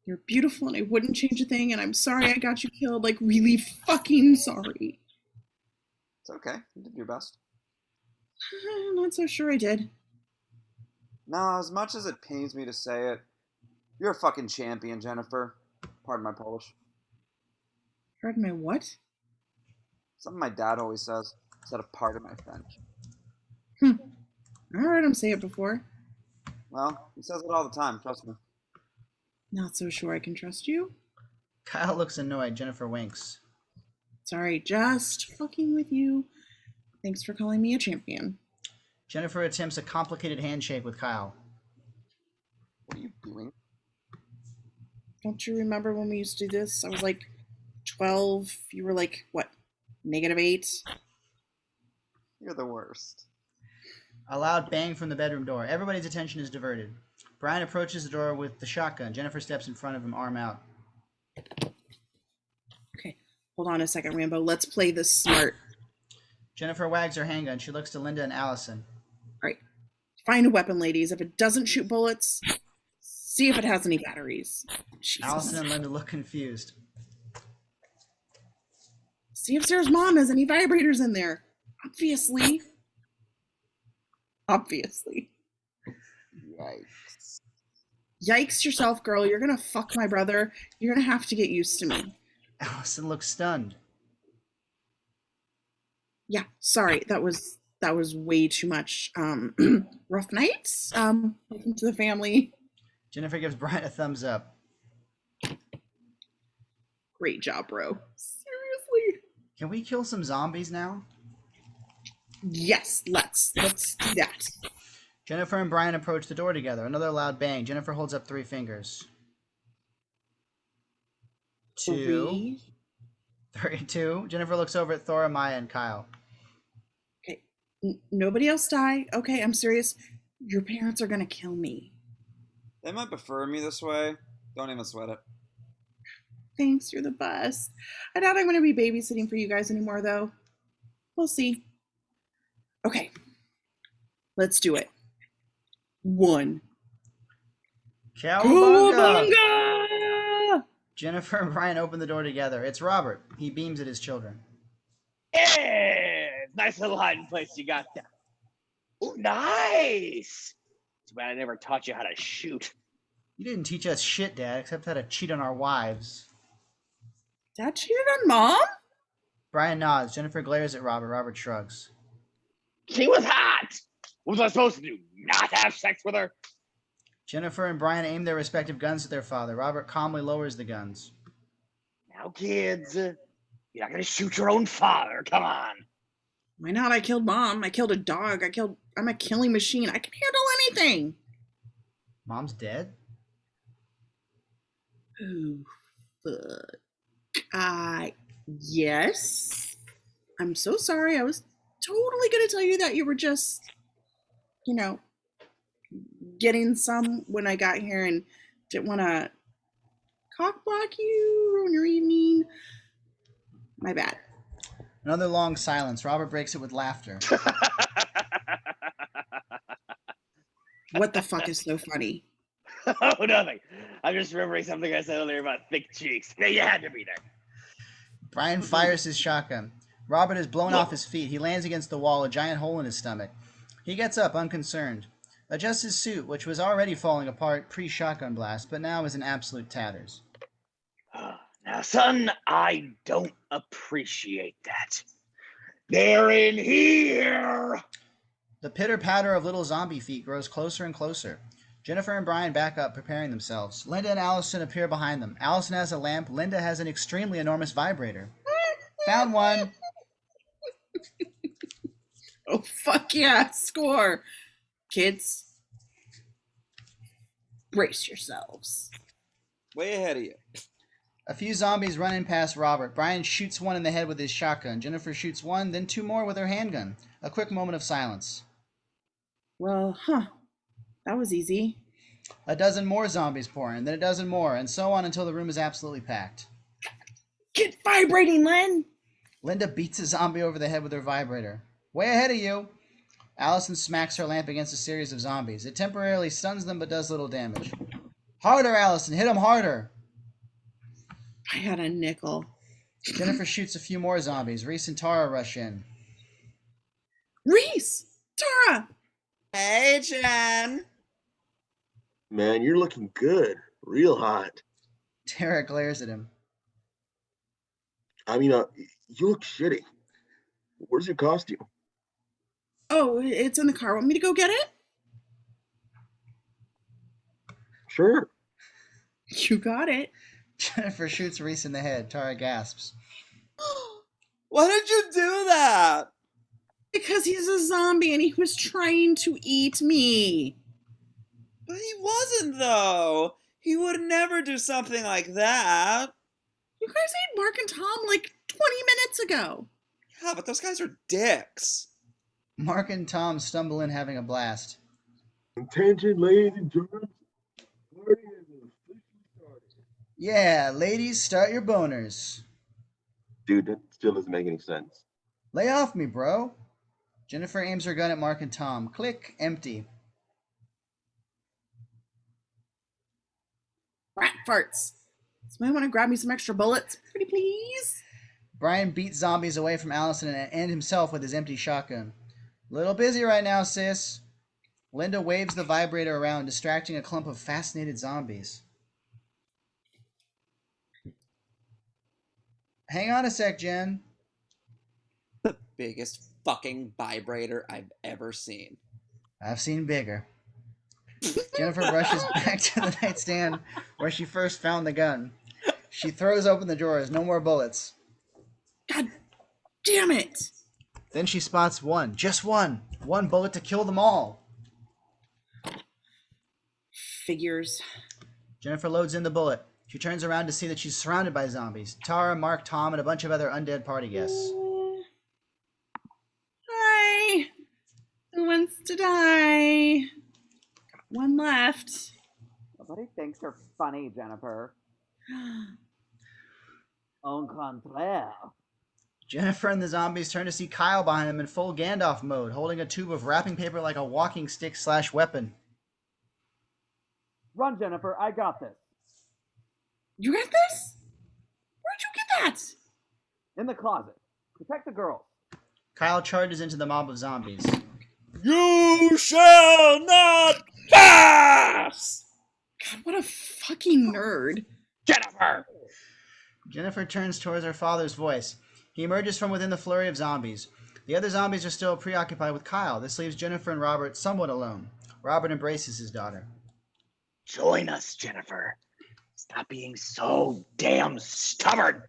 You're beautiful and I wouldn't change a thing, and I'm sorry I got you killed. Like, really fucking sorry. It's okay. You did your best. I'm not so sure I did. No, as much as it pains me to say it, you're a fucking champion, Jennifer. Pardon my Polish. Pardon my what? Something my dad always says, instead of pardon my French. I heard him say it before. Well, he says it all the time, trust me. Not so sure I can trust you. Kyle looks annoyed. Jennifer winks. Sorry, just fucking with you. Thanks for calling me a champion. Jennifer attempts a complicated handshake with Kyle. What are you doing? Don't you remember when we used to do this? I was like 12. You were like, what, -8? You're the worst. A loud bang from the bedroom door. Everybody's attention is diverted. Brian approaches the door with the shotgun. Jennifer steps in front of him, arm out. Okay, hold on a second, Rambo. Let's play this smart. Jennifer wags her handgun. She looks to Linda and Allison. All right, find a weapon, ladies. If it doesn't shoot bullets, see if it has any batteries. Jesus. Allison and Linda look confused. See if Sarah's mom has any vibrators in there. Obviously. Obviously. Yikes. Yikes yourself, girl. You're gonna fuck my brother. You're gonna have to get used to me. Allison looks stunned. Yeah, sorry. That was way too much. Rough nights. Welcome to the family. Jennifer gives Brian a thumbs up. Great job, bro. Seriously. Can we kill some zombies now? Yes, let's do that. Jennifer and Brian approach the door together. Another loud bang. Jennifer holds up 3 fingers. 2. 32. Jennifer looks over at Thora, Maya, and Kyle. Okay. Nobody else die. Okay, I'm serious. Your parents are gonna kill me. They might prefer me this way. Don't even sweat it. Thanks, you're the best. I doubt I'm gonna be babysitting for you guys anymore, though. We'll see. Okay. Let's do it. 1. Cowabunga! Cowabunga! Jennifer and Brian open the door together. It's Robert. He beams at his children. Yeah, nice little hiding place you got there. Oh, nice. Too bad I never taught you how to shoot. You didn't teach us shit, Dad, except how to cheat on our wives. Dad cheated on Mom? Brian nods. Jennifer glares at Robert. Robert shrugs. She was hot. What was I supposed to do? Not have sex with her? Jennifer and Brian aim their respective guns at their father. Robert calmly lowers the guns. Now, kids, you're not going to shoot your own father. Come on. Why not? I killed Mom. I killed a dog. I'm a killing machine. I can handle anything. Mom's dead? Oh, fuck. Yes. I'm so sorry. I was totally going to tell you that you were just, getting some when I got here and didn't want to cock block you, ruin your evening. My bad. Another long silence. Robert breaks it with laughter. What the fuck is so funny? Oh, nothing. I'm just remembering something I said earlier about thick cheeks. Yeah, you had to be there. Brian fires his shotgun. Robert is blown off his feet. He lands against the wall, a giant hole in his stomach. He gets up, unconcerned. Adjusts his suit, which was already falling apart pre-shotgun blast, but now is in absolute tatters. Now, son, I don't appreciate that. They're in here! The pitter-patter of little zombie feet grows closer and closer. Jennifer and Brian back up, preparing themselves. Linda and Allison appear behind them. Allison has a lamp. Linda has an extremely enormous vibrator. Found one. Oh, fuck yeah. Score. Kids, brace yourselves. Way ahead of you. A few zombies run in past Robert. Brian shoots one in the head with his shotgun. Jennifer shoots one, then two more with her handgun. A quick moment of silence. Well, that was easy. A dozen more zombies pour in, then a dozen more, and so on until the room is absolutely packed. Get vibrating, Len! Linda beats a zombie over the head with her vibrator. Way ahead of you! Allison smacks her lamp against a series of zombies. It temporarily stuns them but does little damage. Harder, Allison! Hit them harder! I had a nickel. Jennifer shoots a few more zombies. Reese and Tara rush in. Reese! Tara! Hey, Jen. Man, you're looking good. Real hot. Tara glares at him. I mean, you look shitty. Where's your costume? Oh, it's in the car. Want me to go get it? Sure. You got it. Jennifer shoots Reese in the head. Tara gasps. Why did you do that? Because he's a zombie and he was trying to eat me. But he wasn't, though. He would never do something like that. You guys ate Mark and Tom like 20 minutes ago. Yeah, but those guys are dicks. Mark and Tom stumble in having a blast. Attention, ladies and gentlemen. Party has officially started. Yeah, ladies, start your boners. Dude, that still doesn't make any sense. Lay off me, bro. Jennifer aims her gun at Mark and Tom. Click, empty. Rat farts. Somebody want to grab me some extra bullets? Pretty please? Brian beats zombies away from Allison and himself with his empty shotgun. Little busy right now, sis. Linda waves the vibrator around, distracting a clump of fascinated zombies. Hang on a sec, Jen. The biggest fucking vibrator I've ever seen. I've seen bigger. Jennifer rushes back to the nightstand where she first found the gun. She throws open the drawers. No more bullets. God damn it. Then she spots one. Just one. One bullet to kill them all. Figures. Jennifer loads in the bullet. She turns around to see that she's surrounded by zombies. Tara, Mark, Tom, and a bunch of other undead party guests. Hi. Who wants to die? Got one left. Nobody thinks you're funny, Jennifer. Au contraire. Jennifer and the zombies turn to see Kyle behind them in full Gandalf mode, holding a tube of wrapping paper like a walking stick / weapon. Run, Jennifer. I got this. You got this? Where'd you get that? In the closet. Protect the girls. Kyle charges into the mob of zombies. You shall not pass! God, what a fucking nerd. Jennifer! Jennifer turns towards her father's voice. He emerges from within the flurry of zombies. The other zombies are still preoccupied with Kyle. This leaves Jennifer and Robert somewhat alone. Robert embraces his daughter. Join us, Jennifer. Stop being so damn stubborn.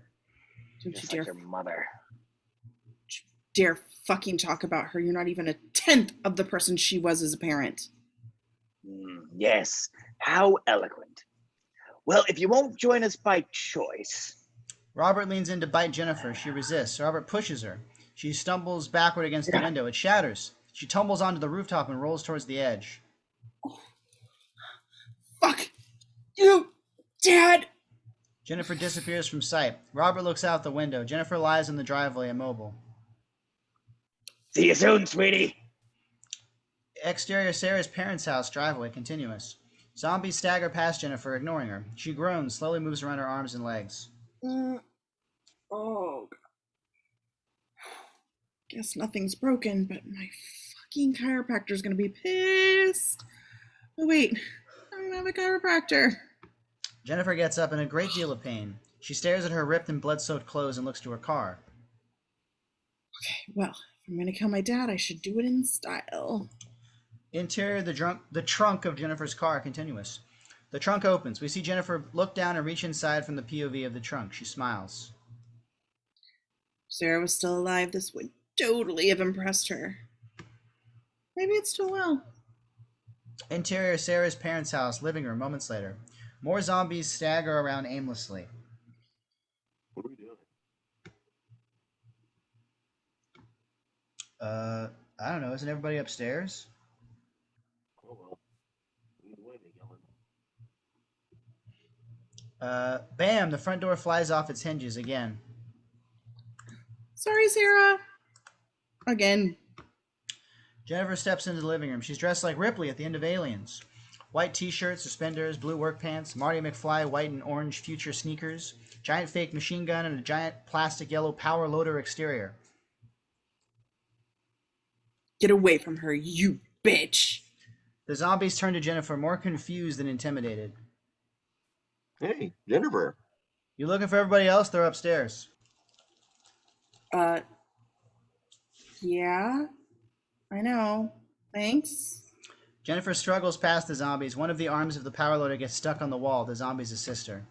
Don't Just you like dare, your mother. dare fucking talk about her. You're not even a tenth of the person she was as a parent. Yes, how eloquent. Well, if you won't join us by choice. Robert leans in to bite Jennifer. She resists. Robert pushes her. She stumbles backward against the window. It shatters. She tumbles onto the rooftop and rolls towards the edge. Fuck you, Dad. Jennifer disappears from sight. Robert looks out the window. Jennifer lies in the driveway, immobile. See you soon, sweetie. Exterior Sarah's parents' house, driveway, continuous. Zombies stagger past Jennifer, ignoring her. She groans, slowly moves around her arms and legs. Oh, God. Guess nothing's broken, but my fucking chiropractor's gonna be pissed. Oh, wait. I don't have a chiropractor. Jennifer gets up in a great deal of pain. She stares at her ripped and blood-soaked clothes and looks to her car. Okay, well, if I'm gonna kill my dad, I should do it in style. Interior, the trunk of Jennifer's car, continuous. The trunk opens. We see Jennifer look down and reach inside from the POV of the trunk. She smiles. If Sarah was still alive, this would totally have impressed her. Maybe it still will. Interior, Sarah's parents' house, living room, moments later. More zombies stagger around aimlessly. What are we doing? I don't know. Isn't everybody upstairs? Oh well. Either way, they yelling. Bam! The front door flies off its hinges again. Sorry, Sarah. Again. Jennifer steps into the living room. She's dressed like Ripley at the end of Aliens. White t-shirt, suspenders, blue work pants, Marty McFly white and orange future sneakers, giant fake machine gun, and a giant plastic yellow power loader exterior. Get away from her, you bitch. The zombies turn to Jennifer, more confused than intimidated. Hey, Jennifer. You looking for everybody else? They're upstairs. Yeah. I know. Thanks. Jennifer struggles past the zombies. One of the arms of the power loader gets stuck on the wall. The zombies assist her.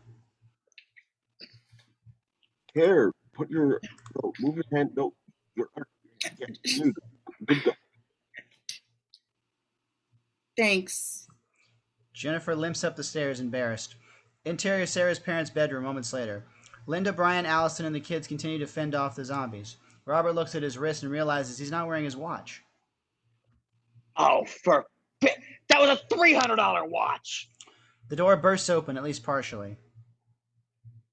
Here, put your no, move your hand. No, your yeah, dude, good go. Thanks. Jennifer limps up the stairs, embarrassed. Interior Sarah's parents' bedroom, moments later. Linda, Brian, Allison, and the kids continue to fend off the zombies. Robert looks at his wrist and realizes he's not wearing his watch. Oh, that was a $300 watch. The door bursts open, at least partially.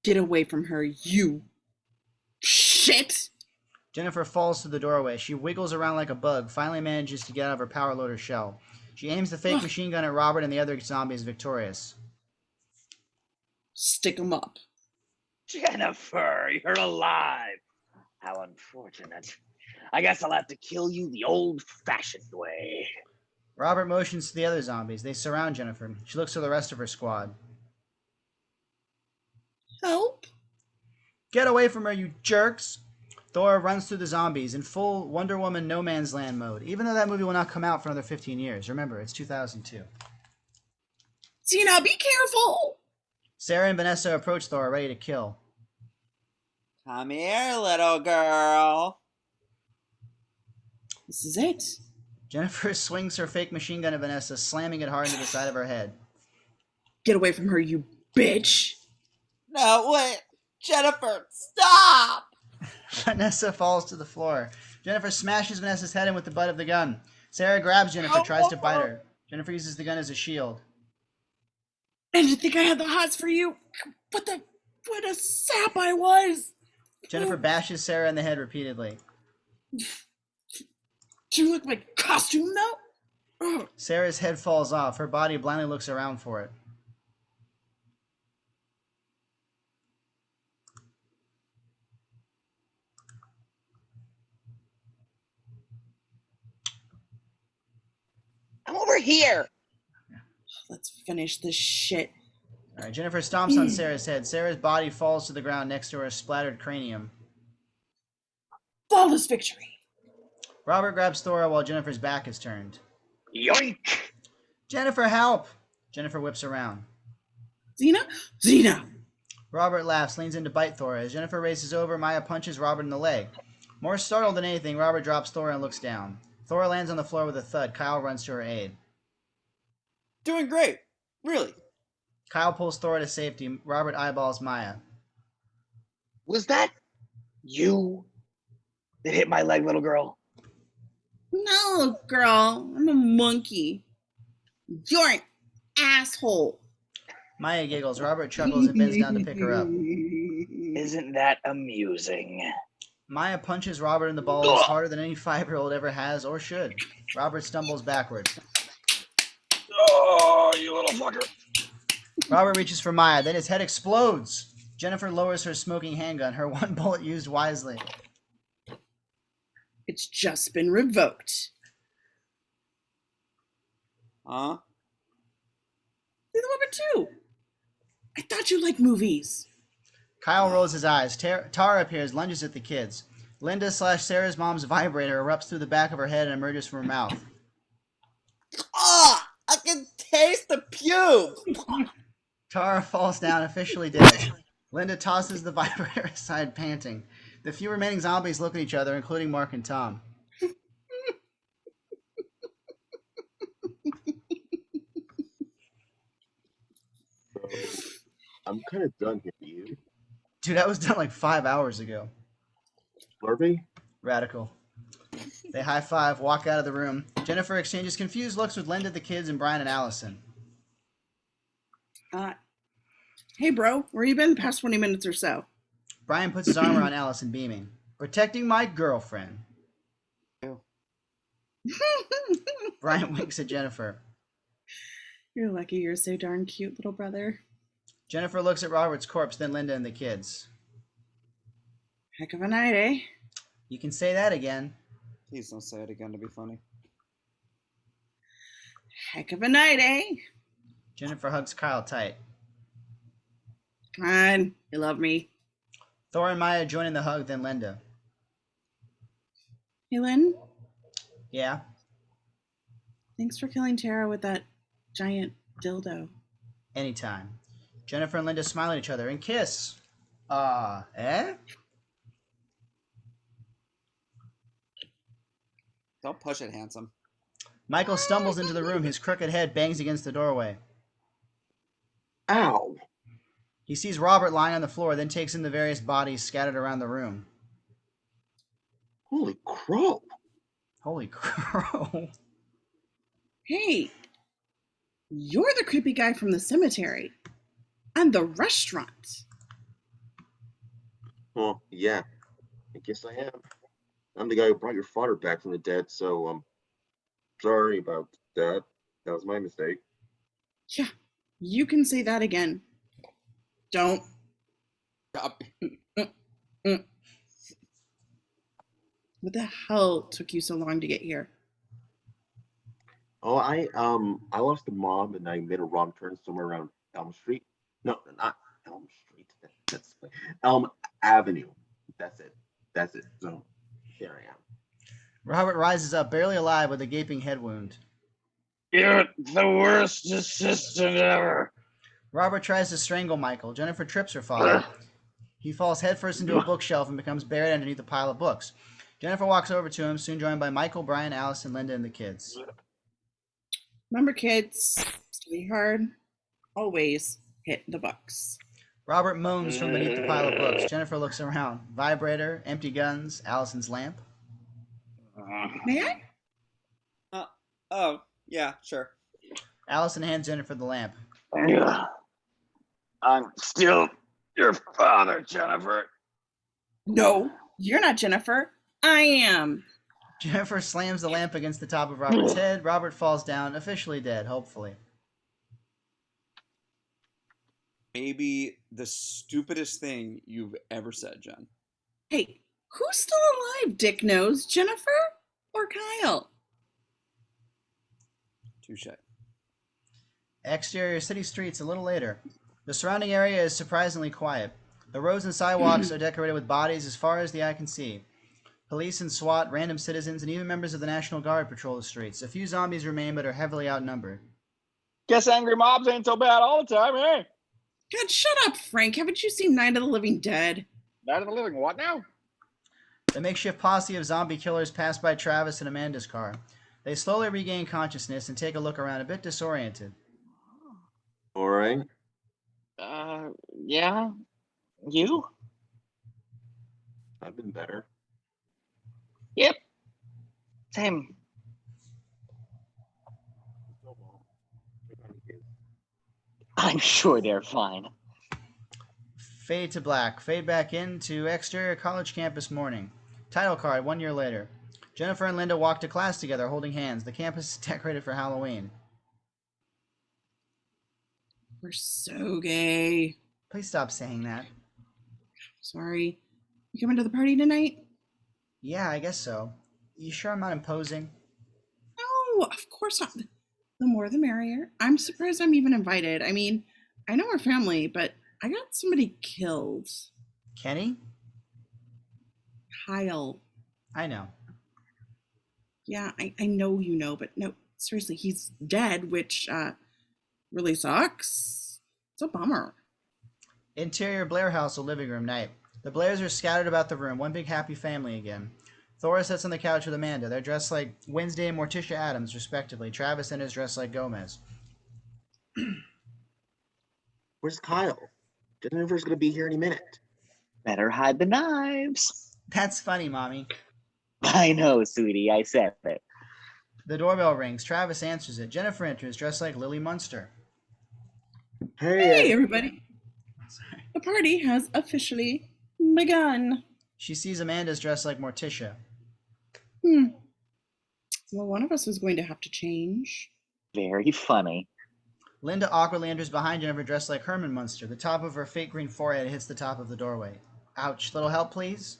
Get away from her, you shit. Jennifer falls to the doorway. She wiggles around like a bug, finally manages to get out of her power loader shell. She aims the fake machine gun at Robert, and the other zombie is victorious. Stick 'em up. Jennifer, you're alive. How unfortunate. I guess I'll have to kill you the old-fashioned way. Robert motions to the other zombies. They surround Jennifer. She looks to the rest of her squad. Help. Get away from her, you jerks! Thor runs through the zombies in full Wonder Woman No Man's Land mode, even though that movie will not come out for another 15 years. Remember, it's 2002. Tina, be careful. Sarah and Vanessa approach Thor, ready to kill. Come here, little girl. This is it. Jennifer swings her fake machine gun at Vanessa, slamming it hard into the side of her head. Get away from her, you bitch. No, wait. Jennifer, stop! Vanessa falls to the floor. Jennifer smashes Vanessa's head in with the butt of the gun. Sarah grabs Jennifer, tries to bite her. Jennifer uses the gun as a shield. I didn't think I had the hots for you. What a sap I was. Jennifer bashes Sarah in the head repeatedly. Do you look like costume though? Ugh. Sarah's head falls off. Her body blindly looks around for it. I'm over here. Let's finish this shit. All right, Jennifer stomps on Sarah's head. Sarah's body falls to the ground next to her splattered cranium. Flawless victory. Robert grabs Thora while Jennifer's back is turned. Yoink! Jennifer, help! Jennifer whips around. Xena! Robert laughs, leans in to bite Thora. As Jennifer races over, Maya punches Robert in the leg. More startled than anything, Robert drops Thora and looks down. Thora lands on the floor with a thud. Kyle runs to her aid. Doing great. Really. Kyle pulls Thora to safety. Robert eyeballs Maya. Was that you that hit my leg, little girl? No, girl. I'm a monkey. You're an asshole. Maya giggles. Robert chuckles and bends down to pick her up. Isn't that amusing? Maya punches Robert in the balls harder than any 5-year-old ever has or should. Robert stumbles backward. Oh, you little fucker. Robert reaches for Maya, then his head explodes. Jennifer lowers her smoking handgun, her one bullet used wisely. It's just been revoked. Huh? You're the woman too. I thought you liked movies. Kyle rolls his eyes. Tara appears, lunges at the kids. Linda/Sarah's mom's vibrator erupts through the back of her head and emerges from her mouth. Ah! I can taste the pube! Tara falls down, officially dead. Linda tosses the vibrator aside, panting. The few remaining zombies look at each other, including Mark and Tom. I'm kind of done here. You, Dude, that was done like 5 hours ago. Slurpee? Radical. They high-five, walk out of the room. Jennifer exchanges confused looks with Linda, the kids, and Brian and Allison. Hey, bro, where you been the past 20 minutes or so? Brian puts his arm around Allison, beaming. Protecting my girlfriend. Ew. Brian winks at Jennifer. You're lucky you're so darn cute, little brother. Jennifer looks at Robert's corpse, then Linda and the kids. Heck of a night, eh? You can say that again. Please don't say it again to be funny. Heck of a night, eh? Jennifer hugs Kyle tight. Come on, you love me. Thor and Maya join in the hug, then Linda. Hey, Lynn, Yeah? thanks for killing Tara with that giant dildo. Anytime. Jennifer and Linda smile at each other and kiss. Eh? Don't push it, handsome. Michael stumbles into the room. His crooked head bangs against the doorway. Ow! He sees Robert lying on the floor, then takes in the various bodies scattered around the room. Holy crow! Holy crow. Hey, you're the creepy guy from the cemetery and the restaurant. Well, yeah, I guess I am. I'm the guy who brought your father back from the dead, so sorry about that. That was my mistake. Yeah, you can say that again. Don't. Stop. What the hell took you so long to get here? Oh, I lost the mom and I made a wrong turn somewhere around Elm Street. No, not Elm Street. That's Elm Avenue. That's it. That's it. So here I am. Robert rises up, barely alive, with a gaping head wound. You're the worst assistant ever. Robert tries to strangle Michael. Jennifer trips her father. He falls headfirst into a bookshelf and becomes buried underneath a pile of books. Jennifer walks over to him, soon joined by Michael, Brian, Allison, Linda, and the kids. Remember, kids, study hard. Always hit the books. Robert moans from beneath the pile of books. Jennifer looks around. Vibrator, empty guns, Allison's lamp. May I? Oh, yeah, sure. Allison hands Jennifer the lamp. I'm still your father, Jennifer. No, you're not Jennifer. I am. Jennifer slams the lamp against the top of Robert's head. Robert falls down, officially dead, hopefully. Maybe the stupidest thing you've ever said, Jen. Hey, who's still alive, Dick Nose? Jennifer or Kyle? Touche. Exterior city streets a little later. The surrounding area is surprisingly quiet. The roads and sidewalks are decorated with bodies as far as the eye can see. Police and SWAT, random citizens, and even members of the National Guard patrol the streets. A few zombies remain but are heavily outnumbered. Guess angry mobs ain't so bad all the time, eh? God, shut up, Frank. Haven't you seen Night of the Living Dead? Night of the living, what now? The makeshift posse of zombie killers pass by Travis and Amanda's car. They slowly regain consciousness and take a look around, a bit disoriented. All right. Yeah? You? I've been better. Yep. Same. I'm sure they're fine. Fade to black. Fade back into exterior college campus morning. Title card 1 year later. Jennifer and Linda walk to class together holding hands. The campus is decorated for Halloween. We're so gay. Please stop saying that. Sorry. You coming to the party tonight? Yeah, I guess so. You sure I'm not imposing? No, of course not. The more the merrier. I'm surprised I'm even invited. I mean, I know our family, but I got somebody killed. Kenny? Kyle. I know. Yeah, I know you know, but no, seriously, he's dead, which really sucks. It's a bummer. Interior Blair house or living room night. The Blairs are scattered about the room, one big happy family again. Thora sits on the couch with Amanda. They're dressed like Wednesday and Morticia Adams, respectively. Travis then is dressed like Gomez. Where's Kyle? Jennifer's gonna be here any minute. Better hide the knives. That's funny, Mommy. I know, sweetie. I said it. The doorbell rings. Travis answers it. Jennifer enters, dressed like Lily Munster. Hey, everybody. The party has officially begun. She sees Amanda's dressed like Morticia. Well, one of us is going to have to change. Very funny. Linda awkwardly enters behind Jennifer, dressed like Herman Munster. The top of her fake green forehead hits the top of the doorway. Ouch. Little help, please?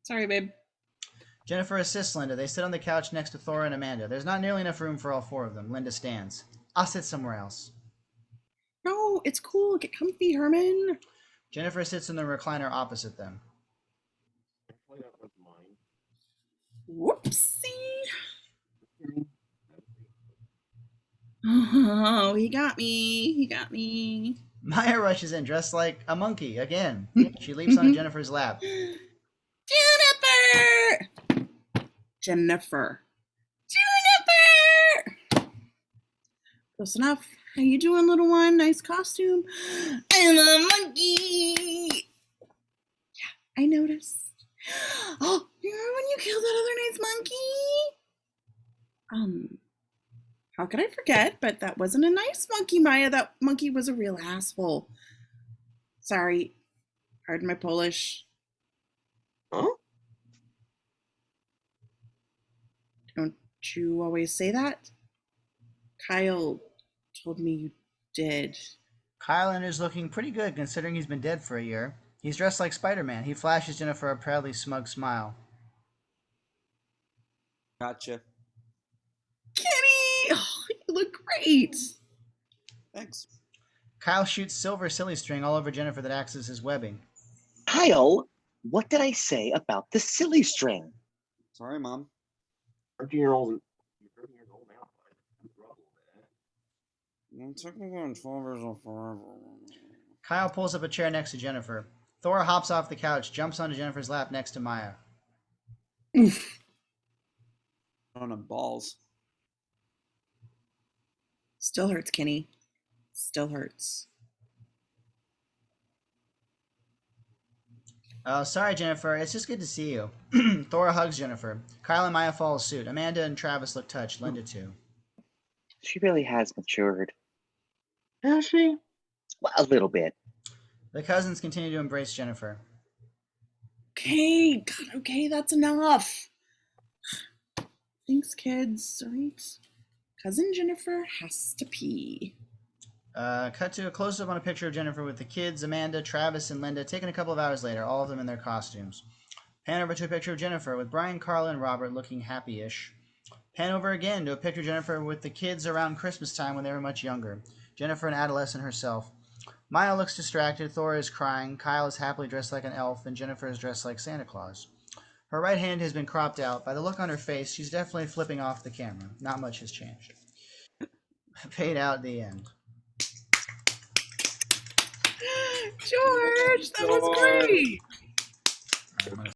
Sorry, babe. Jennifer assists Linda. They sit on the couch next to Thora and Amanda. There's not nearly enough room for all four of them. Linda stands. I'll sit somewhere else. No, it's cool. Get comfy, Herman. Jennifer sits in the recliner opposite them. Whoopsie. Oh, he got me. He got me. Maya rushes in, dressed like a monkey again. She leaps on Jennifer's lap. Jennifer! Jennifer. Close enough. How you doing, little one? Nice costume. I'm a monkey. Yeah, I noticed. Oh, you remember when you killed that other nice monkey? How could I forget? But that wasn't a nice monkey, Maya. That monkey was a real asshole. Sorry. Pardon my Polish. Huh? Don't you always say that? Kyle told me you did. Kylan is looking pretty good considering he's been dead for a year. He's dressed like Spider-Man. He flashes Jennifer a proudly smug smile. Gotcha. Kenny! Oh, you look great. Thanks. Kyle shoots silver silly string all over Jennifer that acts as his webbing. Kyle, what did I say about the silly string? Sorry, Mom. 13-year-old now. I'm technically on 12 years old forever. Kyle pulls up a chair next to Jennifer. Thora hops off the couch, jumps onto Jennifer's lap next to Maya. Oof. On them balls. Still hurts, Kenny. Still hurts. Oh, sorry, Jennifer. It's just good to see you. Thora hugs Jennifer. Kyle and Maya follow suit. Amanda and Travis look touched. Linda too. She really has matured. Has she? Well, a little bit. The cousins continue to embrace Jennifer. Okay, God, okay, that's enough. Thanks, kids. All right. Cousin Jennifer has to pee. Cut to a close-up on a picture of Jennifer with the kids, Amanda, Travis, and Linda, taken a couple of hours later, all of them in their costumes. Pan over to a picture of Jennifer with Brian, Carla, and Robert looking happy-ish. Pan over again to a picture of Jennifer with the kids around Christmas time when they were much younger. Jennifer an adolescent herself. Maya looks distracted, Thora is crying, Kyle is happily dressed like an elf, and Jennifer is dressed like Santa Claus. Her right hand has been cropped out. By the look on her face, she's definitely flipping off the camera. Not much has changed. Fade out the end. George, that was great. I'm gonna